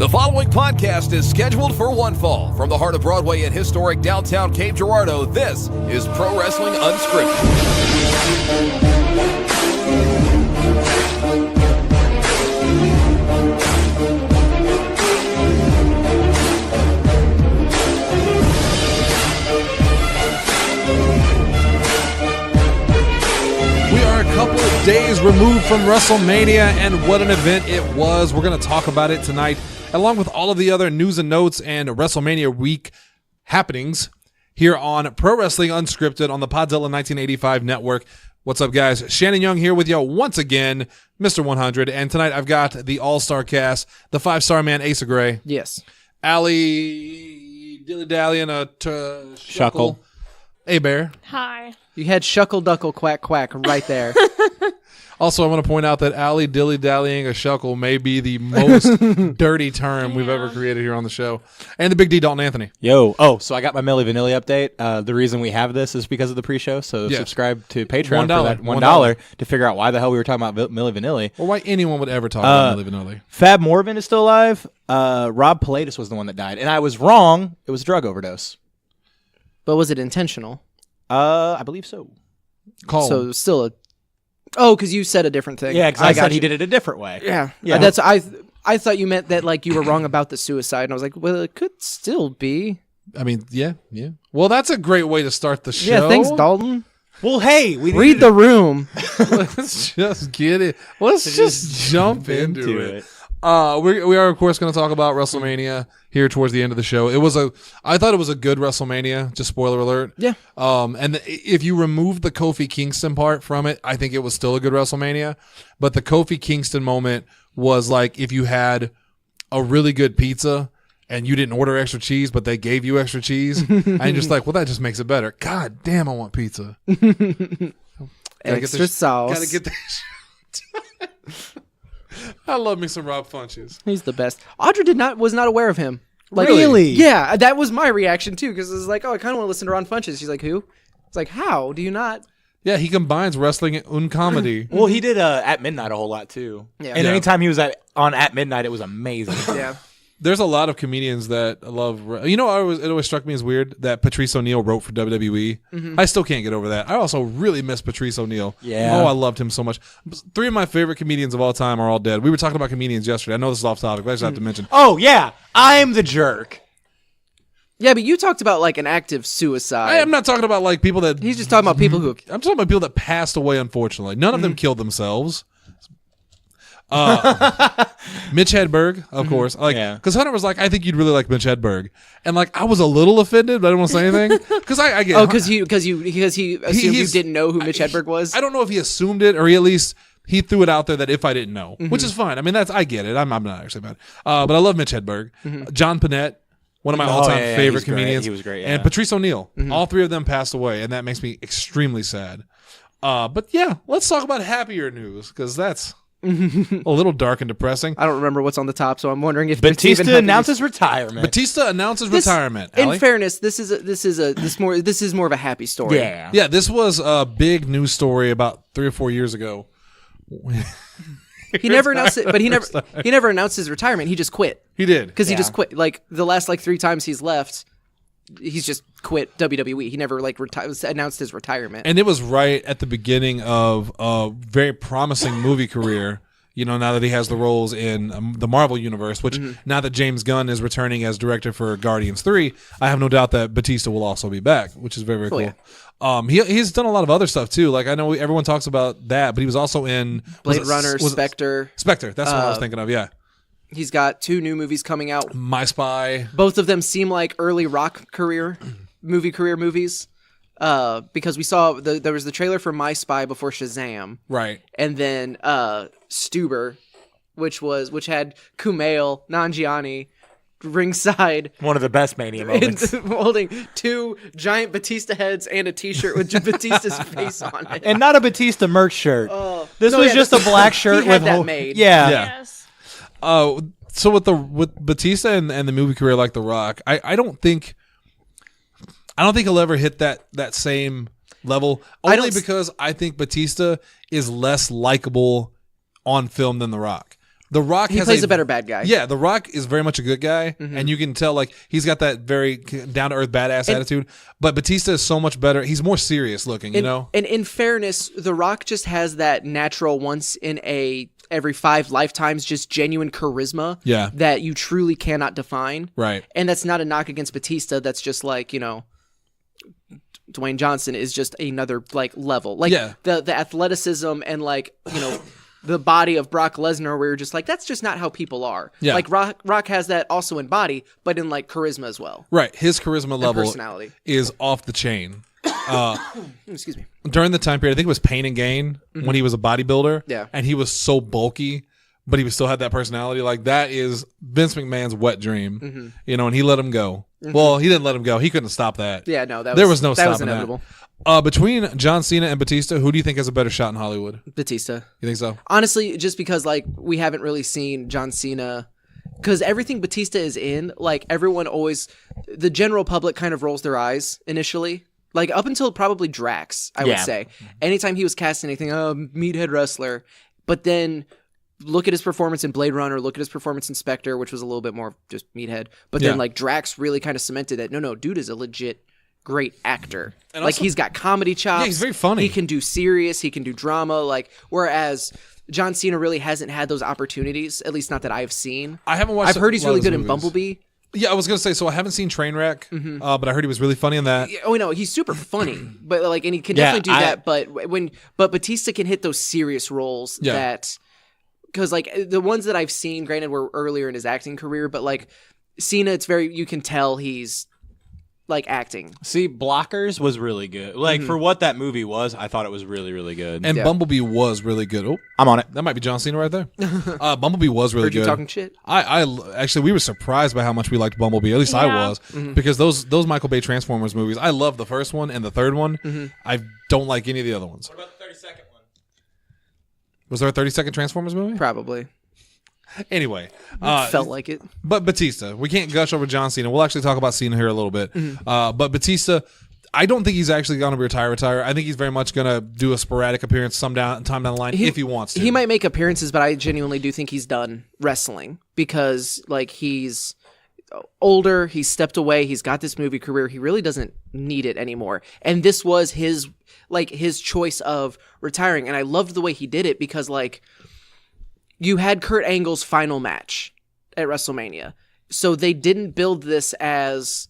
The following podcast is scheduled for one fall. From the heart of Broadway and historic downtown Cape Girardeau, this is Pro Wrestling Unscripted. Couple of days removed from WrestleMania, and what an event it was. We're going to talk about it tonight, along with all of the other news and notes and WrestleMania week happenings here on Pro Wrestling Unscripted on the Podzilla 1985 network. What's up, guys? Shannon Young here with you once again, Mr. 100, and tonight I've got the all-star cast, the five-star man, Asa Gray. Yes. Allie Dilly-Dally and a Shuckle. Hey, Bear. Hi. You had Shuckle Duckle Quack Quack right there. Also, I want to point out that Allie Dilly-Dallying a Shuckle may be the most dirty term we've ever created here on the show. And the Big D, Dalton Anthony. Yo. Oh, so I got my Milli Vanilli update. The reason we have this is because of the pre-show, so subscribe to Patreon for that $1 to figure out why the hell we were talking about Milli Vanilli. Or why anyone would ever talk about Milli Vanilli. Fab Morvan is still alive. Rob Pilatus was the one that died. And I was wrong. It was a drug overdose. But was it intentional? I believe so. So still because you said a different thing. Yeah, because I said he did it a different way. Yeah. That's I thought you meant that like you were wrong about the suicide, and I was like, well, it could still be. I mean, yeah. Well, that's a great way to start the show. Yeah, thanks, Dalton. Well, hey, we read the room. Let's just get it. Let's just jump into it. We are, of course, going to talk about WrestleMania here towards the end of the show. I thought it was a good WrestleMania, just spoiler alert. Yeah. And if you remove the Kofi Kingston part from it, I think it was still a good WrestleMania. But the Kofi Kingston moment was like if you had a really good pizza and you didn't order extra cheese, but they gave you extra cheese. And you're just like, well, that just makes it better. God damn, I want pizza. Extra sauce. Gotta get that shit. I love me some Rob Funches. He's the best. Audra was not aware of him. Like, really? Yeah, that was my reaction too, because it was like, oh, I kind of want to listen to Ron Funches. She's like, who? It's like, how do you not? Yeah, he combines wrestling and comedy. Well, he did At Midnight a whole lot too. Yeah. And anytime he was on At Midnight, it was amazing. Yeah. There's a lot of comedians that love. You know, it always struck me as weird that Patrice O'Neal wrote for WWE. Mm-hmm. I still can't get over that. I also really miss Patrice O'Neal. Yeah. Oh, I loved him so much. 3 of my favorite comedians of all time are all dead. We were talking about comedians yesterday. I know this is off topic, but I just have to mention. Oh, yeah. I'm the jerk. Yeah, but you talked about like an active suicide. I'm not talking about like people that. He's just talking about people who. I'm talking about people that passed away, unfortunately. None of them killed themselves. Mitch Hedberg, of course. Because Hunter was like, I think you'd really like Mitch Hedberg. And like, I was a little offended, but I didn't want to say anything. Because I get Oh, because he assumed you didn't know who Mitch Hedberg was? I don't know if he assumed it, or he at least he threw it out there that if I didn't know, which is fine. I mean, I get it. I'm not actually mad. But I love Mitch Hedberg. John Panette, one of my all-time favorite comedians. He was great, And Patrice O'Neal. All 3 of them passed away, and that makes me extremely sad. But yeah, let's talk about happier news, because that's a little dark and depressing. I don't remember what's on the top, so I'm wondering if Batista announces retirement. Batista announces retirement. In fairness, this is more of a happy story. Yeah. This was a big news story about 3 or 4 years ago. He never announced it, but he never announced his retirement. He just quit. He did because he just quit. Like the last 3 times he's left, he's just quit WWE. He never announced his retirement. And it was right at the beginning of a very promising movie career. You know, now that he has the roles in the Marvel Universe, which now that James Gunn is returning as director for Guardians 3, I have no doubt that Batista will also be back, which is very, very cool. Yeah. He's done a lot of other stuff too. Like I know everyone talks about that, but he was also in Blade Runner, Spectre. Spectre, that's what I was thinking of, yeah. He's got 2 new movies coming out. My Spy. Both of them seem like early rock movie career movies. Because we saw there was the trailer for My Spy before Shazam. Right. And then Stuber, which had Kumail Nanjiani ringside. One of the best Mania moments. Holding 2 giant Batista heads and a t-shirt with Batista's face on it. And not a Batista merch shirt. This was just a black shirt with that made. Yeah. Yes. So with Batista and the movie career like The Rock, I don't think he'll ever hit that same level. Only because I think Batista is less likable on film than The Rock. The Rock he plays a better bad guy. Yeah, The Rock is very much a good guy, and you can tell like he's got that very down to earth badass attitude. But Batista is so much better. He's more serious looking, you know. And in fairness, The Rock just has that natural once in every 5 lifetimes, just genuine charisma. Yeah. That you truly cannot define. Right. And that's not a knock against Batista. That's just like, you know, Dwayne Johnson is just another like level. Like the athleticism and like, you know. The body of Brock Lesnar, where you're just like, that's just not how people are. Yeah. Like Rock has that also in body, but in like charisma as well. Right. His charisma level personality is off the chain. Excuse me. During the time period, I think it was Pain and Gain when he was a bodybuilder. Yeah. And he was so bulky, but he still had that personality. Like that is Vince McMahon's wet dream, you know, and he let him go. Well, he didn't let him go. He couldn't stop that. Yeah, no, there was no stopping was inevitable. that. Between John Cena and Batista, who do you think has a better shot in Hollywood? Batista. You think so? Honestly, just because like we haven't really seen John Cena, because everything Batista is in, like everyone always, the general public kind of rolls their eyes initially. Like up until probably Drax, I would say. Anytime he was cast in anything, meathead wrestler. But then look at his performance in Blade Runner, look at his performance in Spectre, which was a little bit more just meathead. But then like Drax really kind of cemented that, no, dude is a legit great actor. And like also, he's got comedy chops. Yeah, he's very funny. He can do serious, he can do drama, like whereas John Cena really hasn't had those opportunities, at least not that I've seen. I haven't watched I've heard he's really good in Bumblebee. Yeah, I was gonna say, so I haven't seen Trainwreck, but I heard he was really funny in that. Oh no, he's super funny, but like, and he can definitely do that. But Batista can hit those serious roles that, because like the ones that I've seen, granted, were earlier in his acting career, but like Cena, it's very, you can tell he's like acting. See, Blockers was really good. Like for what that movie was, I thought it was really, really good. And Bumblebee was really good. Oh, I'm on it. That might be John Cena right there. Bumblebee was really Heard good. you talking shit. I actually, we were surprised by how much we liked Bumblebee. At least I was, because those Michael Bay Transformers movies, I love the first one and the third one. I don't like any of the other ones. What about the 32nd one? Was there a 32nd Transformers movie? Probably. Anyway, felt like it. But Batista, we can't gush over John Cena. We'll actually talk about Cena here a little bit. But Batista, I don't think he's actually going to retire. I think he's very much going to do a sporadic appearance time down the line if he wants to. He might make appearances, but I genuinely do think he's done wrestling because like he's older, he's stepped away, he's got this movie career, he really doesn't need it anymore. And this was his choice of retiring, and I loved the way he did it because like you had Kurt Angle's final match at WrestleMania. So they didn't build this as,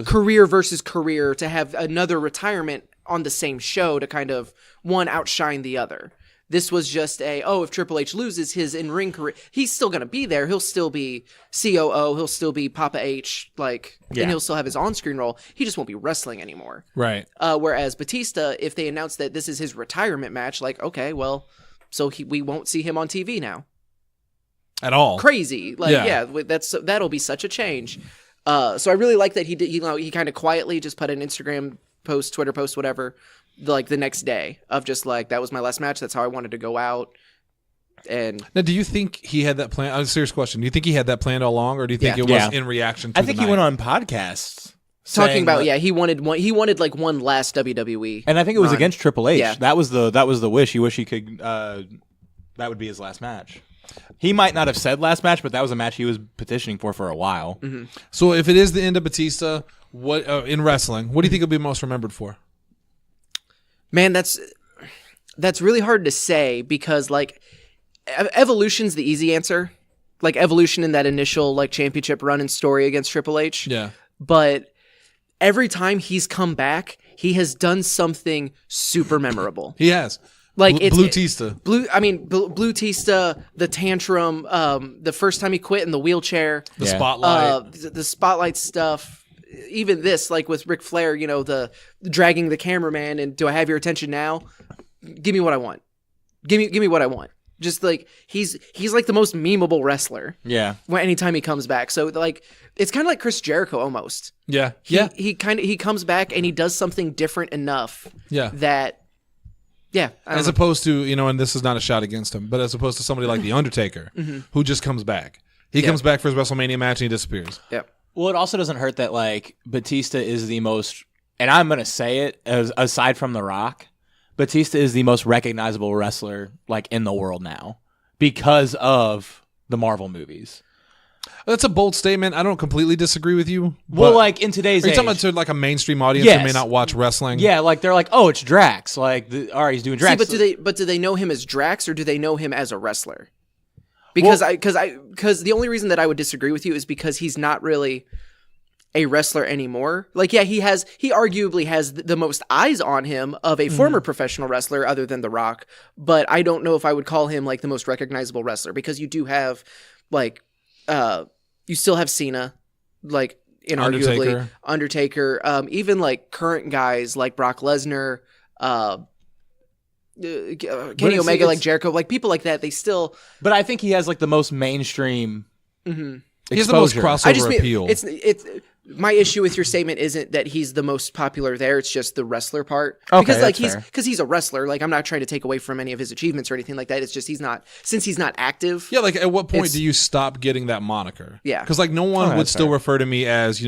career versus career to have another retirement on the same show to kind of one outshine the other. This was just if Triple H loses his in-ring career, he's still going to be there. He'll still be COO. He'll still be Papa H, and he'll still have his on-screen role. He just won't be wrestling anymore. Right. Whereas Batista, if they announce that this is his retirement match, like, okay, well, so we won't see him on TV now. At all. Crazy. That'll be such a change. So I really like that he did, he kind of quietly just put an Instagram post, Twitter post, whatever, like the next day of just like, that was my last match. That's how I wanted to go out. And now, do you think he had that plan? A serious question. Do you think he had that planned all along, or do you think it was in reaction to I think he went on podcasts. Talking about he wanted like one last WWE, and I think it was against Triple H. Yeah. That was the wish. He wished he could. That would be his last match. He might not have said last match, but that was a match he was petitioning for a while. So if it is the end of Batista, what in wrestling, what do you think he'll be most remembered for? Man, that's really hard to say because like Evolution's the easy answer. Like Evolution in that initial like championship run and story against Triple H. Yeah, but every time he's come back, he has done something super memorable. He has. Like Blue Tista. Blue Tista, the tantrum, the first time he quit in the wheelchair. The spotlight. The spotlight stuff. Even this, like with Ric Flair, the dragging the cameraman and do I have your attention now? Give me what I want. Give me what I want. Just like he's like the most memeable wrestler. Yeah. Anytime he comes back. So like it's kind of like Chris Jericho almost. Yeah. He comes back and he does something different enough. Yeah. That. Yeah. As opposed to, and this is not a shot against him, but as opposed to somebody like The Undertaker, who just comes back. He comes back for his WrestleMania match and he disappears. Yep. Well, it also doesn't hurt that, like, Batista is the most, and I'm going to say it, aside from The Rock, Batista is the most recognizable wrestler, like, in the world now. because of the Marvel movies. That's a bold statement. I don't completely disagree with you. Well, like in today's age, are you talking about to like a mainstream audience who may not watch wrestling? Yeah, like they're like, oh, it's Drax. Like, all right, he's doing Drax. See, but do they know him as Drax or do they know him as a wrestler? Because the only reason that I would disagree with you is because he's not really a wrestler anymore. Like, yeah, he arguably has the most eyes on him of a former professional wrestler other than The Rock. But I don't know if I would call him like the most recognizable wrestler because you do have like. You still have Cena, like inarguably Undertaker. Even like current guys like Brock Lesnar, Kenny Omega, like Jericho, like people like that. They still. But I think he has like the most mainstream. He has the most crossover appeal. It's my issue with your statement isn't that he's the most popular there. It's just the wrestler part. Okay, because like he's a wrestler. Like I'm not trying to take away from any of his achievements or anything like that. It's just he's not active. Yeah, like at what point do you stop getting that moniker? Yeah, because like no one would still refer to me as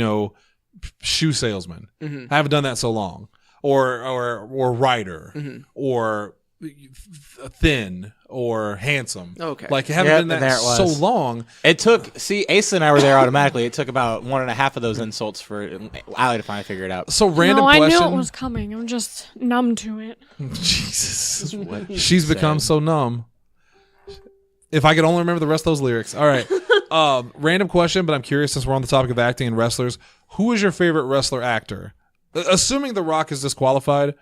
shoe salesman. I haven't done that so long, or writer, or thin or handsome. Okay, like I haven't done that so long. It took Asa and I were there automatically. It took about 1.5 of those insults for Allie to finally figure it out. So random question. I knew it was coming. I'm just numb to it. Jesus, she's become so numb. If I could only remember the rest of those lyrics. All right. Random question, but I'm curious since we're on the topic of acting and wrestlers. Who is your favorite wrestler actor? Assuming The Rock is disqualified.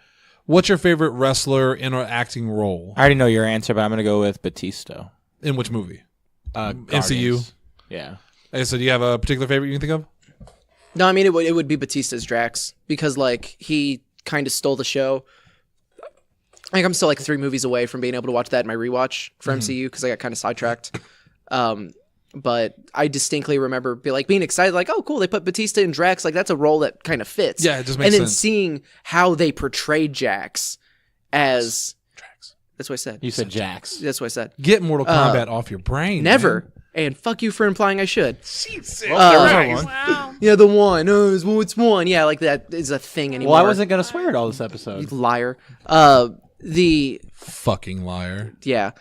What's your favorite wrestler in an acting role? I already know your answer, but I'm going to go with Batista. In which movie? MCU. Yeah. Hey, so do you have a particular favorite you can think of? No, I mean, it would be Batista's Drax because, like, he kind of stole the show. I think I'm still, like, 3 movies away from being able to watch that in my rewatch for MCU because I got kind of sidetracked. But I distinctly remember being excited, like, oh, cool, they put Batista in Drax. Like, that's a role that kind of fits. Yeah, it just makes sense. And then seeing how they portrayed Jax as... Drax. That's what I said. You said Jax. That's what I said. Get Mortal Kombat off your brain. Never. Man. And fuck you for implying I should. Wow. Yeah, the one. Oh, it's one. Yeah, like that is a thing anymore. Well, I wasn't going to swear at all this episode. You liar. The... Fucking liar. Yeah.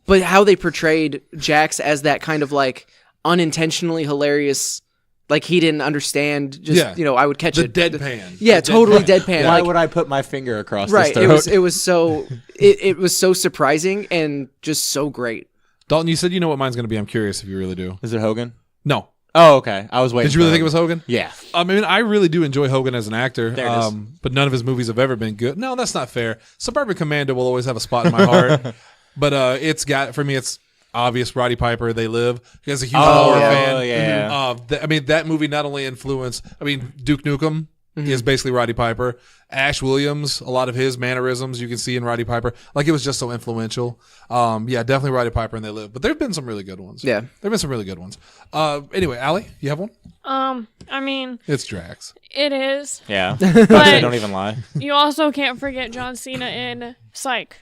But how they portrayed Jax as that kind of like unintentionally hilarious, like he didn't understand. Just I would catch it. Deadpan. Yeah, totally deadpan. Why would I put my finger across? Right. His throat? It was so it was so surprising and just so great. Dalton, you said you know what mine's going to be. I'm curious if you really do. Is it Hogan? No. Oh, okay. I was waiting. Did you really think it was Hogan? Yeah. I mean, I really do enjoy Hogan as an actor. There it is. But none of his movies have ever been good. No, that's not fair. Suburban Commando will always have a spot in my heart. But it's obvious. Roddy Piper, They Live. He's a huge horror fan. Oh, yeah. I mean, that movie not only influenced. I mean, Duke Nukem is basically Roddy Piper. Ash Williams, a lot of his mannerisms you can see in Roddy Piper. Like it was just so influential. Yeah, definitely Roddy Piper and They Live. But there've been some really good ones. Yeah, there've been some really good ones. Anyway, Allie, you have one? I mean, it's Drax. It is. Yeah, but don't even lie. You also can't forget John Cena in Psych.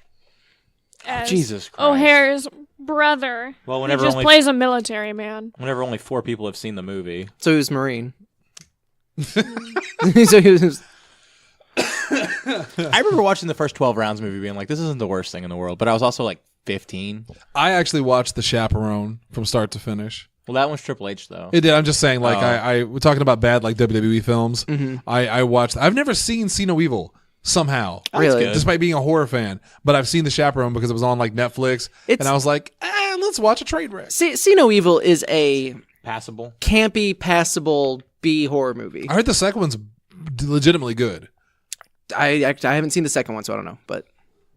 As Jesus Christ. O'Hare's brother. Well, whenever he just plays a military man. Whenever only 4 people have seen the movie. So he was Marine. So he was. I remember watching the first 12 rounds movie being like, this isn't the worst thing in the world. But I was also like 15. I actually watched The Chaperone from start to finish. Well, that one's Triple H though. It did. I'm just saying, like, we're talking about bad like WWE films. I watched. I've never seen See No Evil. Somehow, really, despite being a horror fan, but I've seen The Chaperone because it was on like Netflix, and I was like, let's watch a train wreck. See No Evil is a campy, passable B horror movie. I heard the second one's legitimately good. I haven't seen the second one, so I don't know. But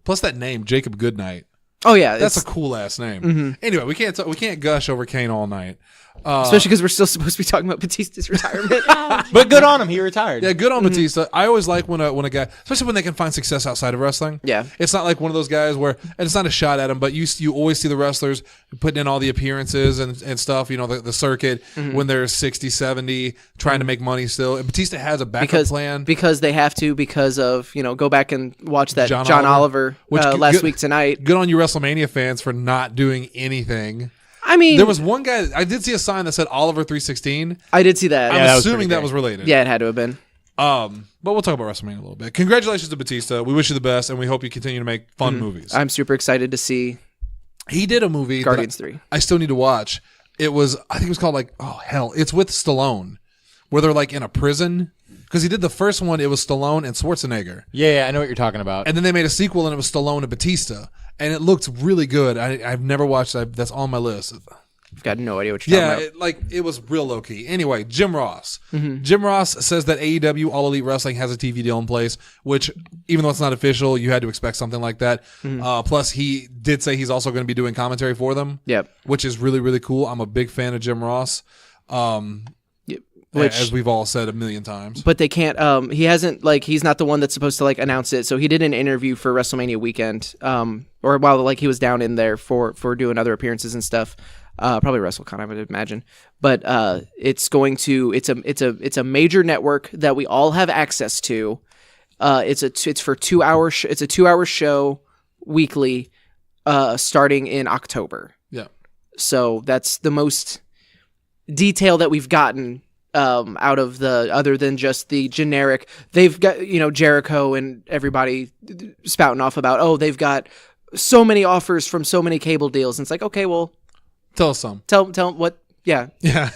plus that name, Jacob Goodnight. Oh yeah, that's a cool ass name. Anyway, we can't gush over Kane all night. Especially because we're still supposed to be talking about Batista's retirement. But good on him, he retired. Yeah, good on Batista. I always like when a guy, especially when they can find success outside of wrestling. Yeah, it's not like one of those guys where, and it's not a shot at him, but you always see the wrestlers putting in all the appearances and stuff. You know, the circuit when they're 60, 70, trying to make money still. And Batista has a backup plan because they have to because of go back and watch that John Oliver last week tonight. Good on you WrestleMania fans for not doing anything. I mean, there was one guy. I did see a sign that said Oliver 316. I did see that. I'm assuming that was related. Yeah, it had to have been. But we'll talk about WrestleMania a little bit. Congratulations to Batista. We wish you the best, and we hope you continue to make fun movies. I'm super excited to see. He did a movie, Guardians 3. I still need to watch. I think it was called it's with Stallone, where they're like in a prison. Because he did the first one, it was Stallone and Schwarzenegger. Yeah, I know what you're talking about. And then they made a sequel, and it was Stallone and Batista. And it looked really good. I've never watched that. That's on my list. I've got no idea what you're talking about. It was real low-key. Anyway, Jim Ross. Jim Ross says that AEW, All Elite Wrestling, has a TV deal in place, which, even though it's not official, you had to expect something like that. Plus, he did say he's also going to be doing commentary for them, which is really, really cool. I'm a big fan of Jim Ross. As we've all said a million times. But they can't, he hasn't, he's not the one that's supposed to, announce it. So he did an interview for WrestleMania weekend, or while, he was down in there for doing other appearances and stuff. Probably WrestleCon, I would imagine. But it's a major network that we all have access to. It's for 2 hours. It's a 2 hour show weekly, starting in October. Yeah. So that's the most detail that we've gotten out of other than just the generic. They've got Jericho and everybody spouting off about they've got so many offers from so many cable deals, and it's like, okay, well, tell us some. Tell what. Yeah.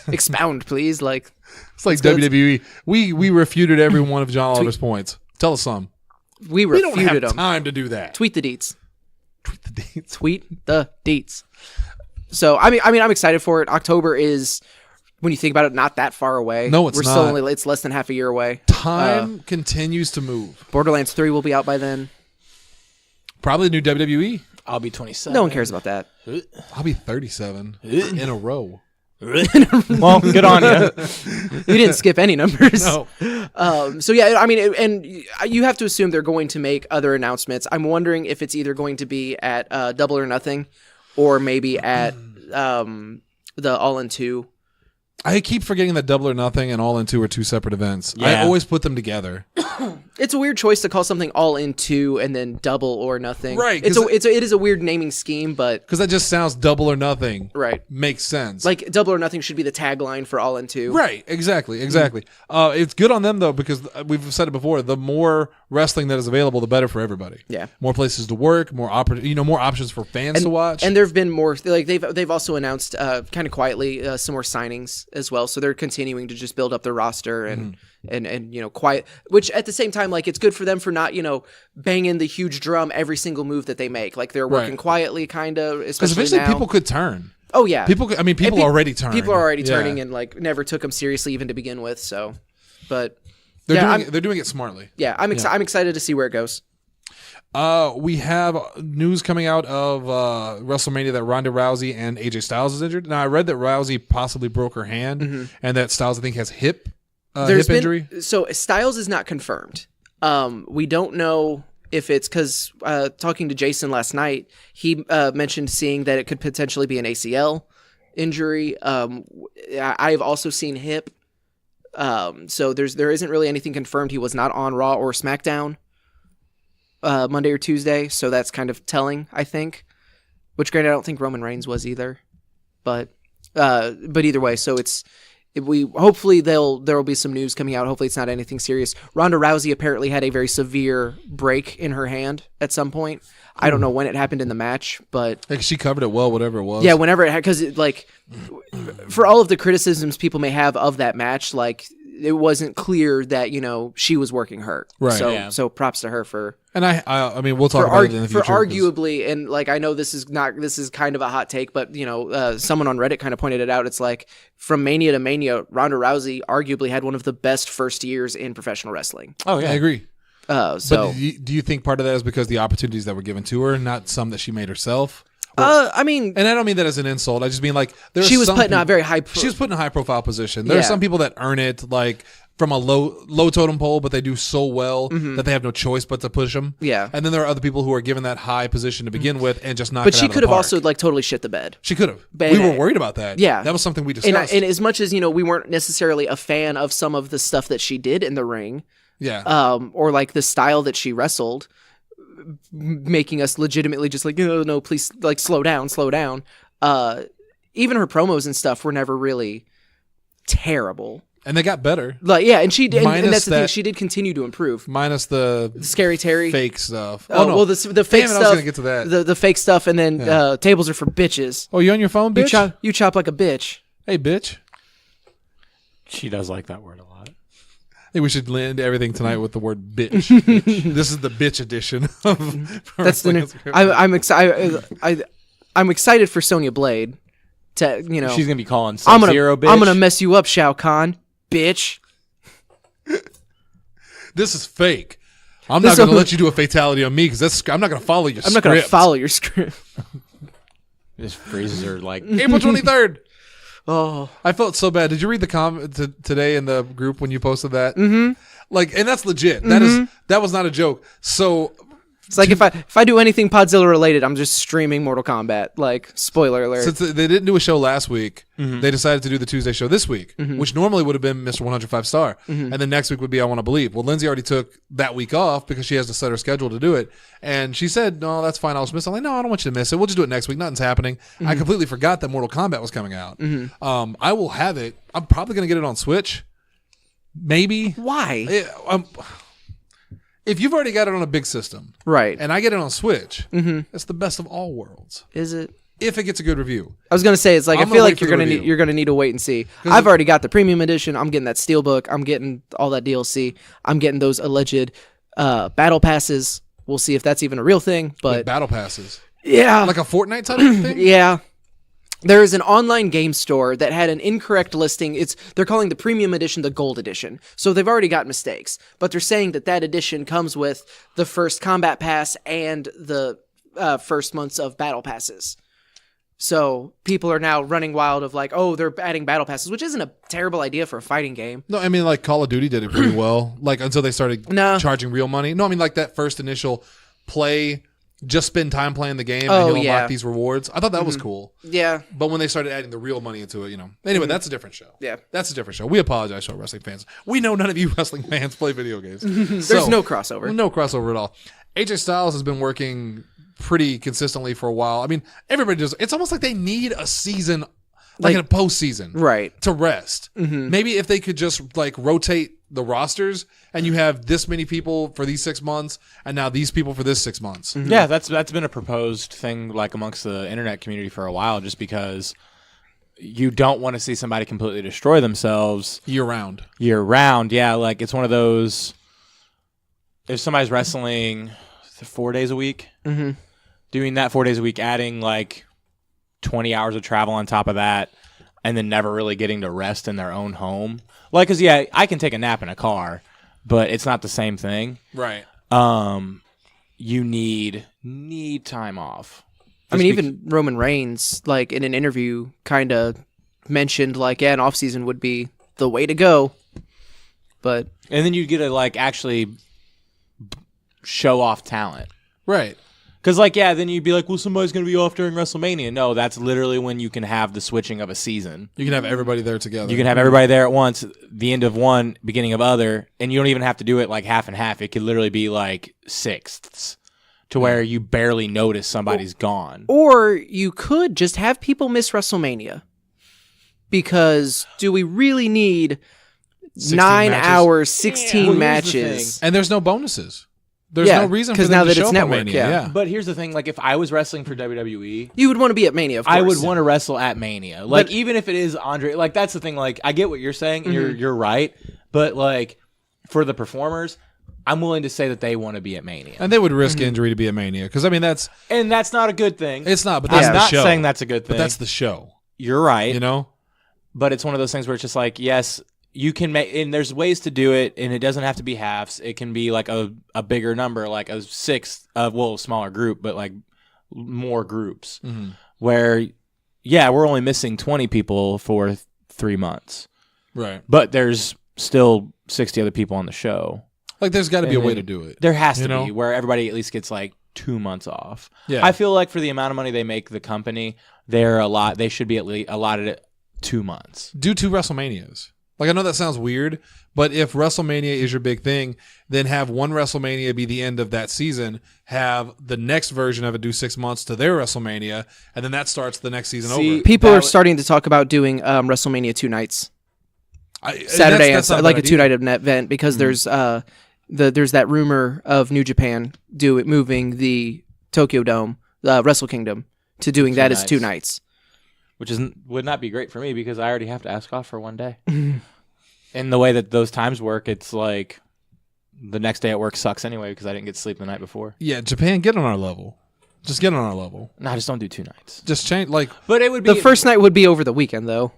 Expound, please. It's like WWE. We refuted every one of John Oliver's points. Tell us some. We refuted don't have them. Time to do that. Tweet the deets. Tweet the deets. So I mean, I'm excited for it. October is, when you think about it, not that far away. No, it's We're not. still only, it's less than half a year away. Time continues to move. Borderlands 3 will be out by then. Probably new WWE. I'll be 27. No one cares about that. I'll be 37 in a row. Well, good on you. You didn't skip any numbers. No. So yeah, I mean, and you have to assume they're going to make other announcements. I'm wondering if it's either going to be at Double or Nothing, or maybe at the All In 2. I keep forgetting that Double or Nothing and All In 2 are two separate events. Yeah. I always put them together. It's a weird choice to call something All In 2 and then Double or Nothing. Right. It is a weird naming scheme, but because that just sounds Double or Nothing. Right. Makes sense. Like Double or Nothing should be the tagline for All In 2. Right. Exactly. It's good on them though, because we've said it before. The more wrestling that is available, the better for everybody. Yeah. More places to work, more options for fans to watch. And there've been more, they've also announced kind of quietly some more signings as well. So they're continuing to just build up their roster and quiet, which at the same time, it's good for them for not, banging the huge drum every single move that they make. Like they're working quietly, kind of, especially because eventually now. people could turn. Oh yeah. People already turn. People are already turning and never took them seriously even to begin with. So, but they're doing it smartly. Yeah. I'm excited to see where it goes. We have news coming out of WrestleMania that Ronda Rousey and AJ Styles is injured. Now, I read that Rousey possibly broke her hand and that Styles, I think, has hip injury. So Styles is not confirmed. We don't know if it's because talking to Jason last night, he mentioned seeing that it could potentially be an ACL injury. I've also seen hip. So there isn't really anything confirmed. He was not on Raw or SmackDown Monday or Tuesday, so that's kind of telling, I think. Which, granted, I don't think Roman Reigns was either, but either way, so hopefully there will be some news coming out. Hopefully it's not anything serious. Ronda Rousey apparently had a very severe break in her hand at some point. I don't know when it happened in the match, but she covered it well, whatever it was. Yeah, whenever it had, because for all of the criticisms people may have of that match, it wasn't clear that she was working hurt. Right. So props to her for. And I mean, we'll talk about it in the future. For arguably, and I know this is kind of a hot take, but someone on Reddit kind of pointed it out. It's from Mania to Mania, Ronda Rousey arguably had one of the best first years in professional wrestling. Oh yeah, I agree. But do you think part of that is because the opportunities that were given to her, not some that she made herself? I mean, and I don't mean that as an insult. I just mean she was put in a very high. She was put in a high profile position. There are some people that earn it from a low totem pole, but they do so well that they have no choice but to push them. Yeah. And then there are other people who are given that high position to begin with and just knock But it out she of the could have park. also totally shit the bed. She could have. We were worried about that. Yeah. That was something we discussed. And as much as we weren't necessarily a fan of some of the stuff that she did in the ring. Yeah. Or the style that she wrestled, making us legitimately just no, please, slow down. Even her promos and stuff were never really terrible. And they got better. Like, yeah, and she did, and that's the thing. that- She did continue to improve. Minus the Scary Terry. fake stuff. Oh, no. well, the fake Damn it, stuff. I was gonna get to that. The fake stuff, and then tables are for bitches. Oh, you on your phone, bitch? You chop like a bitch. Hey, bitch. She does like that word a lot. I think we should end everything tonight with the word bitch. This is the bitch edition of That's the new. I'm excited. I'm excited for Sonya Blade. To She's gonna be calling I'm gonna Sub-Zero bitch. I'm gonna mess you up, Shao Kahn, bitch. This is fake. I'm not going to let you do a fatality on me because I'm not going to follow your script. I'm not going to follow your script. His phrases are like April 23rd. Oh, I felt so bad. Did you read the comment today in the group when you posted that? Mm-hmm. Like, and that's legit. That was not a joke. So it's like if I do anything Podzilla related, I'm just streaming Mortal Kombat. Like, spoiler alert. Since they didn't do a show last week, they decided to do the Tuesday show this week, which normally would have been Mr. 105 Star, and then next week would be I Want to Believe. Well, Lindsay already took that week off because she has to set her schedule to do it, and she said, "No, that's fine. I'll just miss it." I'm like, "No, I don't want you to miss it. We'll just do it next week. Nothing's happening." I completely forgot that Mortal Kombat was coming out. I will have it. I'm probably going to get it on Switch. Maybe. Why? If you've already got it on a big system, Right. and I get it on Switch, it's the best of all worlds. Is it? If it gets a good review. I was gonna say it's like I'm I feel gonna like wait for the review. you're gonna need to wait and see. I've already got the premium edition. I'm getting that steelbook. I'm getting all that DLC. I'm getting those alleged battle passes. We'll see if that's even a real thing. But Battle passes. yeah, Like a Fortnite type of thing? yeah. There is an online game store that had an incorrect listing. They're calling the premium edition the gold edition. So they've already got mistakes, but they're saying that edition comes with the first combat pass and the first months of battle passes. So people are now running wild of like, oh, they're adding battle passes, which isn't a terrible idea for a fighting game. No, I mean, like Call of Duty did it pretty well. Like until they started charging real money. No, I mean like that first initial play, just spend time playing the game and you'll unlock these rewards. I thought that was cool. Yeah. But when they started adding the real money into it, Anyway, that's a different show. Yeah. That's a different show. We apologize to our wrestling fans. We know none of you wrestling fans play video games. There's no crossover. No crossover at all. AJ Styles has been working pretty consistently for a while. I mean, everybody does. It's almost like they need a season, like in a postseason, right, to rest. Maybe if they could just like rotate the rosters and you have this many people for these 6 months and now these people for this 6 months. Yeah, that's been a proposed thing like amongst the internet community for a while, just because you don't want to see somebody completely destroy themselves year round. Yeah, like it's one of those. If somebody's wrestling 4 days a week, doing that 4 days a week, adding like 20 hours of travel on top of that, and then never really getting to rest in their own home. Like, cause yeah, I can take a nap in a car, but it's not the same thing. Right. You need time off. I mean, even Roman Reigns, like in an interview, kind of mentioned like, yeah, an off season would be the way to go. But and then you get to like actually show off talent. Right. Because, like, yeah, then you'd be like, well, somebody's going to be off during WrestleMania. No, that's literally when you can have the switching of a season. You can have everybody there together. You can have everybody there at once, the end of one, beginning of other, and you don't even have to do it like half and half. It could literally be like sixths to where you barely notice somebody's gone. Or you could just have people miss WrestleMania. Because do we really need 9 matches? hours, 16 Well, matches? And there's no bonuses. There's no reason for them now to that show it's up network, at Mania. yeah. But here's the thing, like if I was wrestling for WWE, You would want to be at Mania, of course. I would want to wrestle at Mania. Like even if it is Andre, like that's the thing, like I get what you're saying, and you're right, but like for the performers, I'm willing to say that they want to be at Mania. And they would risk injury to be at Mania. Because, I mean, that's not a good thing. It's not, but that's I'm the not show. saying that's a good thing. But that's the show. You're right. You know? But it's one of those things where it's just like, yes, you can make, and there's ways to do it, and it doesn't have to be halves. It can be like a bigger number, like a sixth of, well, a smaller group, but like more groups. Where, yeah, we're only missing 20 people for 3 months. Right. But there's still 60 other people on the show. Like, there's got to be a way to do it. There has to know? be, where everybody at least gets like 2 months off. Yeah. I feel like for the amount of money they make the company, they should be at least allotted at 2 months. Do 2 WrestleManias. Like, I know that sounds weird, but if WrestleMania is your big thing, then have one WrestleMania be the end of that season, have the next version of it do 6 months to their WrestleMania, and then that starts the next season over. People are starting to talk about doing WrestleMania 2 nights. Saturday that's and not like bad a 2-night event because there's that rumor of New Japan moving the Tokyo Dome, Wrestle Kingdom, to doing that as 2 nights. Which would not be great for me because I already have to ask off for one day. And the way that those times work, it's like the next day at work sucks anyway because I didn't get sleep the night before. Yeah, Japan, get on our level. Just get on our level. No, just don't do 2 nights. Just change But it would be The first night would be over the weekend though.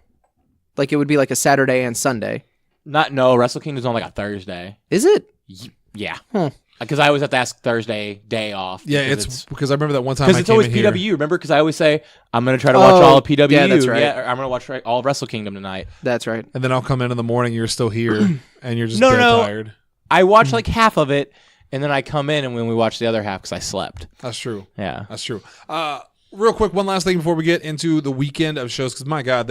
Like it would be like a Saturday and Sunday. Wrestle Kingdom's on like a Thursday. Is it? Yeah. Because I always have to ask Thursday day off. Yeah, it's because I remember that one time because I it's came always in here. PWU. Remember? Because I always say I'm going to try to watch all of PWU. Yeah, that's right. Yeah, I'm going to watch all of Wrestle Kingdom tonight. That's right. And then I'll come in the morning. You're still here, and you're just No, dead no. tired. I watch like half of it, and then I come in and when we watch the other half because I slept. That's true. Yeah. That's true. Real quick, one last thing before we get into the weekend of shows, because my God,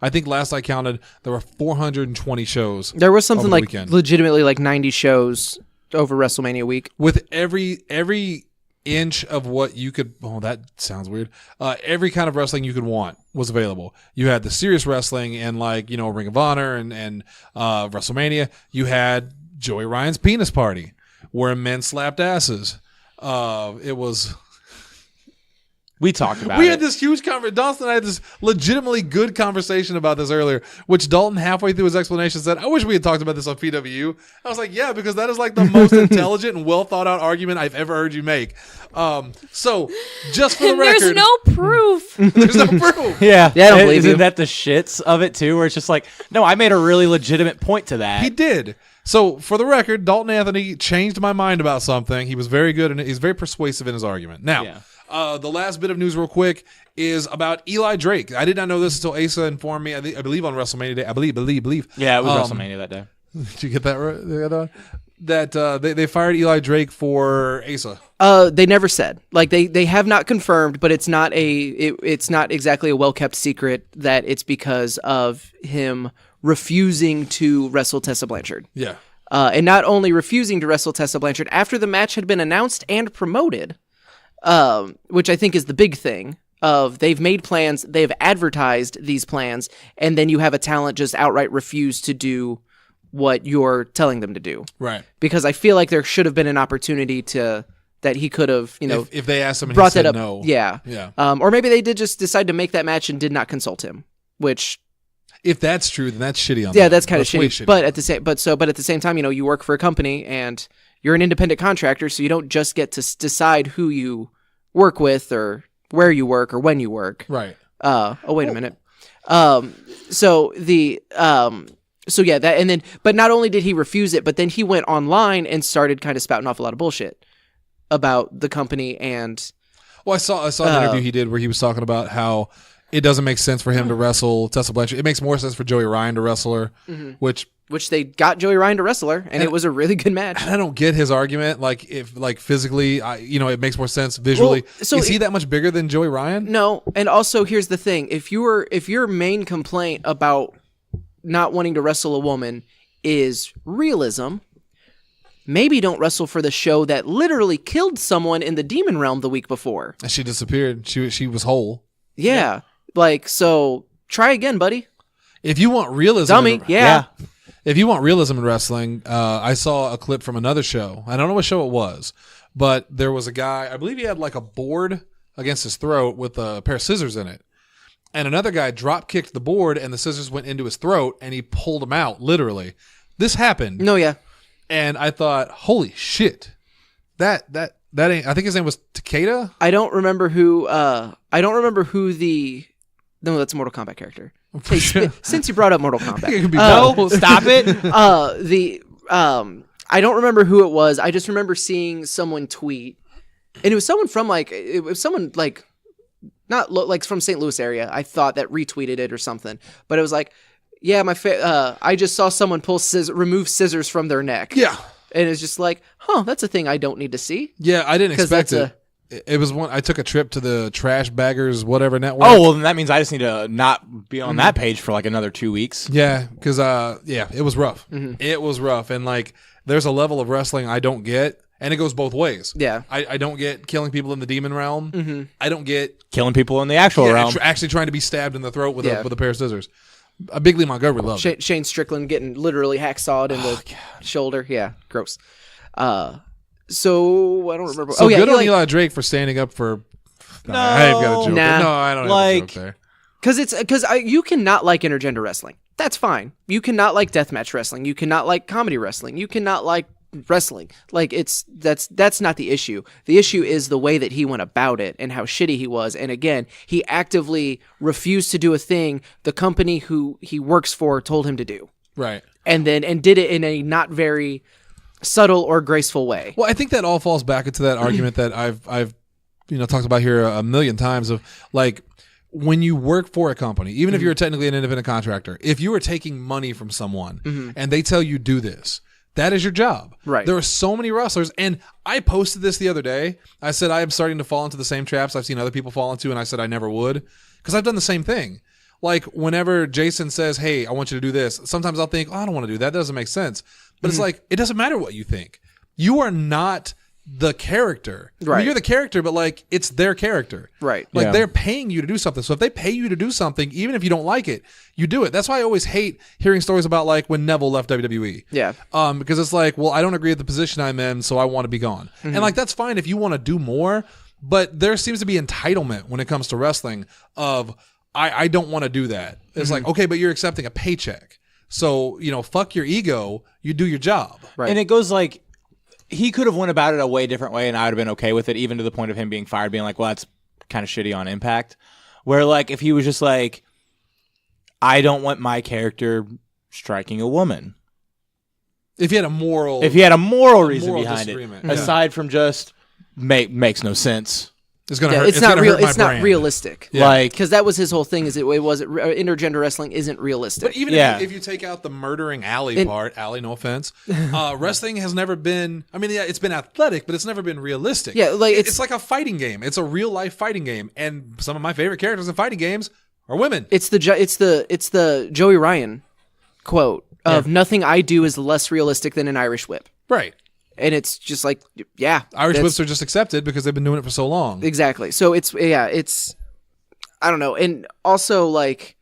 I think last I counted, there were 420 shows. There was something over the like weekend. legitimately like 90 shows over WrestleMania week. With every inch of what you could, that sounds weird. Every kind of wrestling you could want was available. You had the serious wrestling and Ring of Honor and WrestleMania. You had Joey Ryan's penis party where men slapped asses. It was. We talked about We it. had this huge conversation. Dawson and I had this legitimately good conversation about this earlier, which Dalton halfway through his explanation said, I wish we had talked about this on PWU. I was like, yeah, because that is like the most intelligent and well thought out argument I've ever heard you make. So just for the record. There's no proof. There's no proof. Yeah. Yeah, I don't believe Isn't you. that the shits of it too? Where it's just like, no, I made a really legitimate point to that. He did. So for the record, Dalton Anthony changed my mind about something. He was very good and he's very persuasive in his argument. Now, Yeah. The last bit of news real quick is about Eli Drake. I did not know this until Asa informed me, I believe on WrestleMania Day. I believe. Yeah, it was WrestleMania that day. Did you get that right? The other one? That they fired Eli Drake for Asa. They never said. Like they have not confirmed, but it's not it's not exactly a well-kept secret that it's because of him refusing to wrestle Tessa Blanchard. Yeah. And not only refusing to wrestle Tessa Blanchard after the match had been announced and promoted, which I think is the big thing of they've made plans, they've advertised these plans, and then you have a talent just outright refuse to do what you're telling them to do. Right. Because I feel like there should have been an opportunity that he could have, If they asked him and brought he said that up. no. Yeah. Yeah. Or maybe they did just decide to make that match and did not consult him, which If that's true, then that's shitty on yeah, them. that's kind of way shitty. But at the same time, you work for a company and you're an independent contractor, so you don't just get to decide who you work with or where you work or when you work. Right. Wait a minute. So yeah, that, and then, but not only did he refuse it, but then he went online and started kind of spouting off a lot of bullshit about the company and. Well, I saw an interview he did where he was talking about how it doesn't make sense for him to wrestle Tessa Blanchard. It makes more sense for Joey Ryan to wrestle her, which they got Joey Ryan to wrestle her, and it was a really good match. I don't get his argument. If physically, it makes more sense visually. Well, so is he that much bigger than Joey Ryan? No, and also here's the thing: if your main complaint about not wanting to wrestle a woman is realism, maybe don't wrestle for the show that literally killed someone in the Demon Realm the week before. And she disappeared. She was whole. Yeah. So try again, buddy. If you want realism, Dummy. Yeah. If you want realism in wrestling, I saw a clip from another show. I don't know what show it was, but there was a guy, I believe he had like a board against his throat with a pair of scissors in it. And another guy drop kicked the board and the scissors went into his throat and he pulled them out, literally. This happened. No, yeah. And I thought, holy shit. That ain't, I think his name was Takeda. I don't remember who the no, that's a Mortal Kombat character. Hey, since you brought up Mortal Kombat. It could be No, stop it. I don't remember who it was. I just remember seeing someone tweet, and it was someone from not like from St. Louis area. I thought that retweeted it or something, but it was like, yeah, I just saw someone remove scissors from their neck. Yeah. And it's just like, that's a thing I don't need to see. Yeah, I didn't 'Cause expect that's it. It was one. I took a trip to the Trash Baggers whatever network. Oh, well, then that means I just need to not be on that page for like another 2 weeks. Yeah, because it was rough. It was rough, and there's a level of wrestling I don't get, and it goes both ways. Yeah. I don't get killing people in the demon realm. I don't get Killing people in the actual realm. actually trying to be stabbed in the throat with a pair of scissors. Big Lee Montgomery loved it. Shane Strickland getting literally hacksawed in the shoulder. Yeah, gross. So I don't remember. So good on Eli Eli Drake for standing up for. I've got a joke. Nah. No, I don't Like- have a joke there. Because you cannot like intergender wrestling. That's fine. You cannot like deathmatch wrestling. You cannot like comedy wrestling. You cannot like wrestling. Like that's not the issue. The issue is the way that he went about it and how shitty he was. And again, he actively refused to do a thing the company who he works for told him to do. Right. And did it in a not very subtle or graceful way. Well, I think that all falls back into that argument that I've talked about here a million times of like when you work for a company, even if you're technically an independent contractor, if you are taking money from someone and they tell you do this, that is your job. Right. There are so many wrestlers, and I posted this the other day. I said I am starting to fall into the same traps I've seen other people fall into, and I said I never would because I've done the same thing. Like whenever Jason says, "Hey, I want you to do this," sometimes I'll think, "Oh, I don't want to do that. That doesn't make sense." But it's like it doesn't matter what you think. You are not the character. I mean, Right. you're the character, but like it's their character. Right. Like Yeah. they're paying you to do something. So if they pay you to do something, even if you don't like it, you do it. That's why I always hate hearing stories about like when Neville left WWE. Yeah. Because it's like, well, I don't agree with the position I'm in, so I want to be gone. And like that's fine if you want to do more, but there seems to be entitlement when it comes to wrestling of I don't want to do that. It's like, okay, but you're accepting a paycheck. So, fuck your ego, you do your job. Right. And it goes like, he could have went about it a way different way, and I would have been okay with it, even to the point of him being fired, being like, well, that's kind of shitty on Impact. Where, like, if he was just like, I don't want my character striking a woman. If you had a moral reason behind it, disagreement, yeah. aside from just makes no sense. It's gonna Yeah, hurt. it's not gonna real. hurt my It's not brand. realistic. Yeah. Like, Because that was his whole thing. Is it wasn't intergender wrestling isn't realistic. But even Yeah. if you take out the murdering Allie part, Allie, no offense, wrestling has never been. I mean, yeah, it's been athletic, but it's never been realistic. Yeah, like, it's like a fighting game. It's a real life fighting game, and some of my favorite characters in fighting games are women. It's the Joey Ryan quote of "Nothing I do is less realistic than an Irish whip," Right. and it's just like, yeah, Irish that's- whips are just accepted because they've been doing it for so long. exactly. So it's I don't know, and also like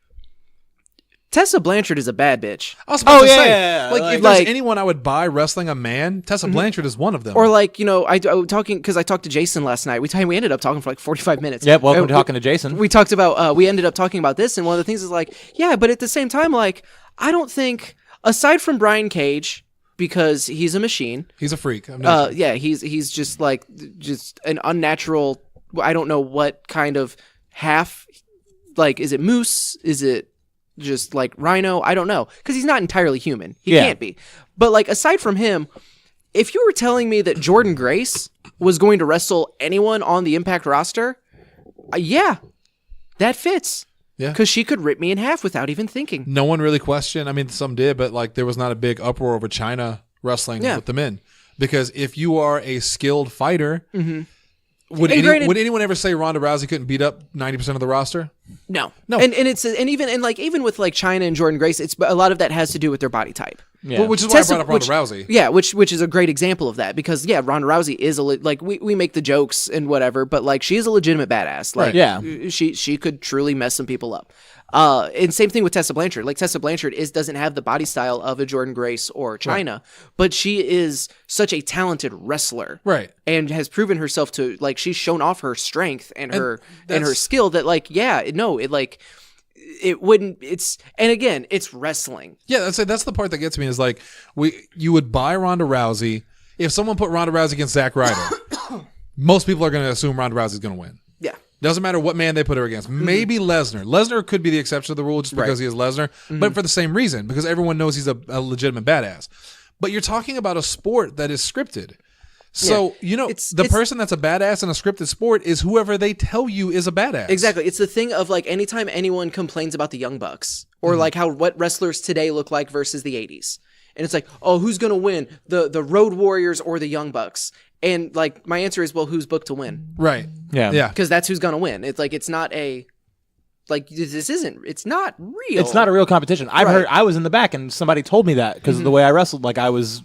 Tessa Blanchard is a bad bitch. I was about to yeah, say, yeah, like, like- if there's like- anyone I would buy wrestling a man, Tessa Blanchard is one of them. Or like I talking because I talked to Jason last night. We ended up talking for like 45 minutes. Yep, welcome to we- talking to Jason. We talked about we ended up talking about this, and one of the things is like, yeah, but at the same time, like, I don't think aside from Brian Cage because he's a machine. He's a freak. I'm not Yeah, he's just like just an unnatural. I don't know what kind of half. Like, is it moose? Is it just like rhino? I don't know because he's not entirely human. He Yeah. can't be. But like aside from him, if you were telling me that Jordan Grace was going to wrestle anyone on the Impact roster, yeah, that fits. Yeah. Because she could rip me in half without even thinking. No one really questioned. I mean, some did, but like there was not a big uproar over China wrestling Yeah. with the men. Because if you are a skilled fighter, would And granted- would anyone ever say Ronda Rousey couldn't beat up 90% of the roster? No, No. and even with like China and Jordan Grace, it's a lot of that has to do with their body type. Yeah. Well, which is why Tessa- I brought up Ronda Rousey. Yeah, which is a great example of that because yeah, Ronda Rousey is like we make the jokes and whatever, but like she is a legitimate badass. Like Right. Yeah. she could truly mess some people up. And same thing with Tessa Blanchard. Like Tessa Blanchard doesn't have the body style of a Jordan Grace or China, but she is such a talented wrestler. Right. And has proven herself to like she's shown off her strength and her that's- skill that like it wouldn't and again it's wrestling. Yeah, that's the part that gets me is like you would buy Ronda Rousey. If someone put Ronda Rousey against Zack Ryder, most people are going to assume Ronda Rousey's going to win. Yeah. Doesn't matter what man they put her against. Maybe Lesnar. Lesnar could be the exception to the rule just because he is Lesnar, but for the same reason, because everyone knows he's a legitimate badass. But you're talking about a sport that is scripted. So, It's person that's a badass in a scripted sport is whoever they tell you is a badass. Exactly. It's the thing of like anytime anyone complains about the Young Bucks or like what wrestlers today look like versus the 80s. And it's like, oh, who's going to win? The Road Warriors or the Young Bucks? And like my answer is, well, who's booked to win? Right. Yeah. Yeah. Because that's who's going to win. It's like it's not a it's not real. It's not a real competition. I was in the back and somebody told me that because of the way I wrestled. Like I was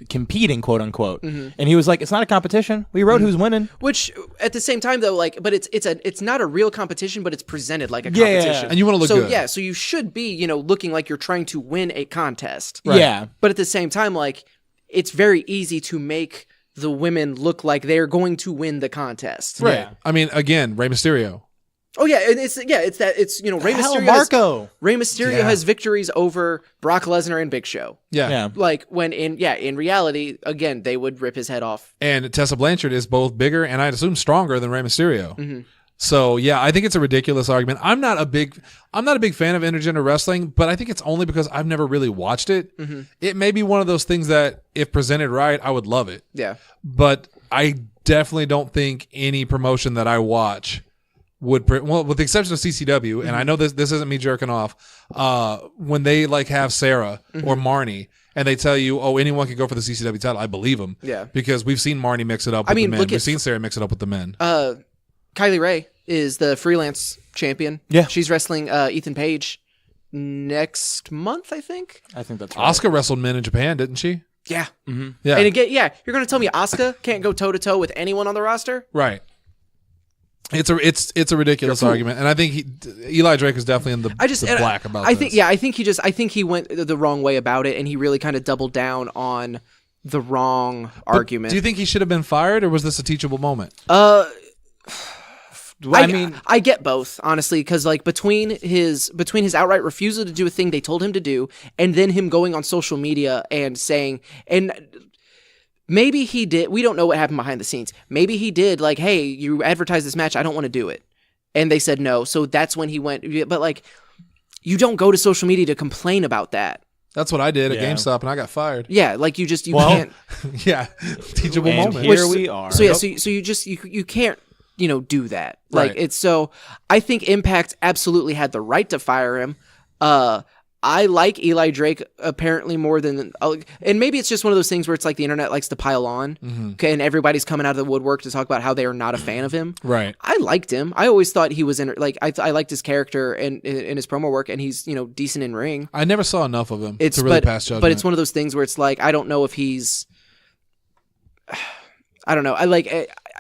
competing, quote unquote. And he was like, "It's not a competition. We wrote who's winning." Which at the same time though, like, but it's not a real competition, but it's presented like a competition. And you want to look so good. yeah, so you should be, looking like you're trying to win a contest. Yeah, But at the same time, like, it's very easy to make the women look like they're going to win the contest. Right. Yeah. I mean, again, Rey Mysterio. Oh yeah, and it's Rey Hell, Mysterio. Marco. Rey Mysterio has victories over Brock Lesnar and Big Show. Yeah. Like when in reality, again, they would rip his head off. And Tessa Blanchard is both bigger and I'd assume stronger than Rey Mysterio. So yeah, I think it's a ridiculous argument. I'm not a big fan of intergender wrestling, but I think it's only because I've never really watched it. It may be one of those things that if presented right, I would love it. Yeah. But I definitely don't think any promotion that I watch would, well, with the exception of CCW, and I know this isn't me jerking off, when they like have Sarah or Marnie and they tell you, oh, anyone can go for the CCW title, I believe them. Yeah. Because we've seen Marnie mix it up with the men. We've seen Sarah mix it up with the men. Kylie Ray is the freelance champion. Yeah. She's wrestling Ethan Page next month, I think. I think that's right. Asuka wrestled men in Japan, didn't she? Yeah. Yeah. And again, you're going to tell me Asuka can't go toe to toe with anyone on the roster? Right. It's a ridiculous argument, and I think Eli Drake is definitely in the black about this. I think he went the wrong way about it, and he really kind of doubled down on the wrong argument. Do you think he should have been fired, or was this a teachable moment? I get both, honestly, because like between his outright refusal to do a thing they told him to do, and then him going on social media and saying, and maybe he did, we don't know what happened behind the scenes. Maybe he did, like, hey, you advertised this match, I don't want to do it. And they said no, so that's when he went, but like, you don't go to social media to complain about that. That's what I did at GameStop, and I got fired. Yeah, like you can't. Yeah, teachable And moment. here we are. So yeah, so you just you can't do that. Like Right. it's so. I think Impact absolutely had the right to fire him. I like Eli Drake apparently more than, and maybe it's just one of those things where it's like the internet likes to pile on, okay, and everybody's coming out of the woodwork to talk about how they are not a fan of him. Right. I liked him. I always thought he was I liked his character and in his promo work, and he's decent in ring. I never saw enough of him to really pass judgment. But it's one of those things where it's like I don't know if he's. I don't know.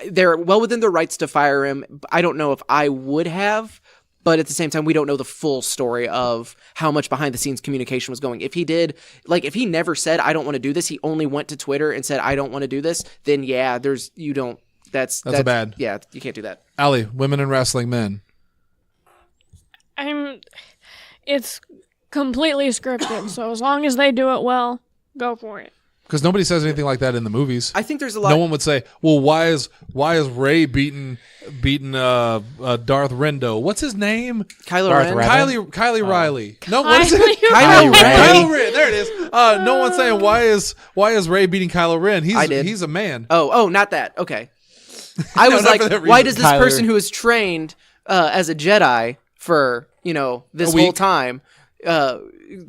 They're well within their rights to fire him. I don't know if I would have. But at the same time, we don't know the full story of how much behind the scenes communication was going. If he did, like, if he never said, I don't want to do this, he only went to Twitter and said, I don't want to do this, then yeah, that's a bad. Yeah, you can't do that. Allie, women in wrestling, men. It's completely scripted, so as long as they do it well, go for it. Because nobody says anything like that in the movies. I think there's a lot. No one would say, "Well, why is Ray beating Darth Rendo? What's his name? Kylo Darth Ren. Ren. Kylie Riley. No, what is it? Kylo Ren. Kylo Ren. There it is. No one's saying why is Ray beating Kylo Ren? He's a man. Oh, not that. Okay. I was not like, for that why reason. does this Kyler- person who was trained as a Jedi for this A week. whole time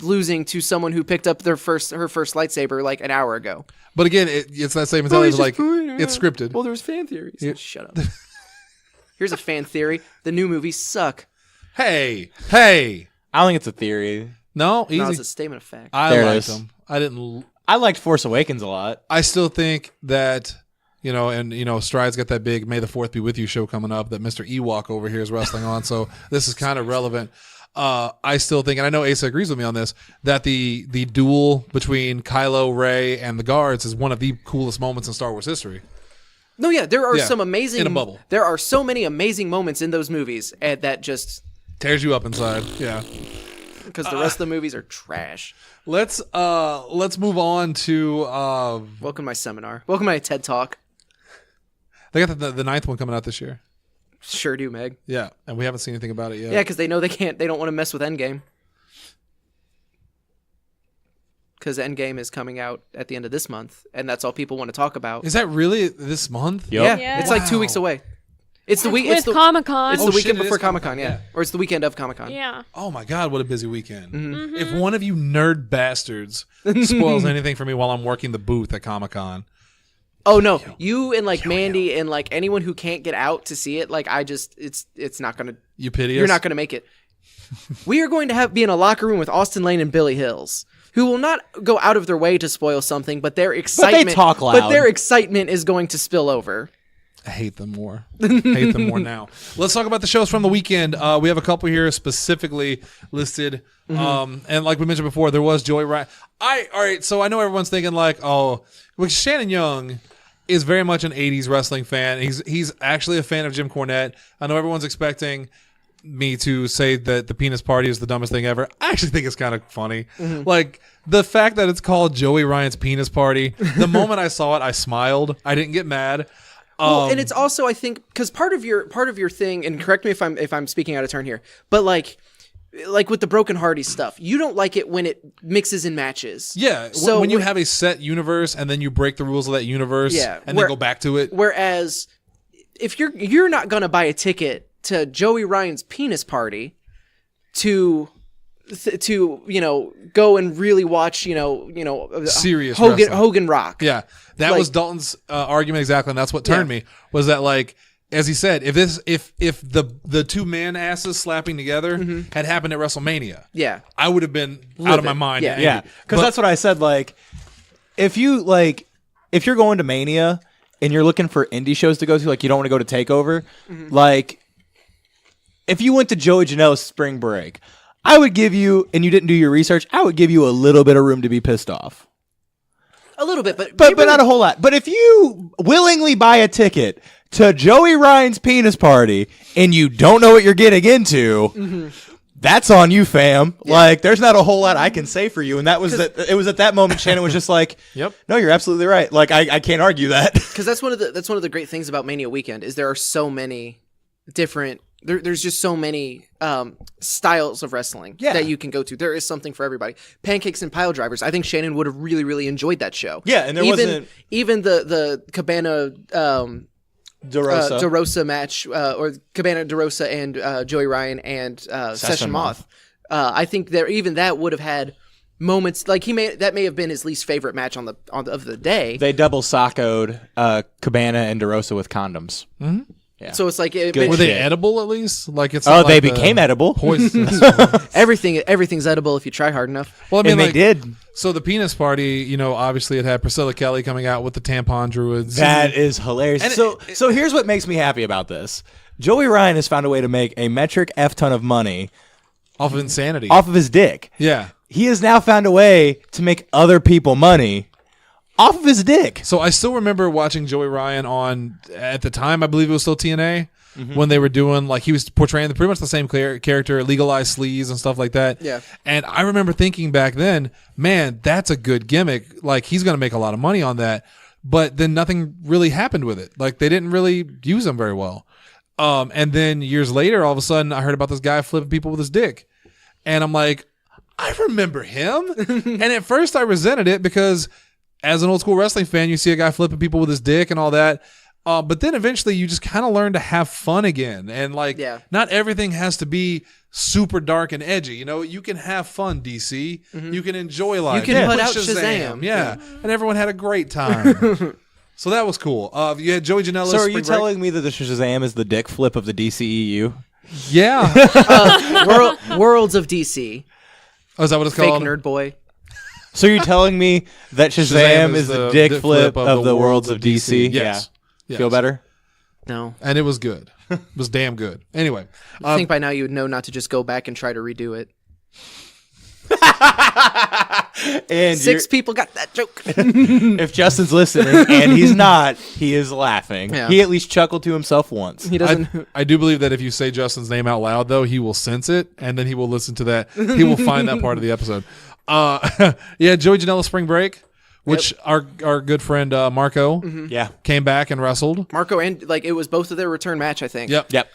losing to someone who picked up her first lightsaber like an hour ago? But again, it's that same mentality. Like it's scripted. Well, there's fan theories. Shut up. Here's a fan theory: the new movies suck. Hey. I don't think it's a theory. No, easy. No, it's a statement of fact. I There it liked is. them. I didn't. I liked Force Awakens a lot. I still think that, Stride's got that big May the 4th be with you show coming up that Mr. Ewok over here is wrestling on. So this is kind of relevant. I still think, and I know Asa agrees with me on this, that the duel between Kylo, Rey, and the guards is one of the coolest moments in Star Wars history. No, yeah, there are Yeah, some amazing in a bubble. There are so many amazing moments in those movies that just Tears you up inside. Yeah. because the rest of the movies are trash. Let's move on to Welcome to my seminar. Welcome to my TED Talk. they got the 9th one coming out this year. Sure do, Meg. Yeah, and we haven't seen anything about it yet. Yeah, because they know they don't want to mess with Endgame. Because Endgame is coming out at the end of this month, and that's all people want to talk about. Is that really this month? Yep. Yeah, it's like 2 weeks away. It's the week. With It's the Comic-Con. It's Oh, the shit, weekend it is before Comic-Con, Comic-Con, yeah. Or it's the weekend of Comic-Con. Yeah. Oh my God, what a busy weekend. Mm-hmm. If one of you nerd bastards spoils anything for me while I'm working the booth at Comic-Con. Oh no, you and like Mandy and like anyone who can't get out to see it, like it's not gonna. You pity us? You're not gonna make it. We are going to be in a locker room with Austin Lane and Billy Hills, who will not go out of their way to spoil something, but their excitement, talk loud. But their excitement is going to spill over. I hate them more. Hate them more now. Let's talk about the shows from the weekend. We have a couple here specifically listed. And like we mentioned before, there was Joey Ryan. All right, so I know everyone's thinking like, oh, well, Shannon Young is very much an 80s wrestling fan. He's actually a fan of Jim Cornette. I know everyone's expecting me to say that the penis party is the dumbest thing ever. I actually think it's kind of funny. Like the fact that it's called Joey Ryan's penis party. The moment I saw it, I smiled. I didn't get mad. Well, and it's also, I think, because part of your thing, and correct me if I'm speaking out of turn here, but like with the Broken Hardy stuff, you don't like it when it mixes in matches. Yeah, so when you have a set universe and then you break the rules of that universe, and then go back to it. Whereas if you're not gonna buy a ticket to Joey Ryan's penis party to go and really watch serious Hogan Rock. Yeah, that was Dalton's argument exactly, and that's what turned me was that like. As he said, if the two man asses slapping together had happened at WrestleMania, I would have been out of my mind. Yeah, because that's what I said. Like, if you're going to Mania and you're looking for indie shows to go to, like you don't want to go to Takeover, like if you went to Joey Janela's Spring Break, I would give you, and you didn't do your research, I would give you a little bit of room to be pissed off. A little bit, but not a whole lot. But if you willingly buy a ticket to Joey Ryan's penis party and you don't know what you're getting into, that's on you, fam. Yeah. Like, there's not a whole lot I can say for you. And that was it was at that moment Shannon was just like, "Yep, no, you're absolutely right." Like, I can't argue that. Because that's one of the great things about Mania Weekend is there are so many different. There's just so many styles of wrestling that you can go to. There is something for everybody. Pancakes and Pile Drivers. I think Shannon would have really, really enjoyed that show. Yeah, and there wasn't even the Cabana DeRosa match or Cabana DeRosa and Joey Ryan and Session Moth. I think that would have had moments like that may have been his least favorite match of the day. They double sockoed Cabana and DeRosa with condoms. Mm-hmm. Yeah. So it's like were they edible at least? Like it's they became edible. Poison. Everything's edible if you try hard enough. Well, I mean, they did. So the penis party, obviously it had Priscilla Kelly coming out with the tampon druids. That is hilarious. So here's what makes me happy about this. Joey Ryan has found a way to make a metric F ton of money off of insanity, off of his dick. Yeah, he has now found a way to make other people money off of his dick. So I still remember watching Joey Ryan at the time, I believe it was still TNA, when they were doing, like, he was portraying pretty much the same character, legalized sleaze and stuff like that. Yeah. And I remember thinking back then, man, that's a good gimmick. Like, he's going to make a lot of money on that. But then nothing really happened with it. Like, they didn't really use him very well. And then years later, all of a sudden, I heard about this guy flipping people with his dick. And I'm like, I remember him. And at first I resented it because as an old school wrestling fan, you see a guy flipping people with his dick and all that. But then eventually you just kind of learn to have fun again. And not everything has to be super dark and edgy. You can have fun, DC. You can enjoy life. You can put out Shazam. Yeah. And everyone had a great time. So that was cool. You had Joey Janela. So are you telling me that the Shazam is the dick flip of the DCEU? Yeah. Worlds of DC. Oh, is that what it's Fake called? nerd boy. So you're telling me that Shazam is the dick flip of the worlds of DC? Yes. Yeah. Feel better? No. And it was good. It was damn good. Anyway. I think by now you would know not to just go back and try to redo it. And 6 people got that joke. If Justin's listening, and he's not, he is laughing. Yeah. He at least chuckled to himself once. He doesn't. I do believe that if you say Justin's name out loud, though, he will sense it, and then he will listen to that. He will find that part of the episode. Joey Janela Spring Break, which our good friend Marco came back and wrestled. Marco, and it was both of their return match, I think. Yep.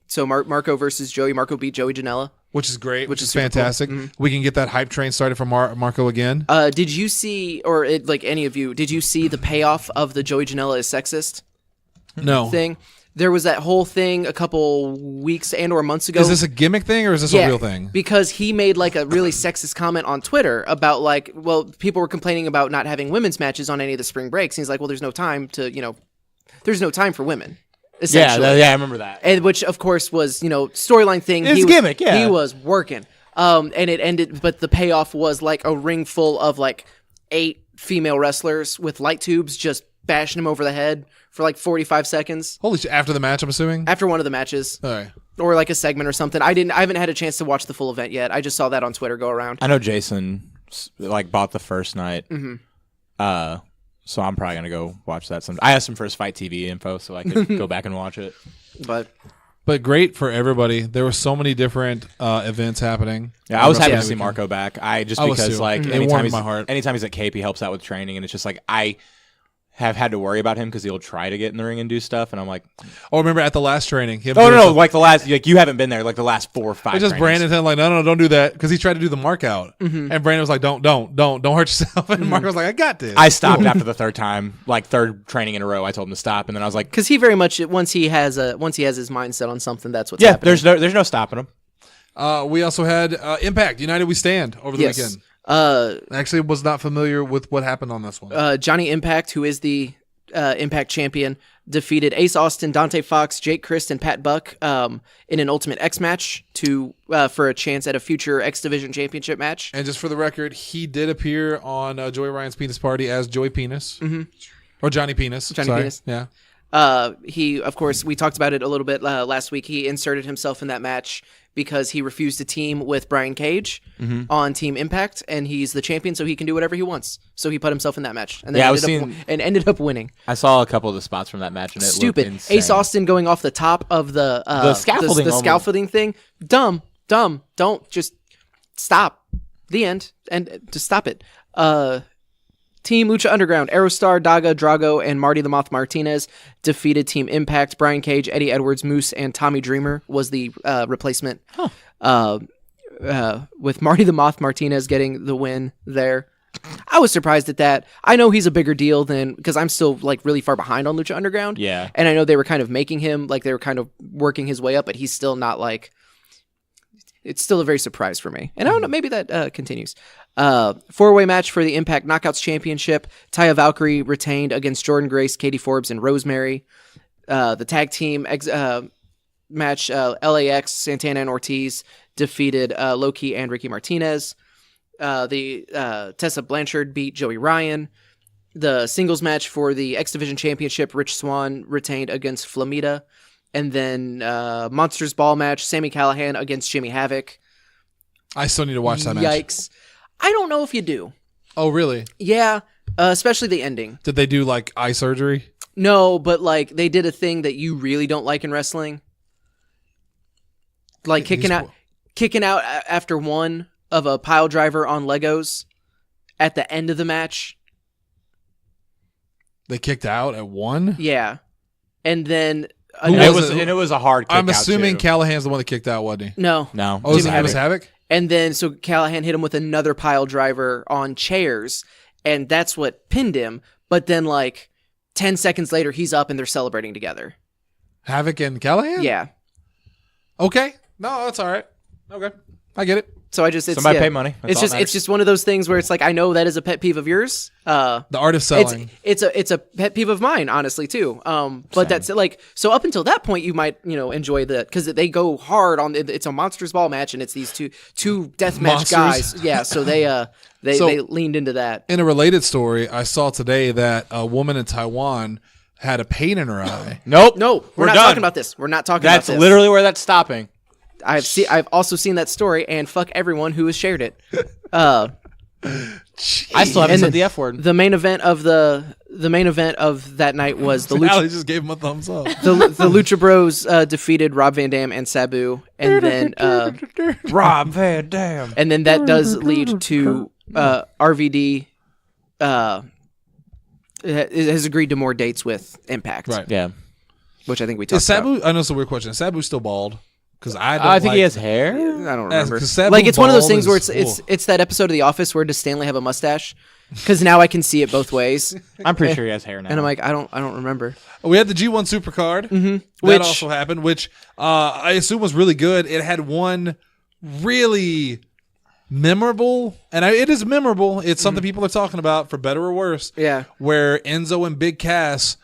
So Marco versus Joey. Marco beat Joey Janela. Which is great, which is fantastic. Cool. We can get that hype train started for Marco again. Did you see, or any of you, did you see the payoff of the Joey Janela is sexist thing? There was that whole thing a couple weeks and or months ago. Is this a gimmick thing or is this a real thing? Because he made a really sexist comment on Twitter about people were complaining about not having women's matches on any of the spring breaks. And he's like, well, there's no time to, there's no time for women. Yeah, I remember that. And which, of course, was, storyline thing. It's gimmick, yeah. He was working. And it ended, but the payoff was like a ring full of like 8 female wrestlers with light tubes just bashing him over the head for like 45 seconds. Holy shit! After the match, I'm assuming. After one of the matches. All right. Or like a segment or something. I haven't had a chance to watch the full event yet. I just saw that on Twitter go around. I know Jason like bought the first night. Mm-hmm. So I'm probably gonna go watch that. I asked him for his Fight TV info so I could go back and watch it. But great for everybody. There were so many different events happening. Yeah, I was happy to see Marco back. Because like Mm-hmm. anytime he's at Cape, he helps out with training, and it's just like I have had to worry about him because he'll try to get in the ring and do stuff, and I'm like, Oh, remember at the last training? no, like the last, like you haven't been there, like the last 4 or 5. It's just trainings. Brandon like, no, don't do that, because he tried to do the mark out, Mm-hmm. and Brandon was like, don't hurt yourself, and Marco was like, I got this. I stopped after the third time, like third training in a row. I told him to stop, and then I was like, Because he very much once he has his mindset on something, that's what's happening. there's no stopping him. We also had Impact United We Stand over the weekend. Actually, was not familiar with what happened on this one. Johnny Impact, who is the Impact champion, defeated Ace Austin, Dante Fox, Jake Christ, and Pat Buck in an Ultimate X match for a chance at a future X Division Championship match. And just for the record, he did appear on Joey Ryan's Penis Party as Joey Penis. Or Johnny Penis. Johnny Sorry. Penis. Yeah. He, of course, we talked about it a little bit last week. He inserted himself in that match because he refused to team with Brian Cage on Team Impact, and he's the champion, so he can do whatever he wants. So he put himself in that match, and then ended up winning. I saw a couple of the spots from that match, and it Stupid. looked insane. Ace Austin going off the top of the scaffolding, the scaffolding thing. Dumb. Don't just stop. The end, and just stop it. Team Lucha Underground, Aerostar, Daga, Drago, and Marty the Moth Martinez defeated Team Impact. Brian Cage, Eddie Edwards, Moose, and Tommy Dreamer was the replacement. With Marty the Moth Martinez getting the win there. I was surprised at that. I know he's a bigger deal because I'm still like really far behind on Lucha Underground. Yeah. And I know they were kind of making him, like they were kind of working his way up, but he's still not like, it's still a very surprise for me. And I don't know, maybe that continues. 4-way match for the Impact Knockouts Championship. Taya Valkyrie retained against Jordan Grace, Katie Forbes, and Rosemary. The tag team match, LAX, Santana and Ortiz defeated Loki and Ricky Martinez. Tessa Blanchard beat Joey Ryan. The singles match for the X Division Championship, Rich Swann retained against Flamita. And then Monsters Ball match, Sami Callihan against Jimmy Havoc. I still need to watch that match. Yikes. I don't know if you do. Oh, really? Yeah, especially the ending. Did they do like eye surgery? No, but like they did a thing that you really don't like in wrestling. Like kicking out after one of a pile driver on Legos at the end of the match. They kicked out at one? Yeah. And then it was a hard kick I'm out, assuming too. Callahan's the one that kicked out, wasn't he? No. Oh, it was Havoc? And then so Callahan hit him with another pile driver on chairs, and that's what pinned him. But then like 10 seconds later, he's up and they're celebrating together. Havoc and Callahan? Yeah. Okay. No, that's all right. Okay. I get it. So somebody pay money. It's just one of those things where it's like, I know that is a pet peeve of yours. The art of selling. It's a pet peeve of mine, honestly, too. But that's like, so up until that point, you might, enjoy because they go hard on it's a Monsters Ball match, and it's these two deathmatch guys. Yeah. So they leaned into that. In a related story, I saw today that a woman in Taiwan had a pain in her eye. Nope. No, we're not done. talking about this. We're not talking about this. That's literally where that's stopping. I've also seen that story, and fuck everyone who has shared it. I still haven't said the F word. The main event of that night was the Lucha. Ali just gave him a thumbs up. The Lucha Bros defeated Rob Van Dam and Sabu, and then Rob Van Dam. And then that does lead to RVD has agreed to more dates with Impact. Right. Yeah. Which I think we talked Is Sabu? about. I know it's a weird question. Is Sabu still bald? Because I think he has hair. I don't remember. Sabu Like it's one of those bald things where is- it's that episode of The Office where does Stanley have a mustache? Because now I can see it both ways, I'm pretty sure he has hair now. and I'm like, I don't remember. We had the G1 Supercard. Mm-hmm. That Which- also happened, which I assume was really good. It had one really memorable, and it is memorable. It's something people are talking about for better or worse. Yeah. Where Enzo and Big Cass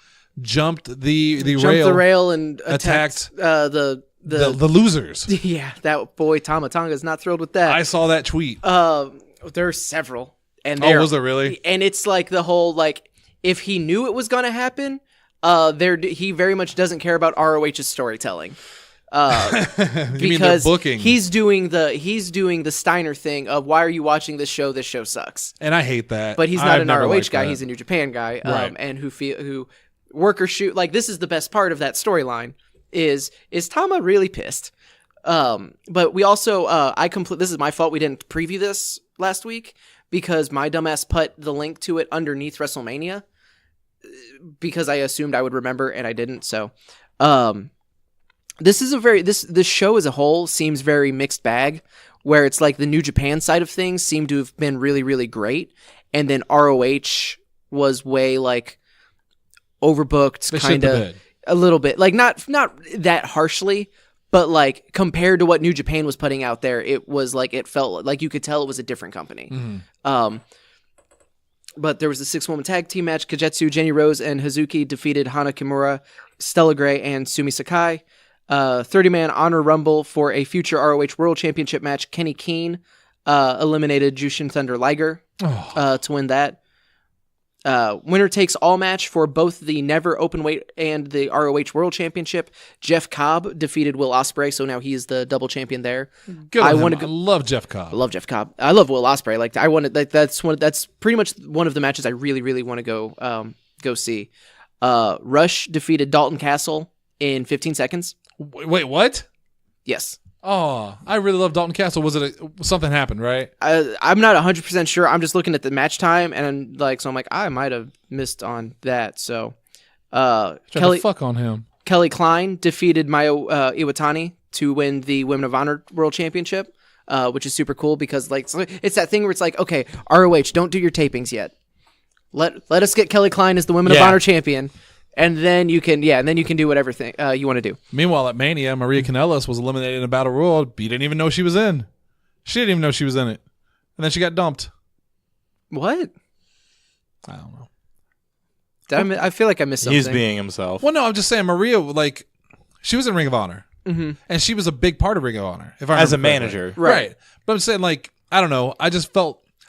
jumped the Jumped rail. the rail and attacked the the losers. Yeah, that boy Tama Tonga is not thrilled with that. I saw that tweet. There's several, and Was there really? And it's like the whole like if he knew it was gonna happen, he very much doesn't care about ROH's storytelling. Because booking? he's doing the Steiner thing of why are you watching this show? This show sucks. And I hate that. But he's not I've an never ROH liked guy. that. He's a New Japan guy. Right. And who worker shoot like this is the best part of that storyline is Tama really pissed? But we also this is my fault. We didn't preview this last week because my dumbass put the link to it underneath WrestleMania because I assumed I would remember and I didn't. So, this is this show as a whole seems very mixed bag where it's like the New Japan side of things seem to have been really, really great. And then ROH was way like overbooked, kind of a little bit like not that harshly, but like compared to what New Japan was putting out there, it was like, it felt like you could tell it was a different company. Mm-hmm. But there was a 6-woman tag team match. Kagetsu, Jenny Rose, and Hazuki defeated Hana Kimura, Stella Gray, and Sumi Sakai. 30-man Honor Rumble for a future ROH World Championship match. Kenny Keane eliminated Jushin Thunder Liger to win that. Winner takes all match for both the Never Openweight and the ROH World Championship. Jeff Cobb defeated Will Ospreay, so now he's the double champion there. Good on him. I love Jeff Cobb. I love Jeff Cobb. I love Will Ospreay. Like that's pretty much one of the matches I really, really want to go see. Rush defeated Dalton Castle in 15 seconds. Wait, what? Yes. Oh, I really love Dalton Castle. Was it something happened, right? I'm not 100% sure. I'm just looking at the match time, and I'm like, I might have missed on that. So, Kelly, fuck on him. Kelly Klein defeated Mayu Iwatani to win the Women of Honor World Championship, which is super cool because like it's that thing where it's like, okay, ROH, don't do your tapings yet. Let us get Kelly Klein as the Women of Honor champion. And then you can, do whatever thing you want to do. Meanwhile, at Mania, Maria Kanellis was eliminated in a battle royal. You didn't even know she was in. She didn't even know she was in it, and then she got dumped. What? I don't know. I feel like I missed something. He's being himself. Well, no, I'm just saying Maria, like, she was in Ring of Honor, and she was a big part of Ring of Honor. If I as a remember manager, correctly. Right? But I'm saying, like, I don't know.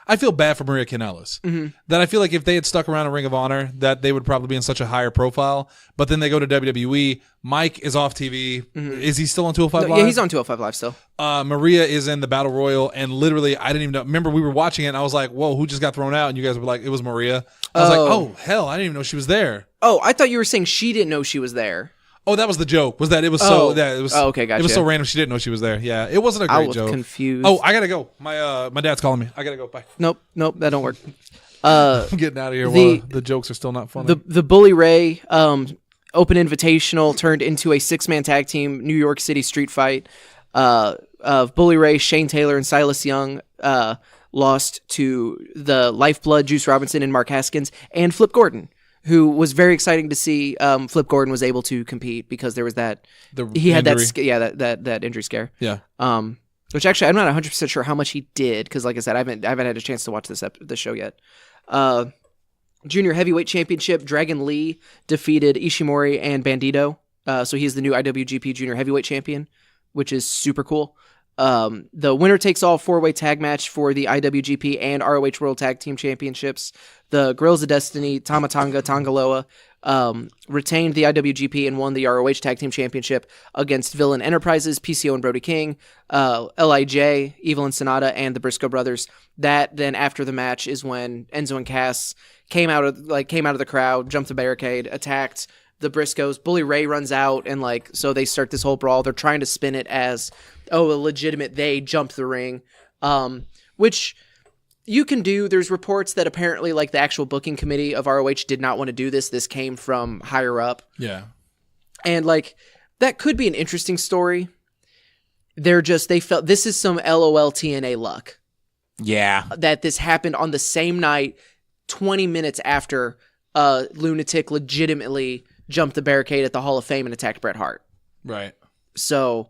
I feel bad for Maria Kanellis. That I feel like if they had stuck around in Ring of Honor, that they would probably be in such a higher profile. But then they go to WWE. Mike is off TV. Is he still on 205 Live? Yeah, he's on 205 Live still. Maria is in the Battle Royal, and literally, I didn't even know. Remember, we were watching it, and I was like, whoa, who just got thrown out? And you guys were like, it was Maria. I was like, oh, hell, I didn't even know she was there. Oh, I thought you were saying she didn't know she was there. Oh, that was the joke. Was that it was okay, gotcha. It was so random she didn't know she was there. Yeah, it wasn't a great joke. I was confused. Oh, I gotta go. My dad's calling me. I gotta go. Bye. Nope, that don't work. I'm getting out of here while the jokes are still not funny. The Bully Ray Open Invitational turned into a 6-man tag team New York City street fight. Of Bully Ray, Shane Taylor, and Silas Young lost to the Lifeblood, Juice Robinson, and Mark Haskins, and Flip Gordon, who was very exciting to see. Flip Gordon was able to compete because there was that injury scare. Yeah. Which actually I'm not 100% sure how much he did because, like I said, I haven't had a chance to watch this show yet. Junior Heavyweight Championship, Dragon Lee defeated Ishimori and Bandito. So he's the new IWGP Junior Heavyweight Champion, which is super cool. The winner takes all 4-way tag match for the IWGP and ROH World Tag Team Championships. The Guerrillas of Destiny, Tama Tonga, Tongaloa, retained the IWGP and won the ROH Tag Team Championship against Villain Enterprises, PCO and Brody King, LIJ, Evil and Sonata, and the Briscoe brothers. That then after the match is when Enzo and Cass came out of the crowd, jumped the barricade, attacked the Briscoes. Bully Ray runs out, and so they start this whole brawl. They're trying to spin it as, a legitimate they jumped the ring, which you can do. There's reports that apparently the actual booking committee of ROH did not want to do this. This came from higher up. Yeah. And that could be an interesting story. They felt this is some LOL TNA luck. Yeah. That this happened on the same night, 20 minutes after Lunatic legitimately jumped the barricade at the Hall of Fame and attacked Bret Hart. Right. So,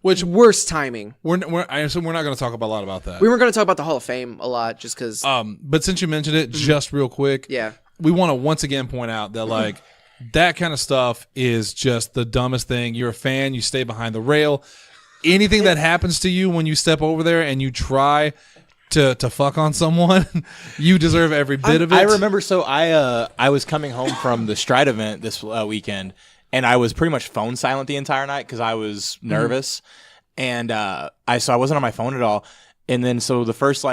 which worst timing. I assume we're not going to talk a lot about that. We weren't going to talk about the Hall of Fame a lot just because. But since you mentioned it, just real quick, yeah, we want to once again point out that That kind of stuff is just the dumbest thing. You're a fan. You stay behind the rail. Anything that happens to you when you step over there and you try to fuck on someone, you deserve every bit of it. I remember. So I was coming home from the Stride event this weekend, and I was pretty much phone silent the entire night because I was nervous, and I wasn't on my phone at all. And then so the first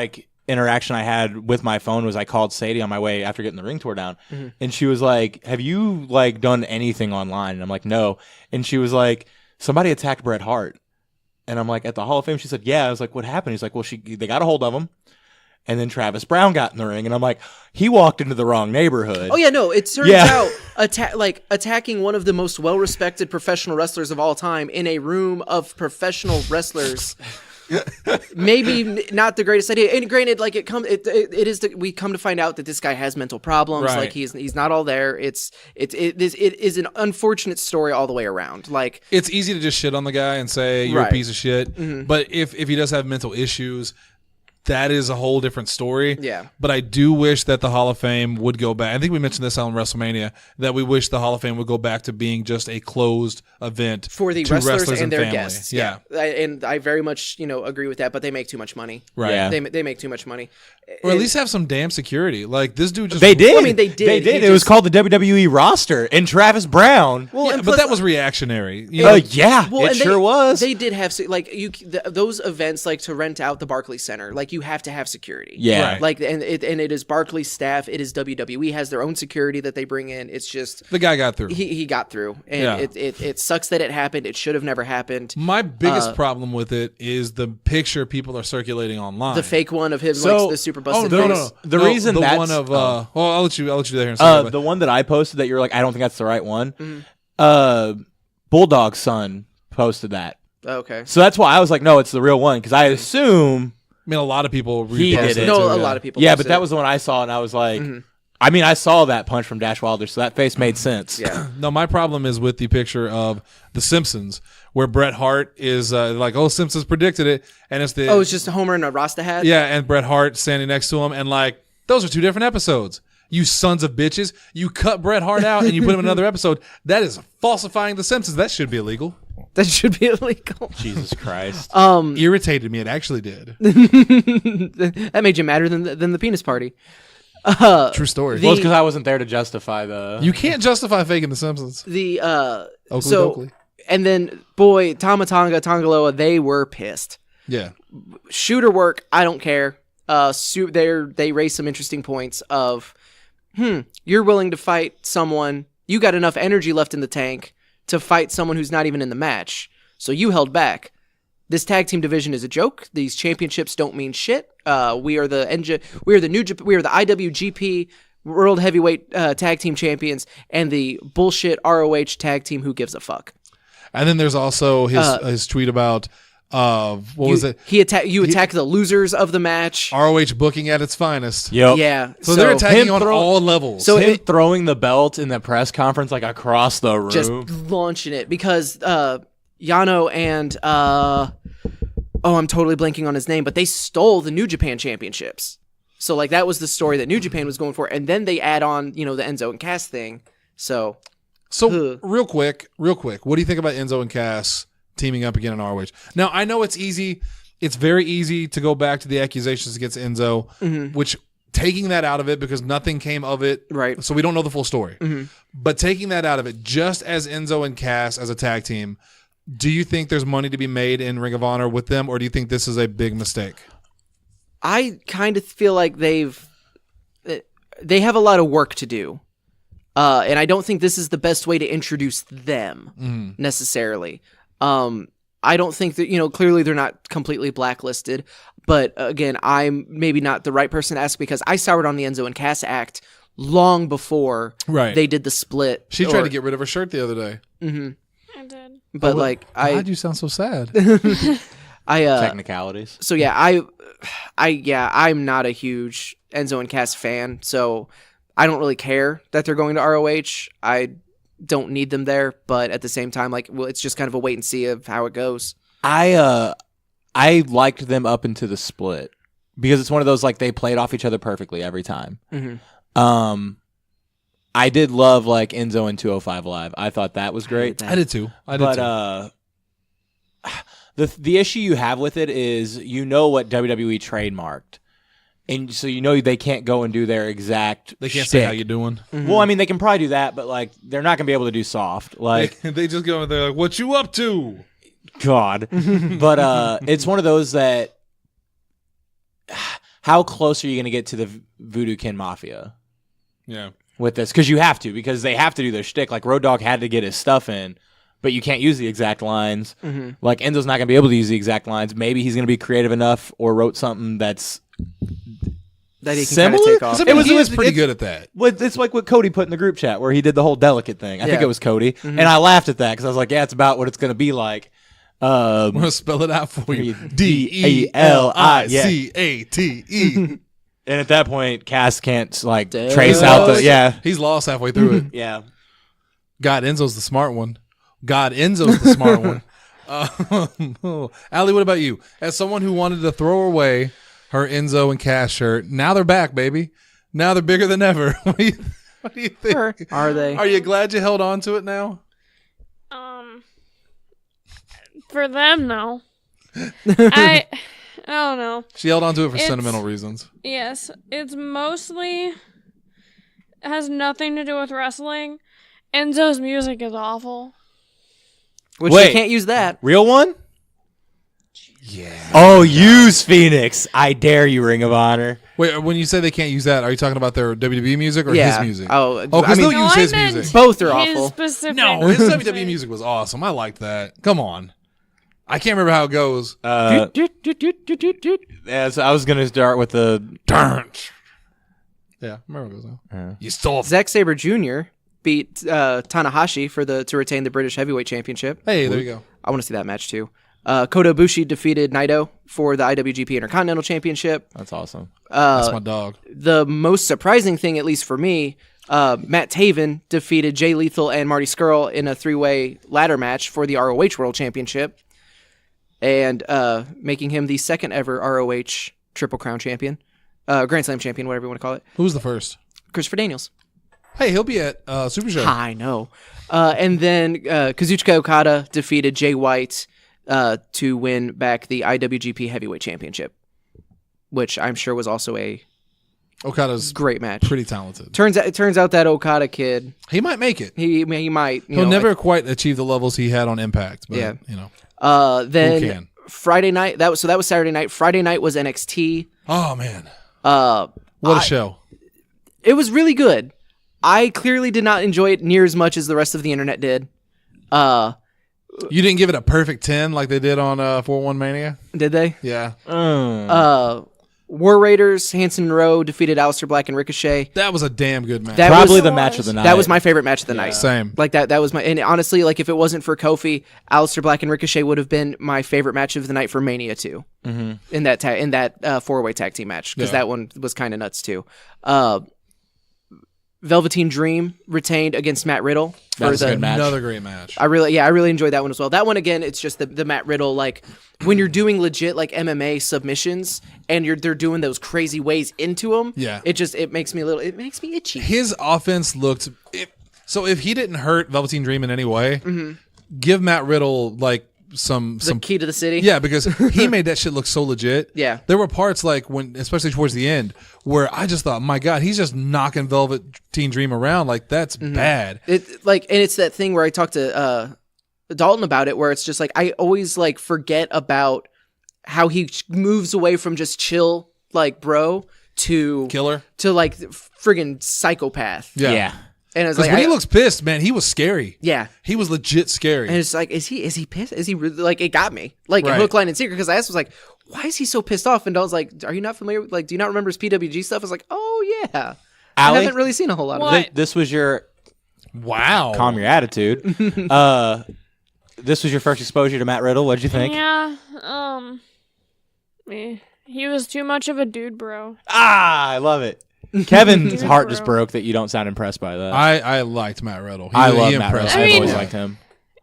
interaction I had with my phone was I called Sadie on my way after getting the ring tore down, and she was like, "Have you done anything online?" And I'm like, "No," and she was like, "Somebody attacked Bret Hart." And I'm like, at the Hall of Fame? She said, yeah. I was like, what happened? He's like, well, they got a hold of him. And then Travis Brown got in the ring. And I'm like, he walked into the wrong neighborhood. Oh, yeah, no. It turns out attacking one of the most well-respected professional wrestlers of all time in a room of professional wrestlers maybe not the greatest idea. And granted, we come to find out that this guy has mental problems. Right. Like he's not all there. It is an unfortunate story all the way around. Like, it's easy to just shit on the guy and say you're a Right. piece of shit. But if he does have mental issues, that is a whole different story. Yeah. But I do wish that the Hall of Fame would go back. I think we mentioned this on WrestleMania, that we wish the Hall of Fame would go back to being just a closed event for the to wrestlers and their family. guests. Yeah. And I very much, agree with that, but they make too much money. Right. Yeah. They make too much money. Or at least have some damn security. Like, this dude just... They did. Well, I mean, they did. They did. He It was just- called the WWE roster, and Travis Brown. Well, Yeah, and but plus- that was reactionary. You know? Yeah, Well, it and sure was. They did have those events, like to rent out the Barclays Center. Like, you have to have security. Yeah. Right. Like, and it is Barclays staff. It is WWE has their own security that they bring in. It's just The guy got through. he got through, and Yeah. it sucks that it happened. It should have never happened. My biggest problem with it is the picture people are circulating online. The fake one of him, So- the super Oh, busted no, face. no. The No, reason the that's- one of well, I'll let you do that here in a second. The one that I posted that you were like, I don't think that's the right one. Mm-hmm. Bulldog's son posted that. Okay. So that's why I was like, no, it's the real one. Because I assume, I mean, a lot of people He reposted did it. it No, too, a yeah. lot of people. yeah, posted but that it. was the one I saw, and I was like, I mean, I saw that punch from Dash Wilder, so that face made sense. Yeah. No, my problem is with the picture of The Simpsons, where Bret Hart is like, oh, Simpsons predicted it, and it's the Oh, it's just a Homer and a Rasta hat. yeah, and Bret Hart standing next to him, and like, those are two different episodes. You sons of bitches! You cut Bret Hart out and you put him in another episode. That is falsifying The Simpsons. That should be illegal. That should be illegal. Jesus Christ. Irritated me. It actually did. That made you madder than the penis party. True story. Well, it's because I wasn't there to justify the. You can't justify faking The Simpsons. Oakley So dokley. and then boy, Tama Tonga, Tongaloa, they were pissed. Yeah. Shooter work, I don't care. They raise some interesting points of, you're willing to fight someone. You got enough energy left in the tank to fight someone who's not even in the match. So you held back. This tag team division is a joke. These championships don't mean shit. We are the IWGP World Heavyweight Tag Team Champions and the bullshit ROH Tag Team. Who gives a fuck? And then there's also his tweet about what was it? You attack the losers of the match. ROH booking at its finest. Yep. Yeah. So they're attacking him on throw- all levels. So Him throwing the belt in the press conference like across the room. just launching it because Yano and I'm totally blanking on his name, but they stole the New Japan championships. So like that was the story that New Japan was going for, and then they add on the Enzo and Cass thing. So real quick, what do you think about Enzo and Cass teaming up again in ROH? Now I know it's easy. It's very easy to go back to the accusations against Enzo, which taking that out of it because nothing came of it. Right. So we don't know the full story. But taking that out of it, just as Enzo and Cass as a tag team, do you think there's money to be made in Ring of Honor with them, or do you think this is a big mistake? I kind of feel like they have a lot of work to do. And I don't think this is the best way to introduce them necessarily. I don't think that, clearly they're not completely blacklisted, but again, I'm maybe not the right person to ask because I soured on the Enzo and Cass act long before Right. they did the split. She tried to get rid of her shirt the other day. I did. but Why'd you sound so sad? Technicalities. So yeah, I'm not a huge Enzo and Cass fan, so I don't really care that they're going to ROH. I don't need them there, but at the same time, it's just kind of a wait and see of how it goes. I liked them up into the split because it's one of those they played off each other perfectly every time. I did love like Enzo in 205 Live. I thought that was great. I did too. But the issue you have with it is what WWE trademarked. And so they can't go and do their exact They can't shtick. say how you doing. Well, I mean, they can probably do that, but like they're not going to be able to do soft. Like They just go over there like, what you up to? God. But it's one of those that how close are you going to get to the Voodoo Kin Mafia Yeah. with this? Because you have to, because they have to do their shtick. Like Road Dogg had to get his stuff in, but you can't use the exact lines. Like Enzo's not going to be able to use the exact lines. Maybe he's going to be creative enough or wrote something that's That he can kind similar? of take off. I mean, he was it's- pretty good at that. It's like what Cody put in the group chat where he did the whole delicate thing. I think Yeah. it was Cody. And I laughed at that because I was like, yeah, it's about what it's going to be like. I'm going to spell it out for you. DELICATE. DELICATE. And at that point, Cass can't like Duh. trace out the He's lost halfway through it. yeah. God, Enzo's the smart one. Allie, what about you? As someone who wanted to throw away her Enzo and Cass shirt, now they're back, baby. Now they're bigger than ever. What do you think? Are they? Are you glad you held on to it now? For them, no. I don't know. She held on to it for It's- sentimental reasons. Yes, it's mostly has nothing to do with wrestling. Enzo's music is awful. Which Wait. you can't use that. Real one? Yeah. Oh, use Phoenix. I dare you, Ring of Honor. Wait, when you say they can't use that, are you talking about their WWE music or Yeah. his music? Oh, because I mean- they'll No, use I his meant music. Both are his awful. specific No, his music. WWE music was awesome. I liked that. Come on. I can't remember how it goes. Yeah, so I was going to start with the... Yeah, I remember how it goes now. You stole. Zack Sabre Jr. beat Tanahashi to retain the British Heavyweight Championship. Hey, there you go. I want to see that match too. Kota Ibushi defeated Naito for the IWGP Intercontinental Championship. That's awesome. That's my dog. The most surprising thing, at least for me, Matt Taven defeated Jay Lethal and Marty Scurll in a three-way ladder match for the ROH World Championship, and making him the second ever ROH Triple Crown champion, Grand Slam champion, whatever you want to call it. Who was the first? Christopher Daniels. Hey, he'll be at Super Show. I know. And then Kazuchika Okada defeated Jay White to win back the IWGP Heavyweight Championship, which I'm sure was also a Okada's great match. pretty talented. It turns out that Okada kid, He might make it. he might. He'll never quite achieve the levels he had on Impact. But, Yeah. you know. Who Then can? Friday night that was Saturday night. Friday night was NXT. Oh, man. Uh, What a show. It was really good. I clearly did not enjoy it near as much as the rest of the internet did. You didn't give it a perfect 10 like they did on 4-1 Mania? Did they? Yeah. War Raiders, Hanson and Rowe defeated Aleister Black and Ricochet. That was a damn good match. That Probably was- the match of the night. That was my favorite match of the night. Same. Like that was my, and honestly, like if it wasn't for Kofi, Aleister Black and Ricochet would have been my favorite match of the night for Mania 2. In that four-way tag team match, because Yeah. that one was kind of nuts too. Velveteen Dream retained against Matt Riddle for was a good match. Another great match. I really enjoyed that one as well. That one again, it's just the Matt Riddle, like when you're doing legit like MMA submissions and they're doing those crazy ways into them. Yeah. it makes me itchy. His offense looked... So if he didn't hurt Velveteen Dream in any way, give Matt Riddle like some Key to the City. Yeah, because he made that shit look so legit. Yeah. There were parts like when, especially towards the end, where I just thought, my God, he's just knocking Velveteen Dream around. Like, that's bad. And it's that thing where I talked to Dalton about it, where it's just like I always like forget about how he moves away from just chill like bro to Killer. to like friggin' psychopath. Yeah. And it's Because like when he looks pissed, man, he was scary. yeah. He was legit scary. And it's like, is he pissed? Is he really, like, it got me. Like, Right. hook, line, and sinker, because I asked, was like, why is he so pissed off? And Dalton's like, are you not familiar with, like, do you not remember his PWG stuff? I was like, oh, yeah. I Allie? haven't really seen a whole lot of What? it. This was your... Wow. Calm your attitude. This was your first exposure to Matt Riddle. What'd you think? Yeah, he was too much of a dude, bro. I love it. Kevin's Dude, heart bro. just broke that you don't sound impressed by that. I liked Matt Riddle. I love he Matt Riddle. impressed I I've me. mean- always liked him.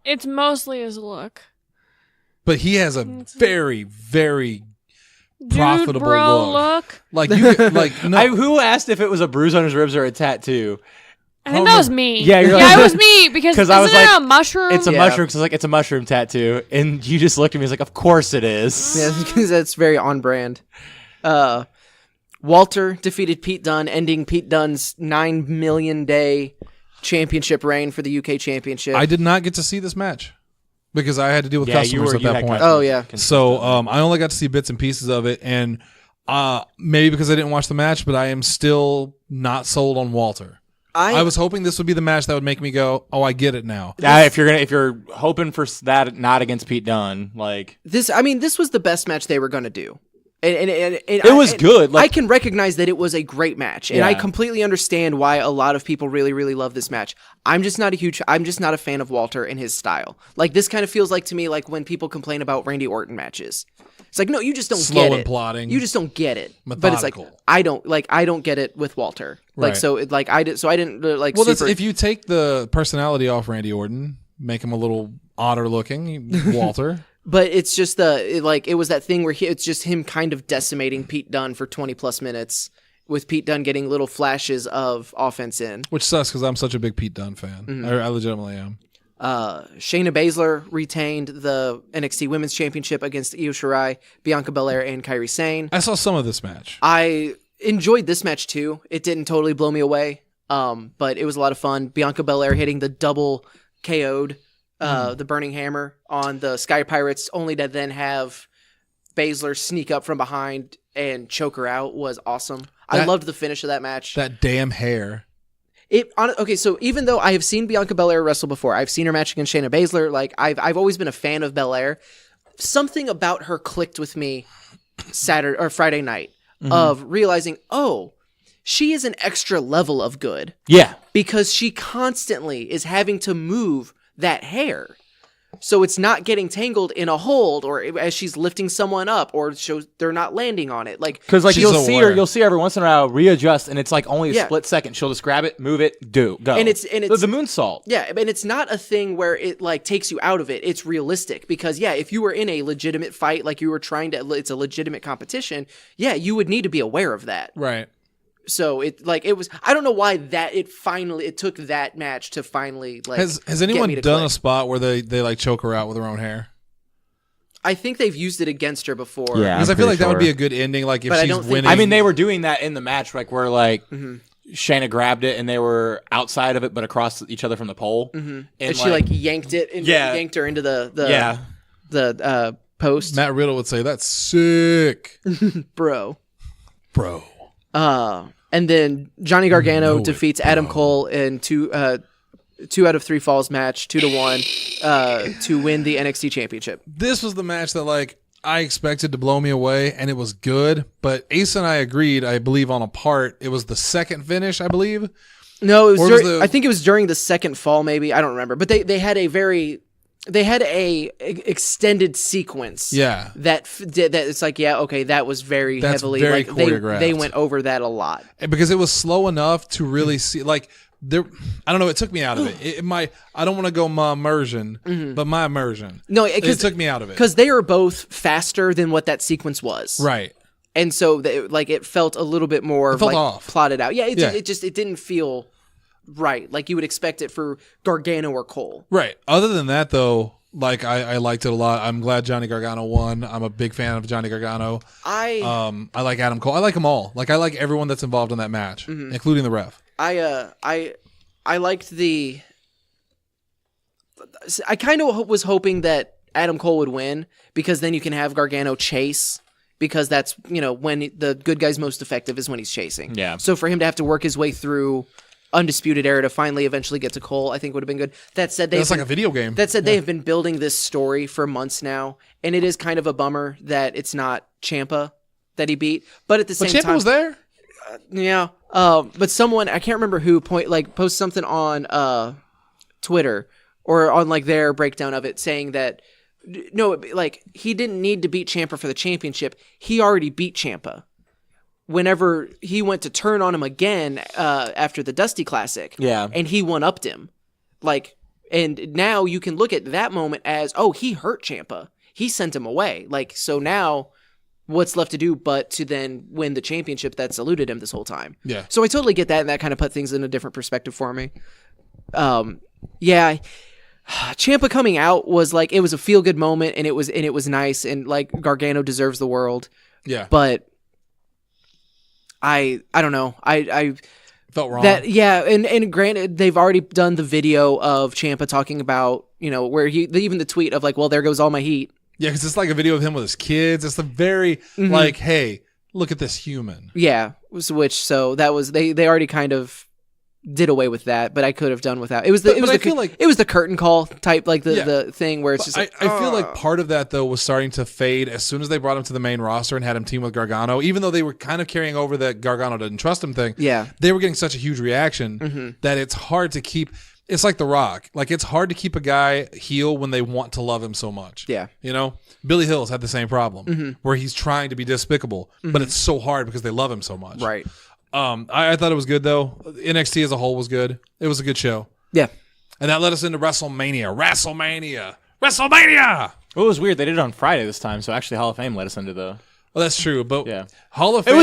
It's mostly his look. But he has a very, very Dude, profitable bro, look. look. Like, you like, no. Who asked if it was a bruise on his ribs or a tattoo? I think that was me. Yeah, you're yeah, like- it was me because isn't I was it like, a mushroom? It's a Yeah. mushroom. Cause it's a mushroom tattoo, and you just looked at me. It's like, of course it is. Yeah, because that's very on brand. Walter defeated Pete Dunne, ending Pete Dunne's 9 million day championship reign for the UK championship. I did not get to see this match because I had to deal with customers at that had point. customers. Oh, yeah. So I only got to see bits and pieces of it, and maybe because I didn't watch the match, but I am still not sold on Walter. I was hoping this would be the match that would make me go, "Oh, I get it now." If you're hoping for that, not against Pete Dunne, like this was the best match they were going to do. And it was good. I can recognize that it was a great match, and I Yeah. completely understand why a lot of people really, really love this match. I'm just not a fan of Walter and his style. Like, this kind of feels like to me like when people complain about Randy Orton matches. It's like, no, you just don't Slow get and it. plodding. You just don't get it. But it's like Methodical. I don't get it with Walter. Like, Right. so it, like I did, so I didn't like. Well, that's, super, if you take the personality off Randy Orton, make him a little odder looking, Walter. But it's just it was that thing where it's just him kind of decimating Pete Dunne for 20 plus minutes, with Pete Dunne getting little flashes of offense in. Which sucks because I'm such a big Pete Dunne fan. Mm-hmm. I legitimately am. Shayna Baszler retained the NXT Women's Championship against Io Shirai, Bianca Belair, and Kairi Sane. I saw some of this match. I enjoyed this match too. It didn't totally blow me away, but it was a lot of fun. Bianca Belair hitting the double KO'd the Burning Hammer on the Sky Pirates, only to then have Baszler sneak up from behind and choke her out, was awesome. I loved the finish of that match. That damn hair. Okay, so even though I have seen Bianca Belair wrestle before, I've seen her match against Shayna Baszler. Like I've always been a fan of Belair. Something about her clicked with me Saturday or Friday night of realizing, oh, she is an extra level of good. yeah, Because she constantly is having to move that hair. So it's not getting tangled in a hold, or as she's lifting someone up, or shows they're not landing on it. Like, because like She's you'll see aware. her every once in a while readjust, and it's like only a Yeah. split second. She'll just grab it, move it, go. And it's the moonsault. yeah, and it's not a thing where it like takes you out of it. It's realistic because if you were in a legitimate fight, like you were trying to, it's a legitimate competition. Yeah, you would need to be aware of that. Right. So it was. I don't know why it took that match to finally like. Has get anyone me to done a click. spot where they like choke her out with her own hair? I think they've used it against her before. Yeah. Because I I'm feel pretty like that would sure. be a good ending. Like if But I she's don't think- winning. I mean, they were doing that in the match, like where like Mm-hmm. Shayna grabbed it and they were outside of it, but across each other from the pole. Mm-hmm. And she like yanked it and Yeah. yanked her into the post. Matt Riddle would say that's sick, Bro. bro. And then Johnny Gargano know it, defeats Adam bro. Cole in 2 out of 3 falls match, 2-1, to win the NXT Championship. This was the match that like I expected to blow me away, and it was good. But Ace and I agreed, I believe, on a part. It was the second finish, I believe. No, it was, Or was I think it was during the second fall, maybe. I don't remember. But they had a extended sequence. Yeah. That it's like, yeah, okay, that was very That's heavily very like choreographed. they went over that a lot. Because it was slow enough to really see like there. I don't know. It took me out of it. I don't want to go my immersion, but my immersion. No, It took me out of it. because they are both faster than what that sequence was. Right. And so it felt a little bit more felt like off. plotted out. Yeah, Yeah. it didn't feel right. Like you would expect it for Gargano or Cole. Right. Other than that, though, like I liked it a lot. I'm glad Johnny Gargano won. I'm a big fan of Johnny Gargano. I like Adam Cole. I like them all. Like I like everyone that's involved in that match, including the ref. I liked the. I kind of was hoping that Adam Cole would win because then you can have Gargano chase, because that's when the good guy's most effective is when he's chasing. Yeah. So for him to have to work his way through Undisputed Era to finally eventually get to Cole, I think would have been good. That said, That's like a video game. That said, they have been building this story for months now, and it is kind of a bummer that it's not Ciampa that he beat. But at the same Ciampa time, was there. yeah. But someone, I can't remember who, post something on Twitter or on like their breakdown of it, saying that no, like he didn't need to beat Ciampa for the championship. He already beat Ciampa whenever he went to turn on him again after the Dusty Classic. Yeah. And he one-upped him. Like, and now you can look at that moment as, oh, he hurt Ciampa. He sent him away. Like, so now what's left to do but to then win the championship that's eluded him this whole time. Yeah. So I totally get that, and that kind of put things in a different perspective for me. Yeah. Ciampa coming out was like, it was a feel good moment, and it was nice, and like Gargano deserves the world. Yeah. But I don't know. I felt wrong. And granted, they've already done the video of Ciampa talking about, where even the tweet of like, well, there goes all my heat. Yeah, because it's like a video of him with his kids. It's a very like, hey, look at this human. Yeah, so that was they already kind of did away with that, but I could have done without. It was the curtain call type, like the thing where it's just like, I feel like part of that though was starting to fade as soon as they brought him to the main roster and had him team with Gargano. Even though they were kind of carrying over that Gargano didn't trust him thing. Yeah, they were getting such a huge reaction that it's hard to keep. It's like The Rock. Like, it's hard to keep a guy heel when they want to love him so much. Yeah. Billy Hill's had the same problem where he's trying to be despicable, but it's so hard because they love him so much. Right. I thought it was good, though. NXT as a whole was good. It was a good show. Yeah. And that led us into WrestleMania. Well, it was weird. They did it on Friday this time, so actually Hall of Fame led us into the... Well, that's true, but Yeah. Hall of Fame... It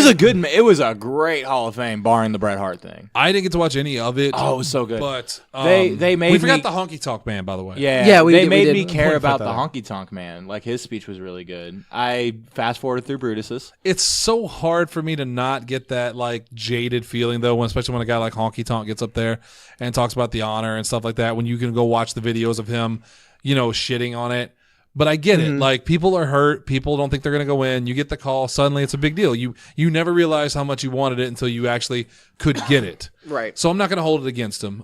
was a great Hall of Fame, barring the Bret Hart thing. I didn't get to watch any of it. Oh, it was so good. But They made we forgot me- the Honky Tonk Man, by the way. Yeah, we they did- we made did. me care Put about that the out. Honky Tonk Man. Like, his speech was really good. I fast-forwarded through Brutus's. It's so hard for me to not get that like jaded feeling though, especially when a guy like Honky Tonk gets up there and talks about the honor and stuff like that. When you can go watch the videos of him, shitting on it. But I get it. Like, people are hurt. People don't think they're going to go in. You get the call. Suddenly, it's a big deal. You never realize how much you wanted it until you actually could get it. Right. So I'm not going to hold it against him.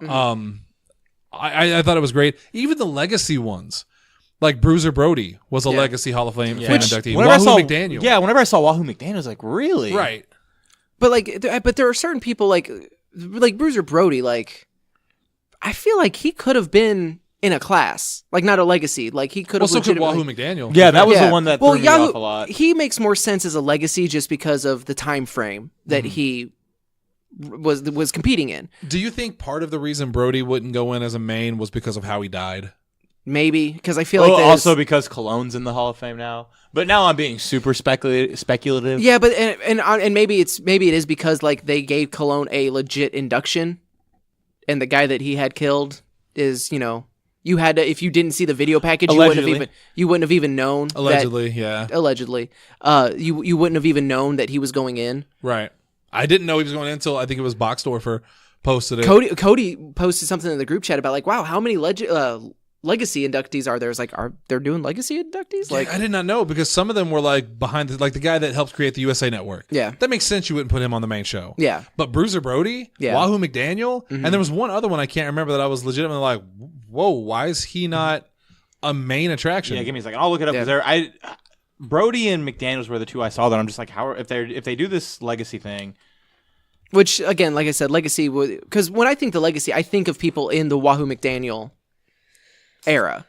I thought it was great. Even the legacy ones, like Bruiser Brody was a legacy Hall of Fame fan inductee. Whenever Wahoo McDaniel. Yeah, whenever I saw Wahoo McDaniel, I was like, really? Right. But there are certain people like Bruiser Brody. Like, I feel like he could have been in a class, like not a legacy. Like, he could Well, have. so could legitimately- Wahoo McDaniel. Yeah, that was the one that threw me off a lot. He makes more sense as a legacy just because of the time frame that he was competing in. Do you think part of the reason Brody wouldn't go in as a main was because of how he died? Maybe because I feel like also because Cologne's in the Hall of Fame now. But now I'm being super speculative. Yeah, but and maybe it is because like they gave Cologne a legit induction, and the guy that he had killed is you had to, if you didn't see the video package, you wouldn't have even known. Allegedly. You wouldn't have even known that he was going in. Right. I didn't know he was going in until I think it was Boxdorfer posted it. Cody posted something in the group chat about like, wow, how many legacy inductees are there? It's like, are they doing legacy inductees? Like, I did not know because some of them were like behind like the guy that helped create the USA Network. Yeah. That makes sense you wouldn't put him on the main show. Yeah. But Bruiser Brody, Wahoo McDaniel, and there was one other one I can't remember that I was legitimately like, whoa, why is he not a main attraction? Yeah, give me a second. I'll look it up. Yeah. Brody and McDaniels were the two I saw that I'm just like, if they do this legacy thing. Which again, like I said, legacy would, because when I think the legacy, I think of people in the Wahoo McDaniel era.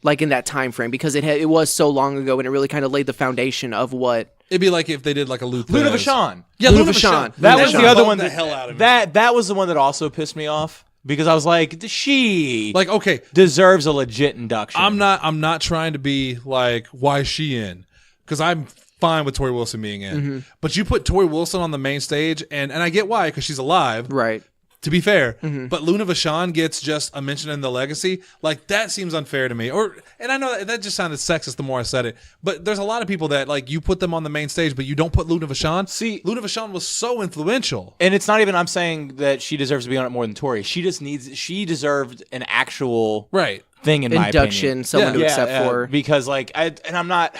Like in that time frame, because it was so long ago, and it really kind of laid the foundation of what it'd be like if they did like a Luther. Luna Vachon. Yeah, Luna Luna Vachon. Vachon. That was the other one the hell out of me. that was the one that also pissed me off because I was like, she Like, okay, deserves a legit induction. I'm not trying to be like, why is she in? Because I'm fine with Tori Wilson being in. But you put Tori Wilson on the main stage, and I get why, because she's alive. right. To be fair, but Luna Vachon gets just a mention in the legacy. Like, that seems unfair to me. And I know that just sounded sexist the more I said it. But there's a lot of people that, like, you put them on the main stage, but you don't put Luna Vachon. See, Luna Vachon was so influential. and it's not even I'm saying that she deserves to be on it more than Tori. She deserved an actual Right. thing in my Induction, opinion. someone to accept for. Because like I'm not.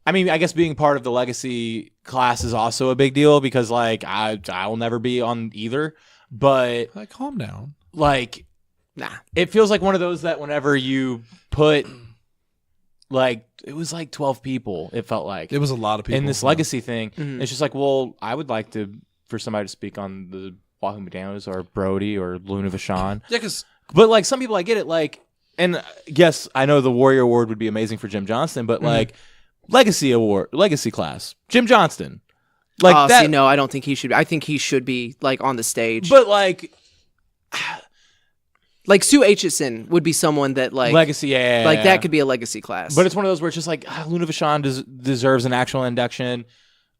I mean, I guess being part of the legacy class is also a big deal because like I will never be on either. But Like, calm down. like, it feels like one of those that whenever you put like it was like 12 people, it felt like It was a lot of people. in this legacy thing. It's just like, well, I would like for somebody to speak on the Wahoo McDaniels or Brody or Luna Vachon. Yeah, because But like some people, I get it. Like, and yes, I know the Warrior Award would be amazing for Jim Johnston, but like legacy class, Jim Johnston, like that. See, no, I don't think he should. I think he should be like on the stage. But like, Like Sue Aitchison would be someone that like Legacy, yeah. like that could be a legacy class. But it's one of those where it's just like Luna Vachon deserves an actual induction.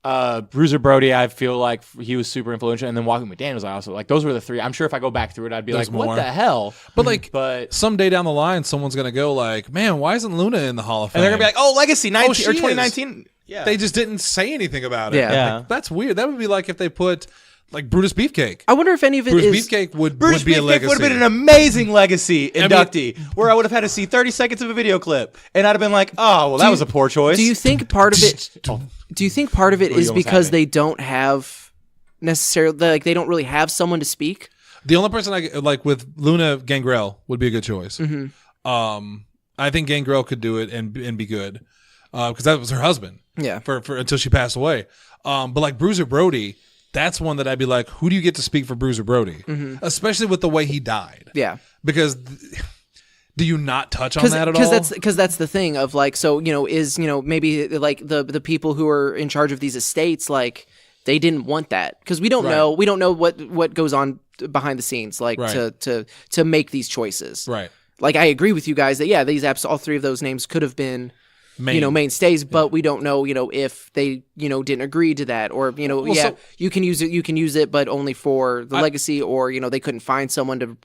Bruiser Brody, I feel like he was super influential, and then Walking McDaniels. I also like those were the three. I'm sure if I go back through it, I'd be There's like, "What more. the hell?" But someday down the line, someone's gonna go like, "Man, why isn't Luna in the Hall of Fame?" And they're gonna be like, "Oh, Legacy 19 she or is. 2019." Yeah, They just didn't say anything about it. Yeah. Like, that's weird. That would be like if they put like Brutus Beefcake. I wonder if any of it Bruce is Beefcake would Bruce be a Beefcake legacy. would have been an amazing legacy inductee, where I would have had to see 30 seconds of a video clip, and I'd have been like, "Oh, well, that was a poor choice." Do you think part of it? Do you think part of it is almost because had me. they don't have necessarily like they don't really have someone to speak? The only person I like with Luna Gangrel would be a good choice. I think Gangrel could do it and be good because that was her husband. Yeah. For until she passed away. But like Bruiser Brody, that's one that I'd be like, who do you get to speak for Bruiser Brody? Especially with the way he died. Yeah. Because do you not touch on that at all? Because that's the thing of like, so maybe like the people who are in charge of these estates, like they didn't want that because we don't know what goes on behind the scenes, like to make these choices. Right. Like I agree with you guys that these apps, all three of those names could have been mainstays, but we don't know, if they, didn't agree to that or, so- you can use it, but only for the legacy or, they couldn't find someone to,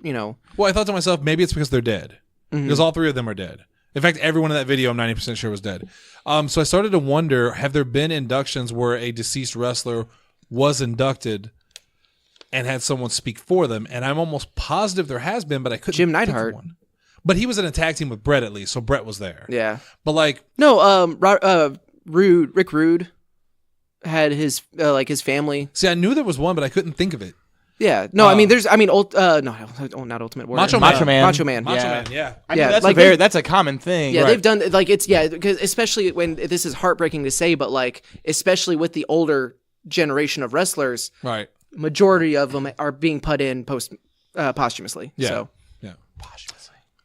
Well, I thought to myself, maybe it's because they're dead. Because all three of them are dead. In fact, everyone in that video, I'm 90% sure was dead. So I started to wonder, have there been inductions where a deceased wrestler was inducted and had someone speak for them? And I'm almost positive there has been, but I couldn't Jim think of Neidhart. one. But he was in a tag team with Brett at least, so Brett was there. Yeah. But like, No, Rick Rude had his his family. see, I knew there was one, but I couldn't think of it. Yeah. No, not Ultimate Warrior. Macho Man. Macho Man. Macho Man, yeah. I mean, Yeah, that's that's a common thing. Yeah, they've done because especially when this is heartbreaking to say, but like especially with the older generation of wrestlers, Right. majority of them are being put in posthumously. Yeah. So Yeah.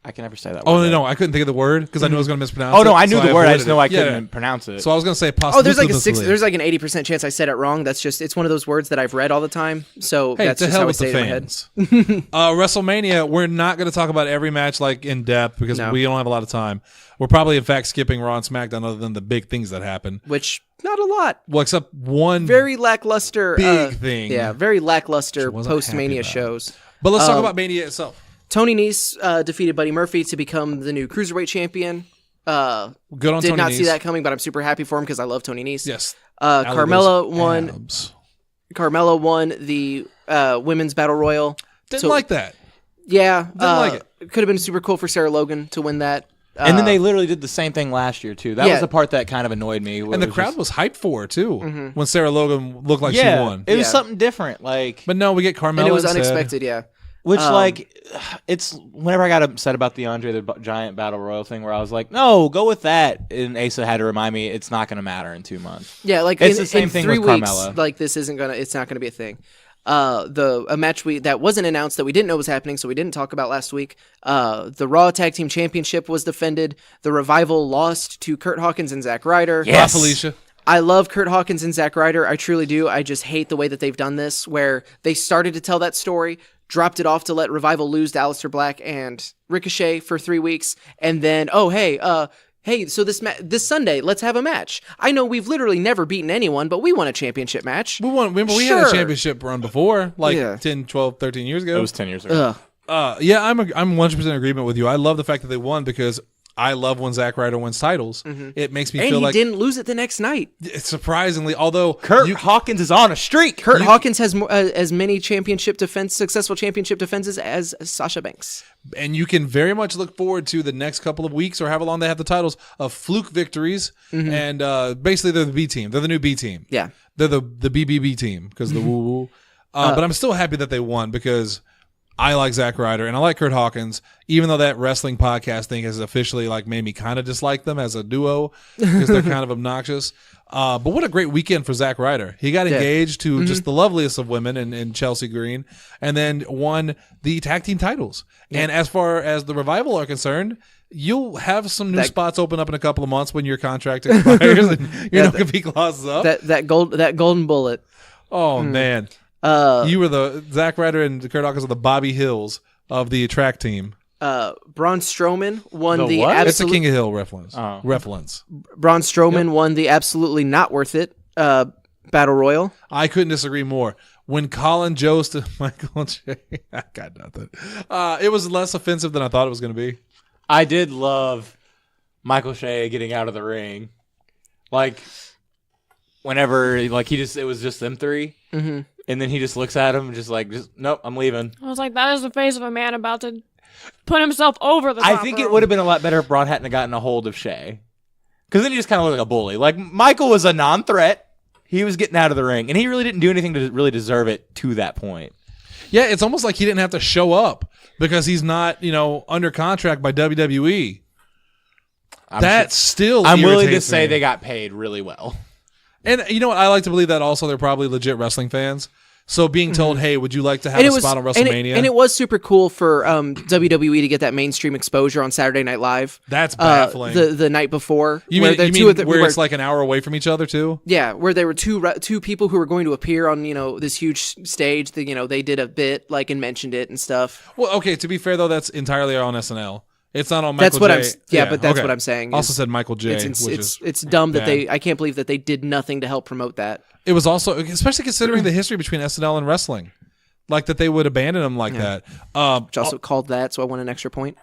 I can never say that. Oh, word. no, I couldn't think of the word because I knew I was going to mispronounce it. Oh no, I knew so the word. I avoided just know it. I couldn't pronounce it. So I was going to say there's posthumously. there's like an 80% chance I said it wrong. That's just it's one of those words that I've read all the time. So Hey, that's to just hell how I with say the it in my head. fans. WrestleMania, we're not going to talk about every match like in depth because No. we don't have a lot of time. We're probably in fact skipping Raw and SmackDown other than the big things that happen. Which not a lot. Well, except one Very lackluster big thing. Yeah, very lackluster wasn't happy post-Mania about. shows. But let's talk about Mania itself. Tony Nese defeated Buddy Murphy to become the new Cruiserweight champion. Good on Did Tony not Nese. see that coming, but I'm super happy for him because I love Tony Nese. Yes. Carmella won. Abs. Carmella won the women's battle royal. Didn't So- like that. Yeah, like it. Could have been super cool for Sarah Logan to win that. and then they literally did the same thing last year too. That Yeah. was the part that kind of annoyed me. And the crowd was hyped for her too when Sarah Logan looked like she won. It was Yeah. something different. Like, But no, we get Carmella and it was instead. unexpected. Yeah, which it's whenever I got upset about the Andre the Giant Battle Royal thing, where I was like, no, go with that. And Asa had to remind me it's not going to matter in 2 months. yeah. Like It's in, the same in thing 3 with weeks, Carmella. like this isn't gonna. It's not gonna be a thing. A match that wasn't announced that we didn't know was happening, so we didn't talk about last week. The Raw Tag Team Championship was defended. The Revival lost to Kurt Hawkins and Zack Ryder. Bye, Felicia. I love Kurt Hawkins and Zack Ryder. I truly do. I just hate the way that they've done this, where they started to tell that story, dropped it off to let Revival lose to Aleister Black and Ricochet for 3 weeks, and then, hey, so this Sunday, let's have a match. I know we've literally never beaten anyone, but we won a championship match. Remember we had Sure. a championship run before, like Yeah. 10, 12, 13 years ago. It was 10 years ago. Ugh. Yeah, I'm 100% in agreement with you. I love the fact that they won because I love when Zack Ryder wins titles. It makes me And feel he like didn't lose it the next night. it's surprisingly, although Kurt Hawkins is on a streak. Kurt Hawkins has as many successful championship defenses as Sasha Banks. and you can very much look forward to the next couple of weeks or however long they have the titles of fluke victories. And basically they're the B team. They're the new B team. Yeah. They're the BBB team because the woo woo. But I'm still happy that they won because I like Zack Ryder and I like Kurt Hawkins, even though that wrestling podcast thing has officially like made me kind of dislike them as a duo because they're kind of obnoxious. But what a great weekend for Zack Ryder. He got engaged to just the loveliest of women in Chelsea Green and then won the tag team titles. And as far as the Revival are concerned, you'll have some new spots open up in a couple of months when your contract expires and your no-compete clause is up. That golden bullet. Oh, man. You were the Zack Ryder and Kurt Hawkins are the Bobby Hills of the track team. Braun Strowman won The the what? It's a absolute. King of Hill reference. Oh. Reference. Braun Strowman won the absolutely not worth it battle royal. I couldn't disagree more. When Colin Jost to Michael J, I got nothing. It was less offensive than I thought it was going to be. I did love Michael Shea getting out of the ring. Like, whenever, like, it was just them three. Mm-hmm. And then he just looks at him and just nope, I'm leaving. I was like, that is the face of a man about to put himself over the top I think it would have been a lot better if Braun hadn't gotten a hold of Shea. Because then he just kind of looked like a bully. Like, Michael was a non-threat. He was getting out of the ring. And he really didn't do anything to really deserve it to that point. Yeah, it's almost like he didn't have to show up because he's not, under contract by WWE. I'm willing to irritates say me. they got paid really well. And you know what? I like to believe that also they're probably legit wrestling fans. So being told, hey, would you like to have a spot on WrestleMania? And it was super cool for WWE to get that mainstream exposure on Saturday Night Live. That's baffling. The night before. You mean where it's like an hour away from each other too? Yeah, where there were two people who were going to appear on this huge stage. That they did a bit and mentioned it and stuff. Well, okay. To be fair though, that's entirely on SNL. It's not on Michael That's what J. but that's what I'm saying. Also said Michael J. It's dumb that bad. I can't believe that they did nothing to help promote that. It was also, especially considering the history between SNL and wrestling, like that they would abandon them like that. Which also called that, so I won an extra point.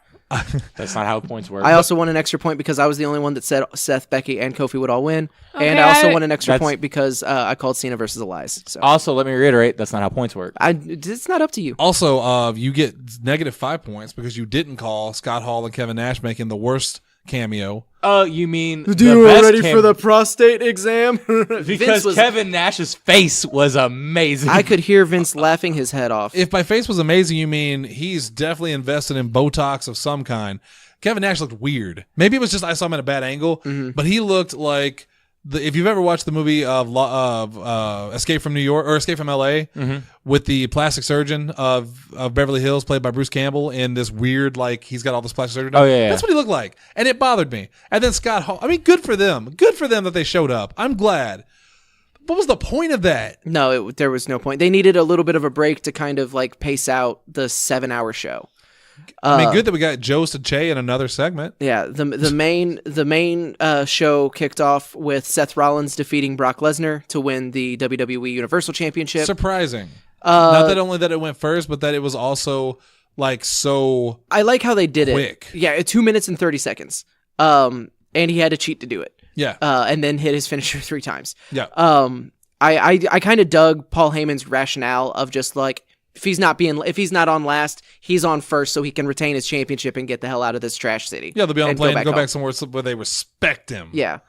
That's not how points work. I also won an extra point because I was the only one that said Seth, Becky, and Kofi would all win. Okay, And I also won an extra point because I called Cena versus Elias. So Also, let me reiterate, that's not how points work. it's not up to you. Also, you get -5 points because you didn't call Scott Hall and Kevin Nash making the worst cameo. You mean prostate exam? because Kevin Nash's face was amazing. I could hear Vince laughing his head off. If my face was amazing, you mean he's definitely invested in Botox of some kind. Kevin Nash looked weird. Maybe it was just I saw him at a bad angle, but he looked like if you've ever watched the movie of Escape from New York or Escape from L.A. With the plastic surgeon of Beverly Hills, played by Bruce Campbell, in this weird he's got all this plastic surgery done. Oh, yeah. That's what he looked like, and it bothered me. And then Scott Hall. I mean, good for them. Good for them that they showed up. I'm glad. What was the point of that? No, there was no point. They needed a little bit of a break to kind of pace out the 7-hour show. I mean, good that we got Jost and Che in another segment. Yeah, the main show kicked off with Seth Rollins defeating Brock Lesnar to win the WWE Universal Championship. Surprising. Not that only that it went first, but that it was also so. I like how they did quick. it. Yeah, 2 minutes and 30 seconds. And he had to cheat to do it. Yeah. And then hit his finisher 3 times. Yeah. I kind of dug Paul Heyman's rationale of just if he's not on last, he's on first, so he can retain his championship and get the hell out of this trash city. Yeah, they'll be on a and plane and go home. back somewhere where they respect him. Yeah.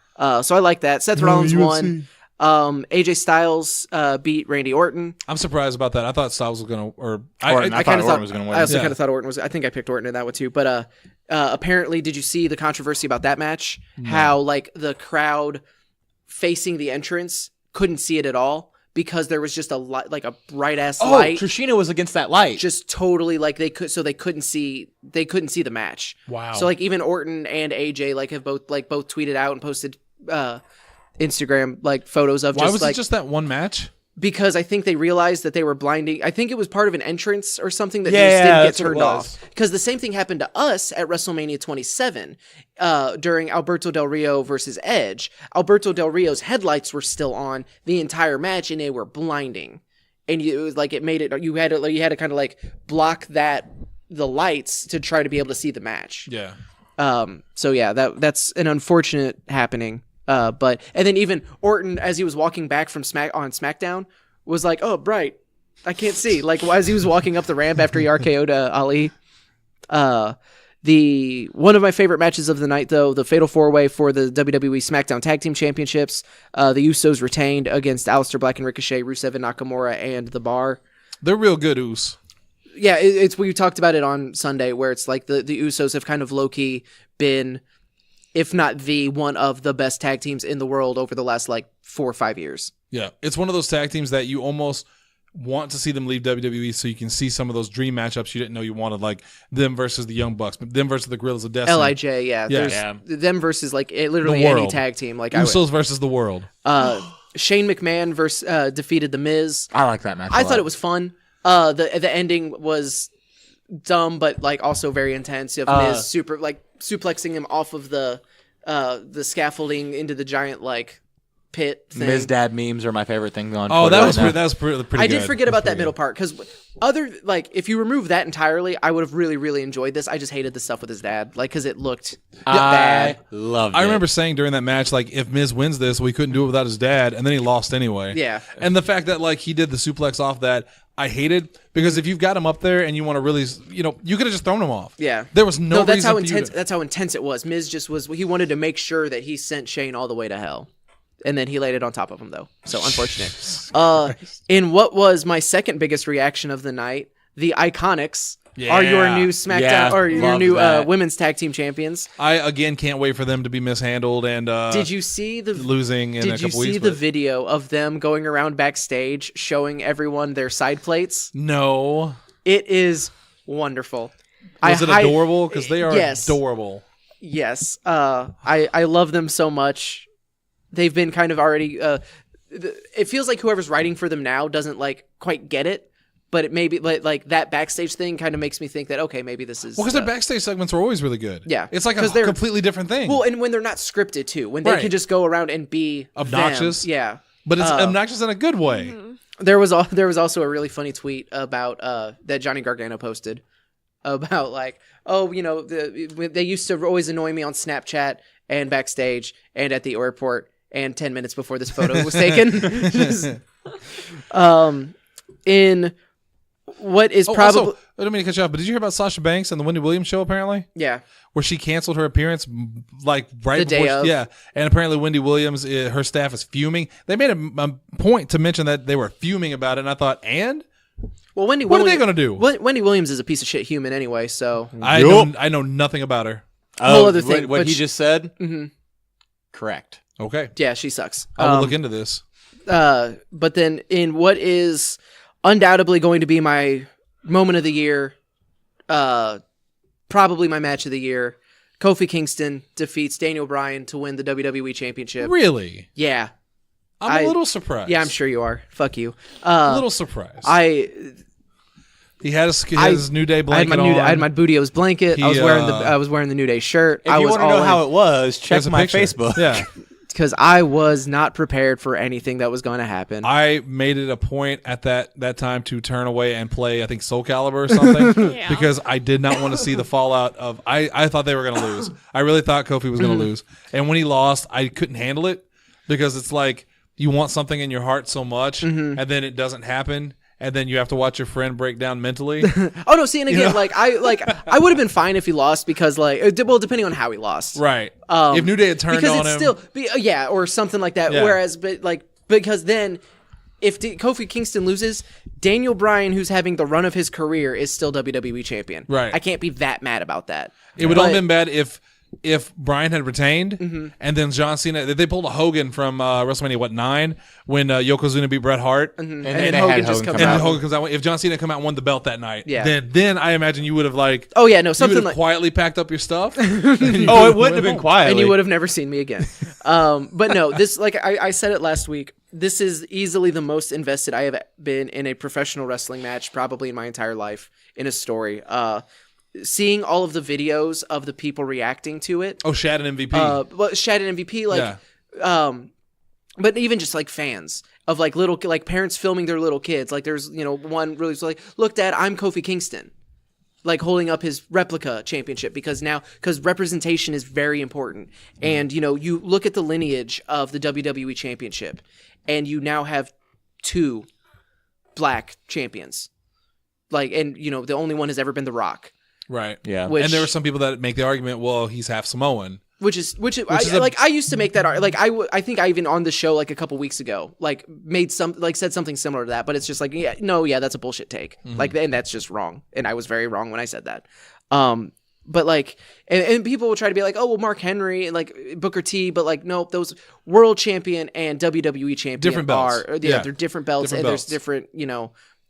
So I like that. Seth Rollins won. AJ Styles beat Randy Orton. I'm surprised about that. I thought Styles was going to, I thought Orton was going to win. I also kind of thought Orton was. I think I picked Orton in that one too. But apparently, did you see the controversy about that match? No. How the crowd facing the entrance couldn't see it at all because there was just a bright ass light. Trishina was against that light. Just totally they couldn't see the match. Wow. So even Orton and AJ have both tweeted out and posted Instagram photos of. Why was it just that one match? Because I think they realized that they were blinding. I think it was part of an entrance or something that just didn't get turned off. Because the same thing happened to us at WrestleMania 27 during Alberto Del Rio versus Edge. Alberto Del Rio's headlights were still on the entire match, and they were blinding. And it was it made it. You had to kind of block the lights to try to be able to see the match. Yeah. So yeah, that's an unfortunate happening. And then even Orton, as he was walking back from SmackDown, was oh, bright, I can't see. As he was walking up the ramp after he RKO'd Ali. One of my favorite matches of the night, though, the Fatal 4-Way for the WWE SmackDown Tag Team Championships. The Usos retained against Aleister Black and Ricochet, Rusev and Nakamura, and The Bar. They're real good, Us. Yeah, it's we talked about it on Sunday, where it's the Usos have kind of low-key been, if not the one of the best tag teams in the world over the last 4 or 5 years. Yeah, it's one of those tag teams that you almost want to see them leave WWE so you can see some of those dream matchups you didn't know you wanted, like them versus the Young Bucks, them versus the Guerrillas of Destiny. LIJ, yeah. Yeah. Them versus literally any tag team. Usos versus the world. Shane McMahon defeated The Miz. I like that match. I thought it was fun. The ending was dumb, but like also very intense. You have Miz suplexing him off of the scaffolding into the giant like pit thing. Miz dad memes are my favorite thing on Oh, Twitter that was pretty good. I did forget about that middle part because if you remove that entirely, I would have really, really enjoyed this. I just hated the stuff with his dad, like because it looked bad. Loved it. I remember saying during that match, like, if Miz wins this, we couldn't do it without his dad, and then he lost anyway. Yeah. And the fact that, like, he did the suplex off that, I hated, because if you've got him up there and you want to really, you could have just thrown him off. Yeah. There was no that's reason how for you intense. to- That's how intense it was. Miz just was. He wanted to make sure that he sent Shane all the way to hell. And then he laid it on top of him, though. So unfortunate. In what was my second biggest reaction of the night, the Iconics are your new SmackDown or your new women's tag team champions. I again can't wait for them to be mishandled and Did you see the losing in a couple weeks. Did you see the video of them going around backstage showing everyone their side plates? No. It is wonderful. Was it adorable? Because they are yes. adorable. Yes. I love them so much. They've been kind of already it feels like whoever's writing for them now doesn't like quite get it, but it maybe like that backstage thing kind of makes me think that okay, maybe this is Well, because their backstage segments are always really good. Yeah. It's like a 'Cause they're- completely different thing. well, and when they're not scripted too, when they Right. can just go around and be Obnoxious. them. Yeah. But it's obnoxious in a good way. There was also a really funny tweet about that Johnny Gargano posted about like, they used to always annoy me on Snapchat and backstage and at the airport and 10 minutes before this photo was taken. In what is probably Also, I don't mean to cut you off, but did you hear about Sasha Banks and the Wendy Williams show apparently? yeah. Where she canceled her appearance like right The day before of. yeah, and apparently Wendy Williams, her staff is fuming. They made a point to mention that they were fuming about it, and I thought, and Well, Wendy what are Williams, they going to do? Wendy Williams is a piece of shit human anyway, so I know nothing about her. whole other thing, What but he she- just said? Correct. Okay, yeah, she sucks. I will look into this. But then in what is undoubtedly going to be my moment of the year, probably my match of the year, Kofi Kingston defeats Daniel Bryan to win the WWE Championship. Really, Yeah. I'm a little surprised. Yeah, I'm sure you are. Fuck you. a little surprised. He had his New Day blanket on. I had my Booty-O's blanket. I was wearing the New Day shirt. If you want to know how it was, check There's a my picture. Facebook. Yeah. because I was not prepared for anything that was going to happen. I made it a point at that time to turn away and play, I think, Soul Calibur or something, Yeah. because I did not want to see the fallout of. I thought they were going to lose. I really thought Kofi was going to lose, and when he lost, I couldn't handle it because it's like you want something in your heart so much, and then it doesn't happen. And then you have to watch your friend break down mentally. Oh no! See, and again, I would have been fine if he lost because, depending on how he lost, Right. If New Day had turned because on it's him. still, or something like that. Yeah. Whereas, because then, if Kofi Kingston loses, Daniel Bryan, who's having the run of his career, is still WWE champion. Right. I can't be that mad about that. It would only been bad if Bryan had retained, and then John Cena. They pulled a Hogan from WrestleMania 9 when Yokozuna beat Bret Hart, and then then they Hogan had just Hogan comes come out. and Hogan comes out. If John Cena come out and won the belt that night, Yeah. then I imagine you would have Oh yeah, no, you something would have like. quietly packed up your stuff. Oh, it wouldn't have been quietly. And you would have never seen me again. But no, this, I said it last week, this is easily the most invested I have been in a professional wrestling match, probably in my entire life, in a story. Seeing all of the videos of the people reacting to it. Oh, Shad and MVP. Shad and MVP, but even just fans of little parents filming their little kids. There's one really look, Dad, I'm Kofi Kingston. Holding up his replica championship because representation is very important. And, you look at the lineage of the WWE championship and you now have 2 black champions. The only one has ever been The Rock. Right. Yeah. Which- And there were some people that make the argument, well, he's half Samoan. I used to make that I think I even on the show a couple weeks ago said something similar to that, but it's just that's a bullshit take. And that's just wrong, and I was very wrong when I said that. But and people will try to be oh well, Mark Henry and Booker T, but nope, those world champion and WWE champion Different belts. they're different belts, Different and belts. there's different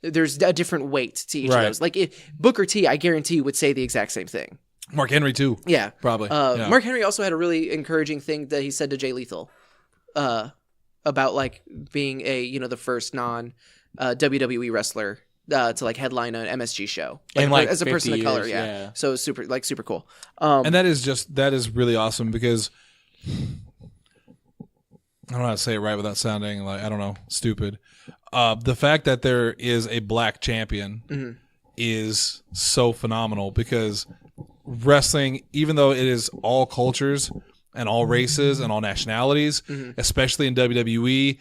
there's a different weight to each Right. of those. If Booker T, I guarantee would say the exact same thing. Mark Henry too. Yeah, Probably. Yeah. Mark Henry also had a really encouraging thing that he said to Jay Lethal, about being the first non WWE wrestler to like headline an MSG show, In, like, as a person 50 of color. years, yeah. So super cool. And that is really awesome because I don't know how to say it right without sounding like, I don't know, stupid. The fact that there is a black champion is so phenomenal because wrestling, even though it is all cultures and all races and all nationalities, especially in WWE,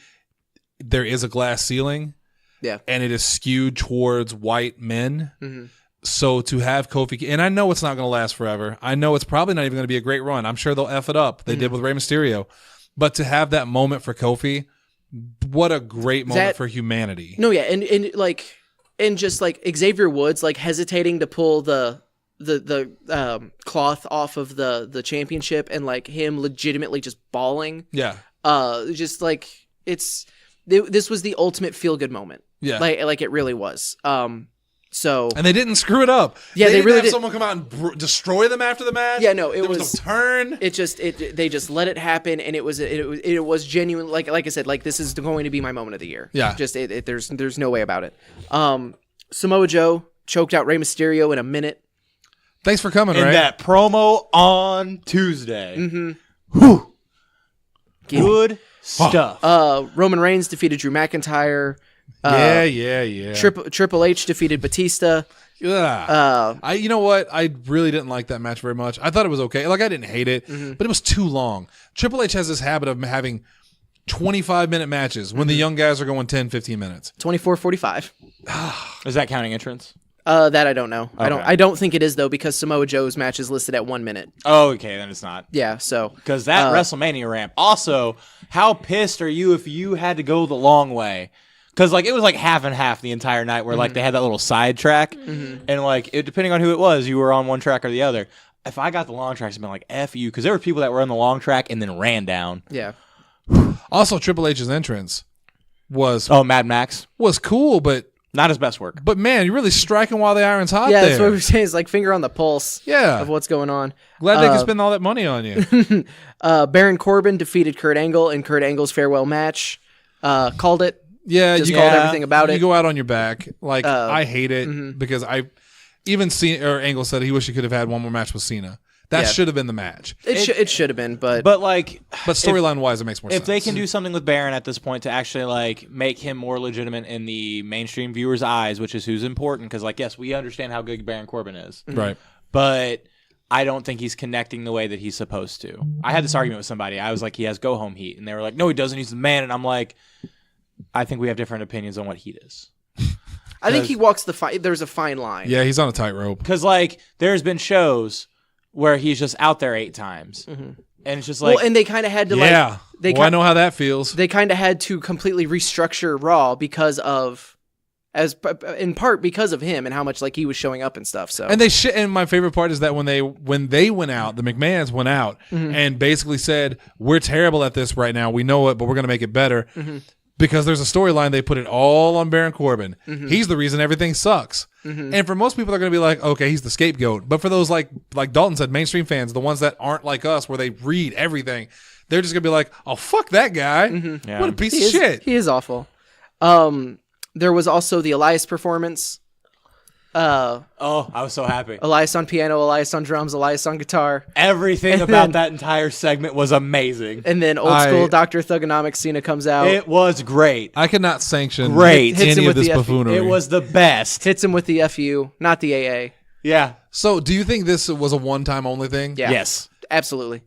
there is a glass ceiling. Yeah. And it is skewed towards white men. So to have Kofi, and I know it's not going to last forever. I know it's probably not even going to be a great run. I'm sure they'll F it up. They did with Rey Mysterio. But to have that moment for Kofi, what a great moment for humanity. No, yeah, and just like Xavier Woods like hesitating to pull the cloth off of the championship and like him legitimately just bawling. Yeah. Just like this was the ultimate feel good moment. Yeah. Like it really was. So and they didn't screw it up. Yeah, they really didn't have someone come out and destroy them after the match. Yeah, no, there was no turn. They just let it happen, and it was genuine. Like I said, like this is going to be my moment of the year. Yeah, just there's no way about it. Samoa Joe choked out Rey Mysterio in a minute. Thanks for coming, in Ray. that promo on Tuesday. Whew. Good stuff. Roman Reigns defeated Drew McIntyre. Yeah. Triple H defeated Batista. Yeah. You know what? I really didn't like that match very much. I thought it was okay. Like, I didn't hate it, but it was too long. Triple H has this habit of having 25-minute matches when the young guys are going 10, 15 minutes. 24-45. Is that counting entrance? That I don't know. Okay. I don't think it is though because Samoa Joe's match is listed at 1 minute. Oh, okay, then it's not. Yeah, so because that WrestleMania ramp. Also, how pissed are you if you had to go the long way? Because like it was like half and half the entire night, where like they had that little side track, and like depending on who it was, you were on one track or the other. If I got the long tracks, I'd been like F you, because there were people that were on the long track and then ran down. Yeah. Also, Triple H's entrance was Mad Max was cool, but not his best work. But man, you're really striking while the iron's hot. Yeah, there. that's what we're saying. It's like finger on the pulse. Yeah. Of what's going on. Glad they could spend all that money on you. Baron Corbin defeated Kurt Angle in Kurt Angle's farewell match. Called it. Yeah, just called everything about it. You go out on your back. Like I hate it because Angle said he wished he could have had one more match with Cena. That should have been the match. It should have been, but storyline wise, it makes more sense. If they can do something with Baron at this point to actually like make him more legitimate in the mainstream viewers' eyes, which is who's important, because like yes, we understand how good Baron Corbin is, right? But I don't think he's connecting the way that he's supposed to. I had this argument with somebody. I was like, he has go home heat, and they were like, no, he doesn't. He's the man, and I'm like, I think we have different opinions on what heat is. I think he walks the fine. There's a fine line. Yeah, he's on a tightrope. Because like there's been shows where he's just out there 8 times, and it's just like, well, and they kind of had to I know how that feels. They kind of had to completely restructure Raw in part because of him and how much like he was showing up and stuff. So and my favorite part is that when they went out, the McMahons went out and basically said, "We're terrible at this right now. We know it, but we're going to make it better." Because there's a storyline, they put it all on Baron Corbin. He's the reason everything sucks. And for most people, they're going to be like, okay, he's the scapegoat. But for those, like Dalton said, mainstream fans, the ones that aren't like us, where they read everything, they're just going to be like, oh, fuck that guy. Yeah. What a piece of shit. He is awful. There was also the Elias performance. I was so happy. Elias on piano, Elias on drums, Elias on guitar. Everything about that entire segment was amazing. And then old school Dr. Thugonomics Cena comes out. It was great. I could not sanction Hits him any with of this the buffoonery. It was the best. Hits him with the FU, not the AA. Yeah. So do you think this was a one-time only thing? Yeah. Yes. Absolutely.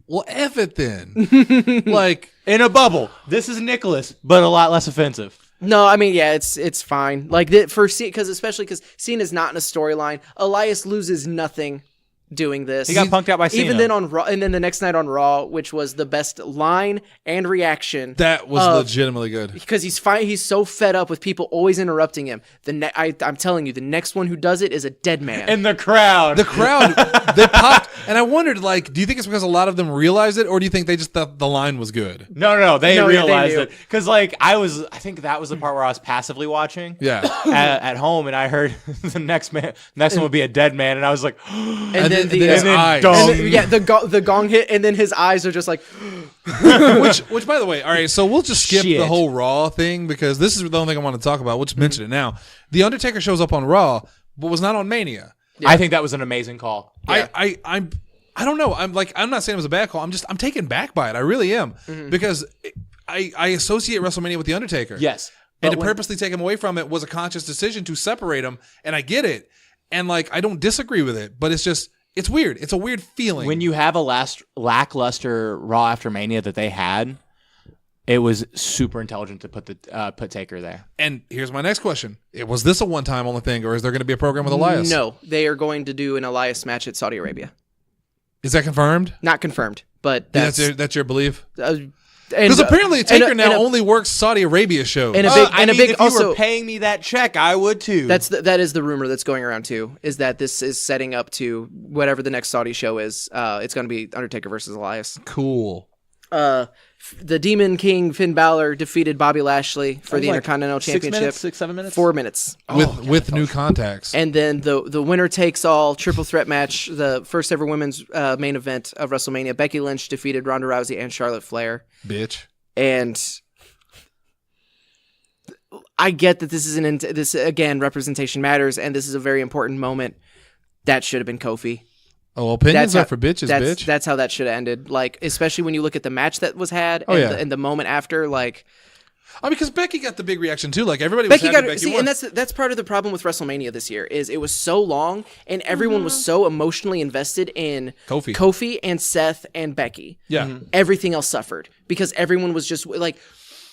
Well, F it then. Like, in a bubble. This is Nicholas, but a lot less offensive. No, I mean, yeah, it's fine. Like especially because Cena's not in a storyline. Elias loses nothing doing this. He got punked out by Cena. Even then on Raw, and then the next night on Raw, which was the best line and reaction. that was legitimately good. Because he's so fed up with people always interrupting him. I'm telling you, the next one who does it is a dead man. In the crowd. The crowd, they popped, and I wondered, like, do you think it's because a lot of them realized it, or do you think they just thought the line was good? No, they realized knew. it. Because, like, I think that was the part where I was passively watching. Yeah. At home, and I heard the next one would be a dead man, and I was like, And then his the eyes. dong. the gong hit, and then his eyes are just like, Which, by the way, all right. So we'll just skip Shit. the whole Raw thing because this is the only thing I want to talk about. We'll just mention it now. The Undertaker shows up on Raw, but was not on Mania. Yeah. I think that was an amazing call. Yeah. I don't know. I'm not saying it was a bad call. I'm taken back by it. I really am because I associate WrestleMania with the Undertaker. Yes. And to purposely take him away from it was a conscious decision to separate him, and I get it. And like I don't disagree with it, but it's weird. It's a weird feeling. When you have a lackluster Raw after Mania that they had, it was super intelligent to put Taker there. And here's my next question: was this a one-time only thing, or is there going to be a program with Elias? No, they are going to do an Elias match at Saudi Arabia. Is that confirmed? Not confirmed, but that's your belief. Because Because apparently Taker now only works Saudi Arabia shows. And a big, if you also were paying me that check, I would too. that is the rumor that's going around too. Is that this is setting up to whatever the next Saudi show is? It's going to be Undertaker versus Elias. Cool. The Demon King Finn Balor defeated Bobby Lashley for the Intercontinental 6 Championship. minutes, 7 minutes, 4 minutes. With new contacts. And then the winner takes all triple threat match, the first ever women's main event of WrestleMania. Becky Lynch defeated Ronda Rousey and Charlotte Flair. Bitch. And I get that this is this again, representation matters, and this is a very important moment. That should have been Kofi. Oh, opinions are for bitches, bitch. That's how that should have ended. Like, especially when you look at the match that was had and the moment after, like. I mean, because Becky got the big reaction too. Like everybody was happy Becky won. And that's part of the problem with WrestleMania this year is it was so long and everyone was so emotionally invested in Kofi and Seth and Becky. Yeah, everything else suffered because everyone was just like,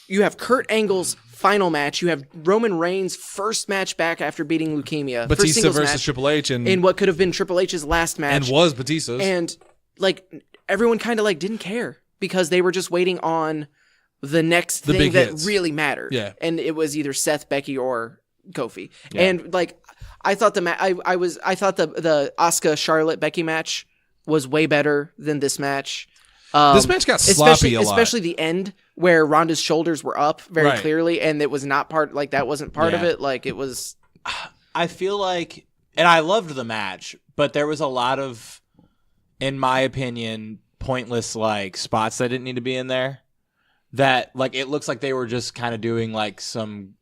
you have Kurt Angle's final match, you have Roman Reigns' first match back after beating leukemia, Batista versus Triple H, and in what could have been Triple H's last match, and was Batista's, and like everyone kind of like didn't care because they were just waiting on the next thing that really mattered. Yeah. And it was either Seth, Becky, or Kofi. Yeah. And like I thought the Asuka Charlotte Becky match was way better than this match. This match got sloppy a lot. Especially the end where Ronda's shoulders were up very clearly and it was not part that wasn't part of it. Like it was I feel like, and I loved the match, but there was a lot of, in my opinion, pointless like spots that didn't need to be in there. That like it looks like they were just kind of doing like some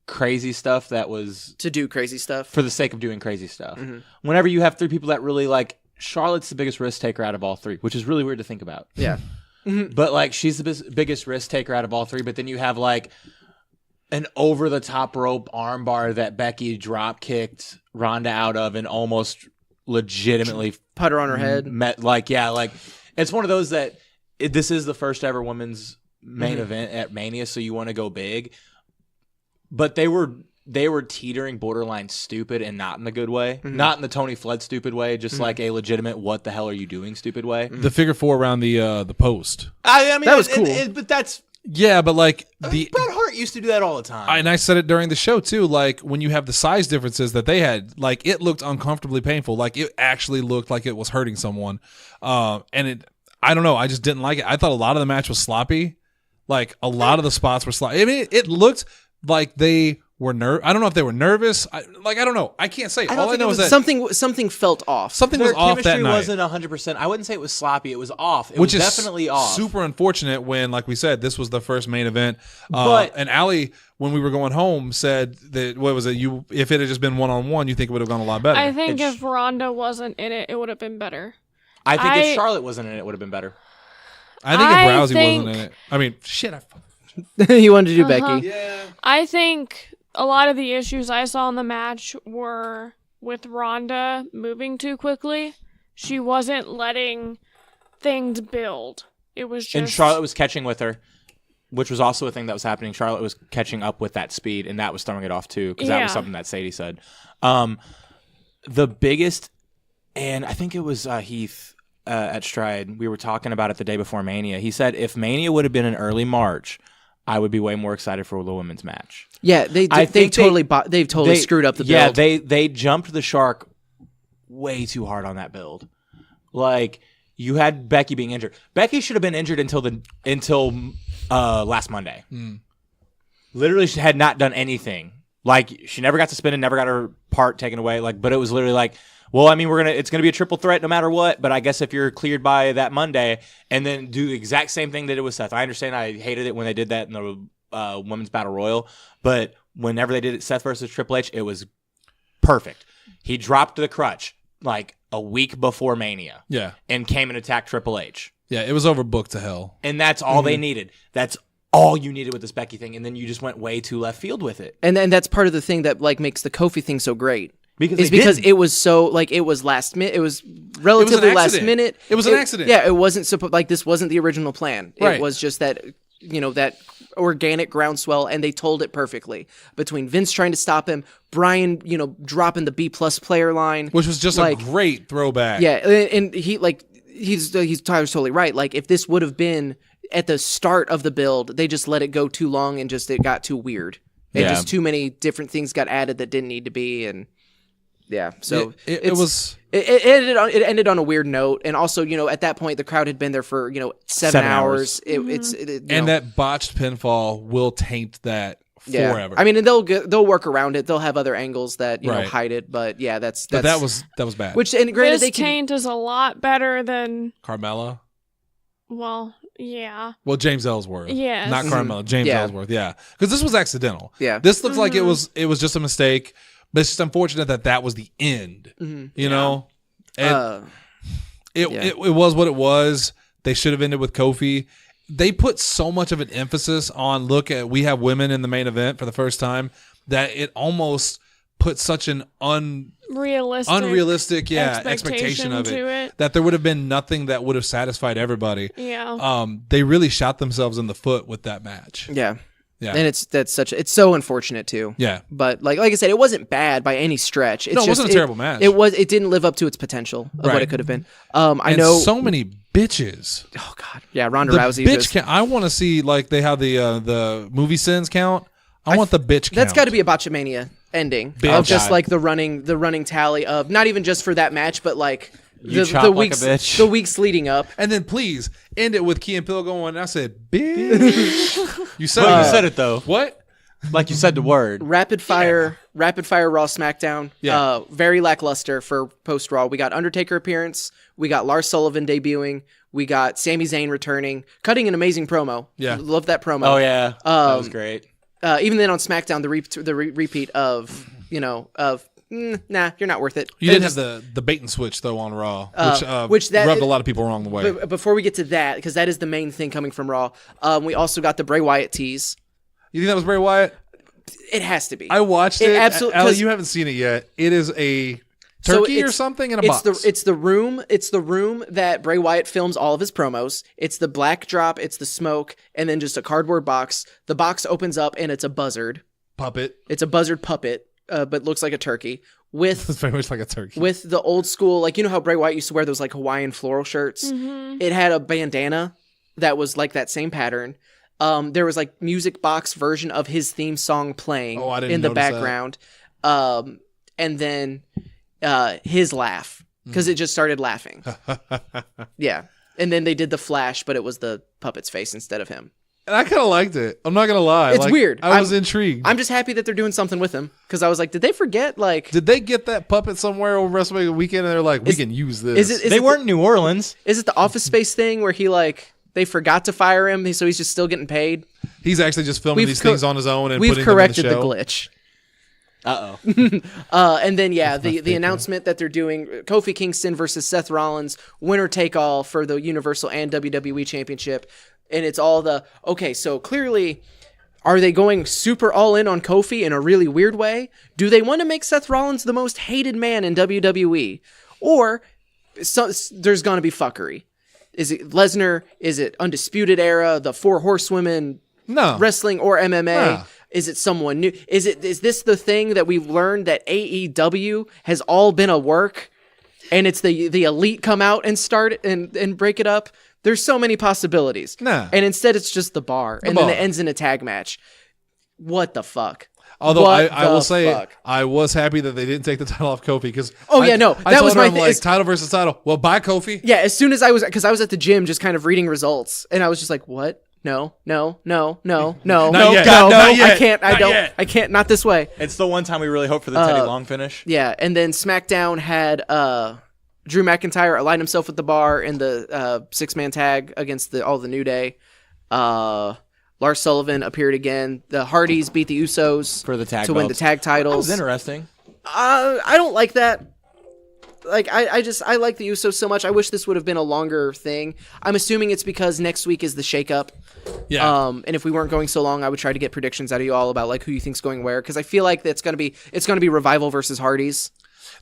crazy stuff that was to do crazy stuff for the sake of doing crazy stuff. Mm-hmm. Whenever you have three people that really like, Charlotte's the biggest risk taker out of all three, which is really weird to think about. Yeah, but like she's the biggest risk taker out of all three. But then you have like an over the top rope armbar that Becky drop kicked Ronda out of and almost legitimately put her on her head. Like it's one of those that this is the first ever women's main event at Mania, so you want to go big, but they were teetering borderline stupid and not in the good way, not in the Tony Flood stupid way, just like a legitimate what the hell are you doing stupid way. The figure four around the post. I mean that was cool, but that's but like Bret Hart used to do that all the time. And I said it during the show too. Like when you have the size differences that they had, like it looked uncomfortably painful. Like it actually looked like it was hurting someone, and I don't know. I just didn't like it. I thought a lot of the match was sloppy. Like a lot of the spots were sloppy. I mean, it looked like they were I don't know if they were nervous. I don't know. I can't say. All I know is that something felt off. Something was off that night. Chemistry wasn't 100%. I wouldn't say it was sloppy. It was off. It was definitely off. Super unfortunate when, like we said, this was the first main event. And Allie, when we were going home, said that if it had just been 1-on-1, you think it would have gone a lot better. I think if Ronda wasn't in it, it would have been better. I think if Charlotte wasn't in it, it would have been better. I think if Rousey wasn't in it. I mean, shit. You wanted to do Becky. Yeah. I think a lot of the issues I saw in the match were with Ronda moving too quickly. She wasn't letting things build. It was just... And Charlotte was catching with her, which was also a thing that was happening. Charlotte was catching up with that speed, and that was throwing it off too, because that was something that Sadie said. The biggest, and I think it was Heath at Stride, we were talking about it the day before Mania. He said if Mania would have been in early March, I would be way more excited for the women's match. Yeah, they've totally screwed up the build. Yeah, they jumped the shark way too hard on that build. Like you had Becky being injured. Becky should have been injured until last Monday. Literally, she had not done anything. Like she never got to spin and never got her part taken away. Like, but it was literally like well, I mean, it's gonna be a triple threat no matter what. But I guess if you're cleared by that Monday, and then do the exact same thing they did with Seth. I understand. I hated it when they did that in the Women's Battle Royal, but whenever they did it, Seth versus Triple H, it was perfect. He dropped the crutch like a week before Mania. Yeah. And came and attacked Triple H. Yeah, it was overbooked to hell. And that's all they needed. That's all you needed with this Becky thing. And then you just went way too left field with it. And then that's part of the thing that like makes the Kofi thing so great. Because it was so like it was last minute. It was relatively last minute. It was an accident. Yeah, it wasn't like this wasn't the original plan. Right. It was just that that organic groundswell, and they told it perfectly. Between Vince trying to stop him, Brian dropping the B+ player line, which was just like, a great throwback. Yeah, and he's Tyler's totally right. Like if this would have been at the start of the build, they just let it go too long and it got too weird. And just too many different things got added that didn't need to be. And yeah, so it ended on a weird note. And also, at that point, the crowd had been there for, 7 hours. And that botched pinfall will taint that forever. I mean, and they'll work around it. They'll have other angles that, hide it. But yeah, that's that was bad. Which, and granted, this taint is a lot better than Carmella. Well, yeah. Well, James Ellsworth. Yes. Not Carmella. James Ellsworth. Yeah. Because this was accidental. Yeah. This looks like it was just a mistake, but it's just unfortunate that was the end. You know? And it was what it was. They should have ended with Kofi. They put so much of an emphasis on, we have women in the main event for the first time, that it almost put such an unrealistic expectation of it that there would have been nothing that would have satisfied everybody. Yeah. They really shot themselves in the foot with that match. Yeah. Yeah. And it's so unfortunate too. Yeah. But like I said, it wasn't bad by any stretch. It wasn't a terrible match. It didn't live up to its potential of what it could have been. I know so many bitches. Oh God. Yeah, Ronda Rousey. Bitch count. I want to see they have the movie sins count. I want the bitch count. That's got to be a Botchamania ending of just like the running tally of not even just for that match, but like the weeks leading up. And then please end it with Key and Peele going, I said, bitch. You said it though. What? Like you said the word. Rapid fire Raw SmackDown. Yeah. Very lackluster for post Raw. We got Undertaker appearance. We got Lars Sullivan debuting. We got Sami Zayn returning, cutting an amazing promo. Yeah. Love that promo. Oh yeah. That was great. Even then on SmackDown, the repeat of nah, you're not worth it. You didn't have the bait and switch though on Raw, which rubbed a lot of people wrong the way. Before we get to that, because that is the main thing coming from Raw, we also got the Bray Wyatt tease. You think that was Bray Wyatt? It has to be. I watched it. Absolutely. Ellie, you haven't seen it yet. It is a turkey or something in a box. It's the room that Bray Wyatt films all of his promos. It's the black drop, it's the smoke, and then just a cardboard box. The box opens up and it's a buzzard puppet. It's a buzzard puppet, but looks like a turkey. It's very much like a turkey. With the old school, like, how Bray Wyatt used to wear those like Hawaiian floral shirts? Mm-hmm. It had a bandana that was like that same pattern. There was like music box version of his theme song playing in the background. And then his laugh, because it just started laughing. Yeah. And then they did the flash, but it was the puppet's face instead of him. And I kind of liked it. I'm not going to lie. It's weird. I was intrigued. I'm just happy that they're doing something with him, because I was like, did they forget? Did they get that puppet somewhere over WrestleMania weekend and they're like, we can use this? They weren't in New Orleans. Is it the Office Space thing where they forgot to fire him, so he's just still getting paid? He's actually just filming these things on his own and putting them in the show. We've corrected the glitch. Uh-oh. And then, the announcement that they're doing Kofi Kingston versus Seth Rollins, winner take all for the Universal and WWE Championship. And it's all so clearly, are they going super all in on Kofi in a really weird way? Do they want to make Seth Rollins the most hated man in WWE? Or there's going to be fuckery? Is it Lesnar? Is it Undisputed Era, the Four Horsewomen, wrestling, or MMA? No. Is it someone new? Is this the thing that we've learned that AEW has all been a work, and it's the elite come out and start and break it up? There's so many possibilities. Nah. And instead it's just the bar. Then it ends in a tag match. What the fuck? Although I will say, I was happy that they didn't take the title off Kofi, because that was my thing. Title versus title. Well, bye Kofi. Yeah, as soon as because I was at the gym just kind of reading results, and I was just like, what? No, no, no, no, Not no, no, yet. no, Not no, yet. I can't, I Not don't, yet. I can't, not this way. It's the one time we really hope for the Teddy Long finish. Yeah, and then SmackDown had Drew McIntyre align himself with the bar in the 6-man tag against all the New Day. Lars Sullivan appeared again. The Hardys beat the Usos For the tag to win the belts. tag That titles. was interesting. I don't like that. Like I like the Usos so much. I wish this would have been a longer thing. I'm assuming it's because next week is the shakeup. Yeah. And if we weren't going so long, I would try to get predictions out of you all about like who you think's going where, because I feel like it's gonna be Revival versus Hardys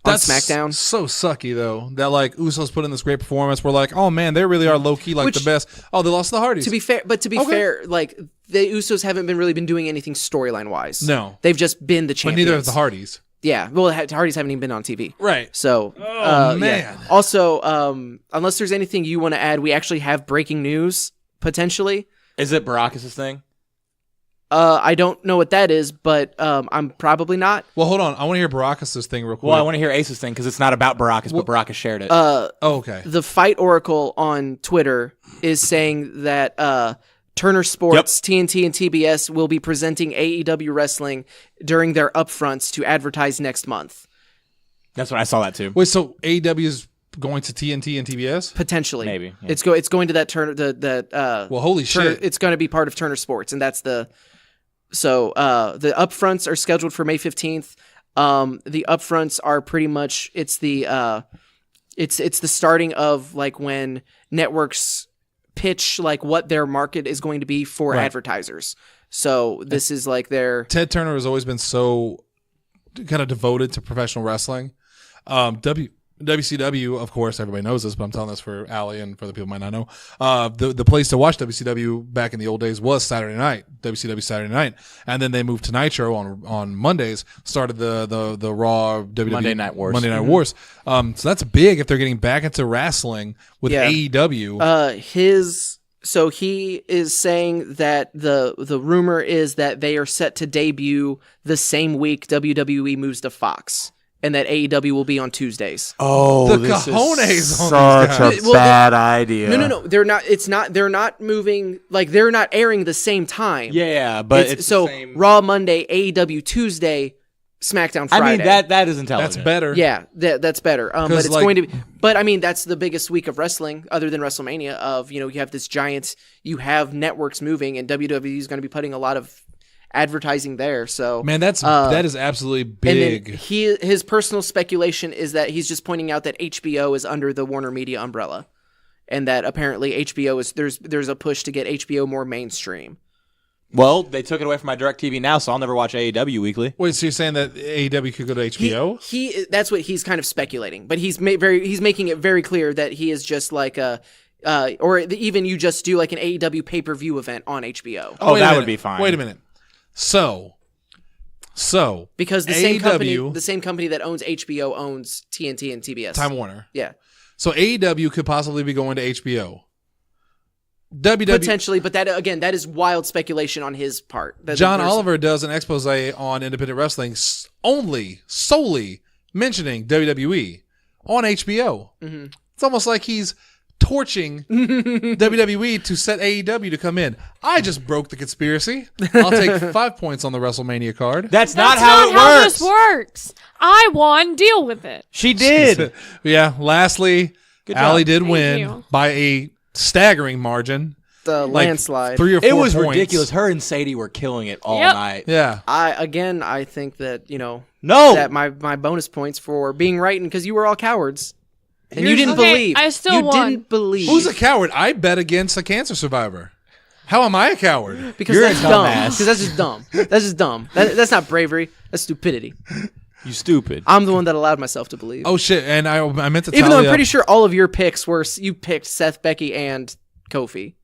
on That's SmackDown. so sucky though. That like Usos put in this great performance. We're like, oh man, they really are low key like the best. Oh, they lost to the Hardys. To be fair, like the Usos haven't really been doing anything storyline wise. No. They've just been the but champions. neither have the Hardys. Yeah, well, Hardys haven't even been on TV. Right. So, man. Yeah. Also, unless there's anything you want to add, we actually have breaking news potentially. Is it Baracus' thing? I don't know what that is, but I'm probably not. Well, hold on. I want to hear Baracus' thing real quick. Well, I want to hear Ace's thing because it's not about Baracus, but Baracus shared it. Oh, okay. The Fight Oracle on Twitter is saying that Turner Sports, TNT, and TBS will be presenting AEW wrestling during their upfronts to advertise next month. That's what I saw that too. Wait, so AEW is going to TNT and TBS? Potentially, Maybe, yeah. it's going to that Turner. Well, holy Turner, shit. it's going to be part of Turner Sports, and that's the. So the upfronts are scheduled for May 15th. The upfronts are pretty much it's the starting of like when networks pitch like what their market is going to be for advertisers. So this is like their Ted Turner has always been so kind of devoted to professional wrestling. WCW, of course, everybody knows this, but I'm telling this for Allie and for the people who might not know. The place to watch WCW back in the old days was Saturday night, WCW Saturday night, and then they moved to Nitro on Mondays. Started the Raw WWE Monday Night Wars. Monday Night Wars. So that's big if they're getting back into wrestling with AEW. So he is saying that the rumor is that they are set to debut the same week WWE moves to Fox, and that AEW will be on Tuesdays. Oh, The this cojones is on such these guys. a bad idea. No. They're not. It's not. They're not moving. Like they're not airing the same time. Yeah, but it's so the same. Raw Monday, AEW Tuesday, SmackDown Friday. I mean that is intelligent. That's better. Yeah, that's better. But it's like- going to be. But I mean, that's the biggest week of wrestling, other than WrestleMania. Of you have this giant. You have networks moving, and WWE is going to be putting a lot of advertising there. So Man, that is absolutely big. And then his personal speculation is that he's just pointing out that HBO is under the Warner Media umbrella, and that apparently HBO is there's a push to get HBO more mainstream. Well, they took it away from my DirecTV now, so I'll never watch AEW weekly. Wait, so you're saying that AEW could go to HBO? He that's what he's kind of speculating, but he's making it very clear that he is just like even you just do like an AEW pay-per-view event on HBO. Oh, wait a that minute. would be fine. Wait a minute. So Because the AEW same company that owns HBO owns TNT and TBS. Time Warner. Yeah. So AEW could possibly be going to HBO. WWE. Potentially, but that is wild speculation on his part. John Oliver does an expose on independent wrestling solely mentioning WWE on HBO. Mm-hmm. It's almost like he's torching WWE to set AEW to come in. I just broke the conspiracy. I'll take 5 points on the WrestleMania card. That's That's not how it works. this works. I won. Deal with it. She did. Yeah. Lastly, job. Allie did Thank win you. by a staggering margin. The Like landslide. 3 or 4 It was points. ridiculous. Her and Sadie were killing it all Yep. night. Yeah. I think that No. that my bonus points for being right and because you were all cowards and you didn't Okay, believe. I still you won. didn't believe. Who's a coward? I bet against a cancer survivor. How am I a coward? Because You're a that's dumb. dumbass. Because that's just dumb. That's just dumb. That's not bravery. That's stupidity. You stupid. I'm the one that allowed myself to believe. Oh shit! And I meant to. Even though I'm tally pretty up- sure all of your picks were you picked Seth, Becky, and Kofi,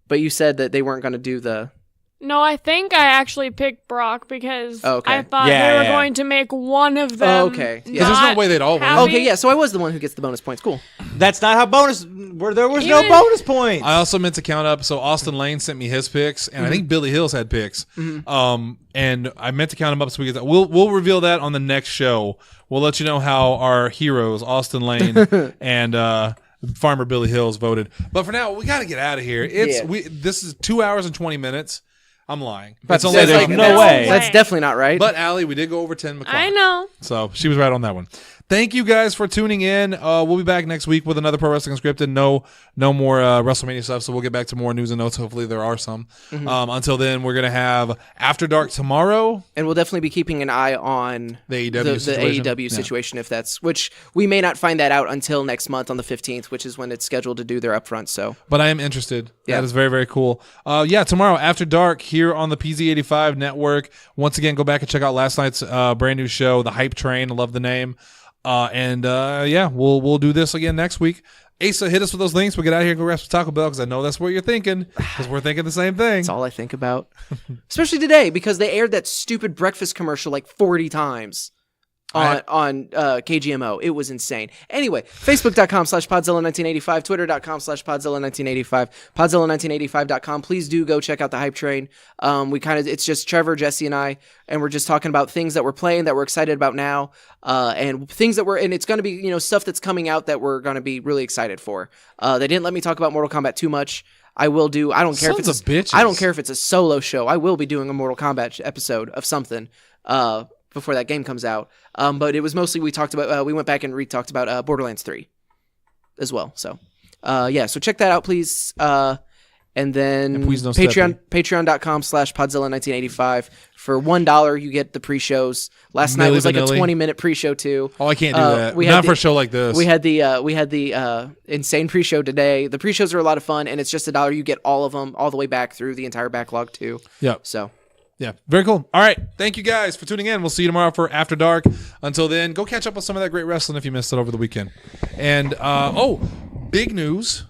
but you said that they weren't going to do the. No, I think I actually picked Brock because Oh, okay. I thought Yeah, they were yeah. going to make one of them. Oh, okay. Yeah. 'Cause there's no not way they'd all win. happy. Okay, yeah. So I was the one who gets the bonus points. Cool. That's not how bonus. Where there was no Even- bonus points. I also meant to count up. So Austin Lane sent me his picks, and I think Billy Hills had picks. And I meant to count them up so we get that. We'll reveal that on the next show. We'll let you know how our heroes, Austin Lane and Farmer Billy Hills voted. But for now, we got to get out of here. This is 2 hours and 20 minutes. I'm lying. That's only there's like- no way. That's definitely not right. But Allie, we did go over 10 o'clock. I know. So she was right on that one. Thank you guys for tuning in. We'll be back next week with another Pro Wrestling Unscripted. No more WrestleMania stuff. So we'll get back to more news and notes. Hopefully there are some. Until then, we're gonna have After Dark tomorrow. And we'll definitely be keeping an eye on The AEW situation. The AEW situation, if that's which we may not find that out until next month on the 15th, which is when it's scheduled to do their upfront. So, But I am interested. Yeah. That is very, very cool. Tomorrow After Dark here on the PZ85 network. Once again, go back and check out last night's brand new show, The Hype Train. I love the name. We'll do this again next week. Asa, hit us with those links. We'll get out of here and go grab some Taco Bell because I know that's what you're thinking because we're thinking the same thing. that's all I think about. Especially today because they aired that stupid breakfast commercial like 40 times on KGMO. It was insane. Anyway, Facebook.com/Podzilla1985, Twitter.com/Podzilla1985, Podzilla1985.com. Please do go check out the Hype Train. It's just Trevor, Jesse, and I, and we're just talking about things that we're playing that we're excited about now, and things that and it's going to be, stuff that's coming out that we're going to be really excited for. They didn't let me talk about Mortal Kombat too much. I will do. I don't care if it's bitches. I don't care if it's a solo show. I will be doing a Mortal Kombat episode of something. Before that game comes out. But it was mostly we went back and re-talked about Borderlands 3 as well. So, so check that out, please. And then please don't patreon.com/Podzilla1985. For $1, you get the pre-shows. Last night was like a 20-minute pre-show too. Oh, I can't do that. Not for a show like this. We had the insane pre-show today. The pre-shows are a lot of fun, and it's just $1. You get all of them all the way back through the entire backlog too. Yeah. So. Yeah, very cool. All right. Thank you guys for tuning in. We'll see you tomorrow for After Dark. Until then, go catch up on some of that great wrestling if you missed it over the weekend. And, big news,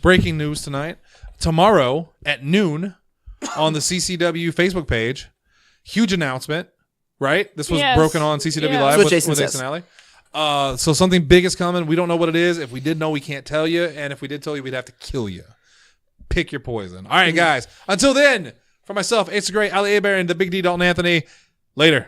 breaking news tonight. Tomorrow at noon on the CCW Facebook page, huge announcement, right? This was broken on CCW Yeah. Live That's what with Jason Ace says. and Allie. So something big is coming. We don't know what it is. If we did know, we can't tell you. And if we did tell you, we'd have to kill you. Pick your poison. All right, guys. Until then. For myself, Ace the Great, Ali Abear, and the Big D Dalton Anthony. Later.